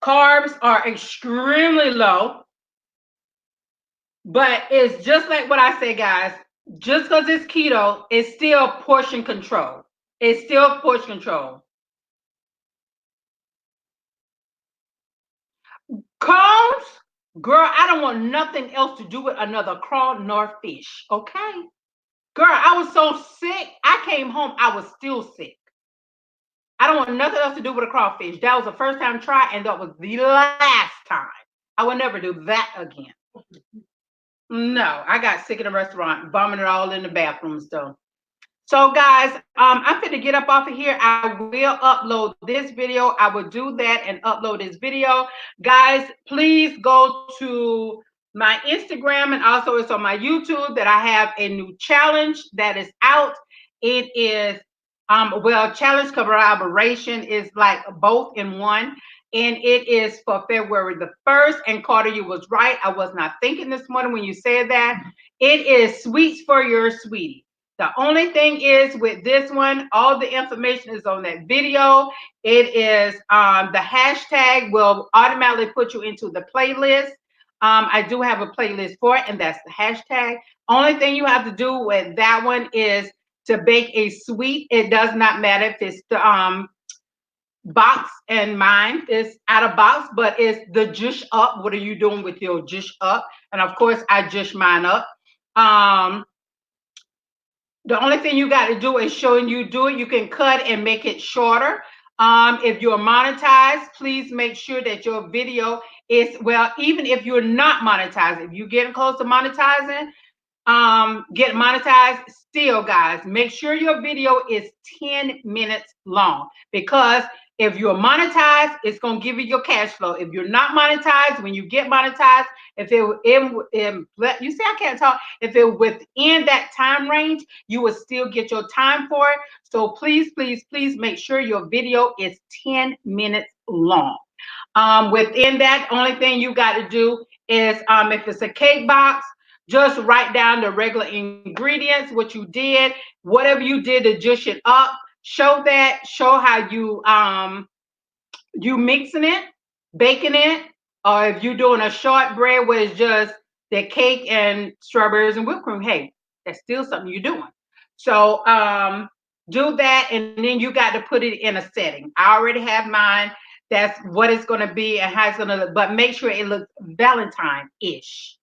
carbs are extremely low. But it's just like what I say, guys. Just because it's keto, it's still portion control. It's still portion control. Carbs, girl, I don't want nothing else to do with another craw nor fish. Okay? Girl, I was so sick. I came home, I was still sick. I don't want nothing else to do with a crawfish. That was the first time try, and that was the last time. I will never do that again. No, I got sick in a restaurant, vomited all in the bathroom stuff. So guys, I'm going to get up off of here. I will upload this video. I will do that and upload this video. Guys, please go to my Instagram, and also it's on my YouTube that I have a new challenge that is out. It is, challenge collaboration is like both in one. And it is for February the 1st. And Carter, you was right. I was not thinking this morning when you said that. It is Sweets for Your Sweetie. The only thing is with this one, all the information is on that video. It is the hashtag will automatically put you into the playlist. I do have a playlist for it, and that's the hashtag. Only thing you have to do with that one is to bake a sweet. It does not matter if it's the box, and mine is out of box, but it's the juice up. What are you doing with your juice up? And of course, I juice mine up. The only thing you got to do is showing you do it. You can cut and make it shorter. If you're monetized, please make sure that your video is, well, even if you're not monetized, if you're getting close to monetizing, get monetized, still, guys, make sure your video is 10 minutes long, because if you're monetized, it's going to give you your cash flow. If you're not monetized, when you get monetized, if it you see, I can't talk. If it within that time range, you will still get your time for it. So please, please, please make sure your video is 10 minutes long. Within that, only thing you got to do is, if it's a cake box, just write down the regular ingredients, what you did, whatever you did to juice it up. Show how you mixing it, baking it, or if you're doing a shortbread where it's just the cake and strawberries and whipped cream, hey, that's still something you're doing. So do that, and then you got to put it in a setting. I already have mine. That's what it's going to be and how it's going to look, but make sure it looks Valentine-ish.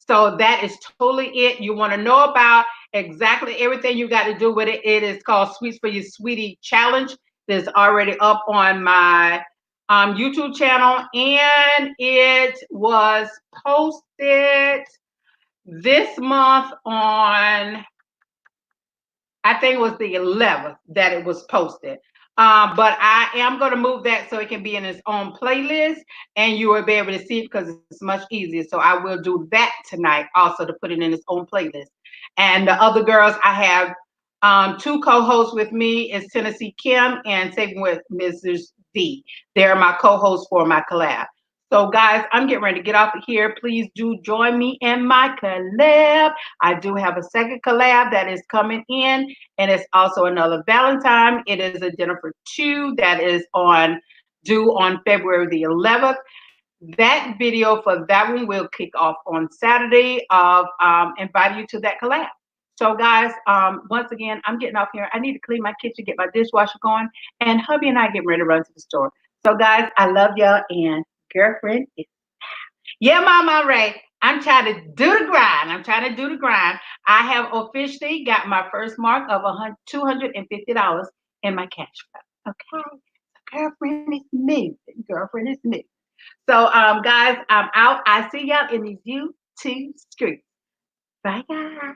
So that is totally it. You want to know about exactly everything you got to do with it. It is called Sweets for Your Sweetie Challenge. That's already up on my YouTube channel, and it was posted this month on, I think it was the 11th that it was posted. But I am going to move that so it can be in its own playlist, and you will be able to see it because it's much easier. So I will do that tonight also, to put it in its own playlist. And the other girls, I have Two co-hosts with me is Tennessee Kim and Saving with Mrs. D. They're my co-hosts for my collab. So, guys, I'm getting ready to get off of here. Please do join me in my collab. I do have a second collab that is coming in, and it's also another Valentine. It is a dinner for two that is on due on February the 11th. That video for that one will kick off on Saturday of inviting you to that collab. So guys, once again, I'm getting off here. I need to clean my kitchen, get my dishwasher going, and hubby and I getting ready to run to the store. So guys, I love y'all and girlfriend is yeah, Mama Ray. I'm trying to do the grind. I'm trying to do the grind. I have officially got my first mark of $250 in my cash flow. Okay. Girlfriend is moving. Girlfriend is moving. So, guys, I'm out. I see y'all in these YouTube streets. Bye, guys.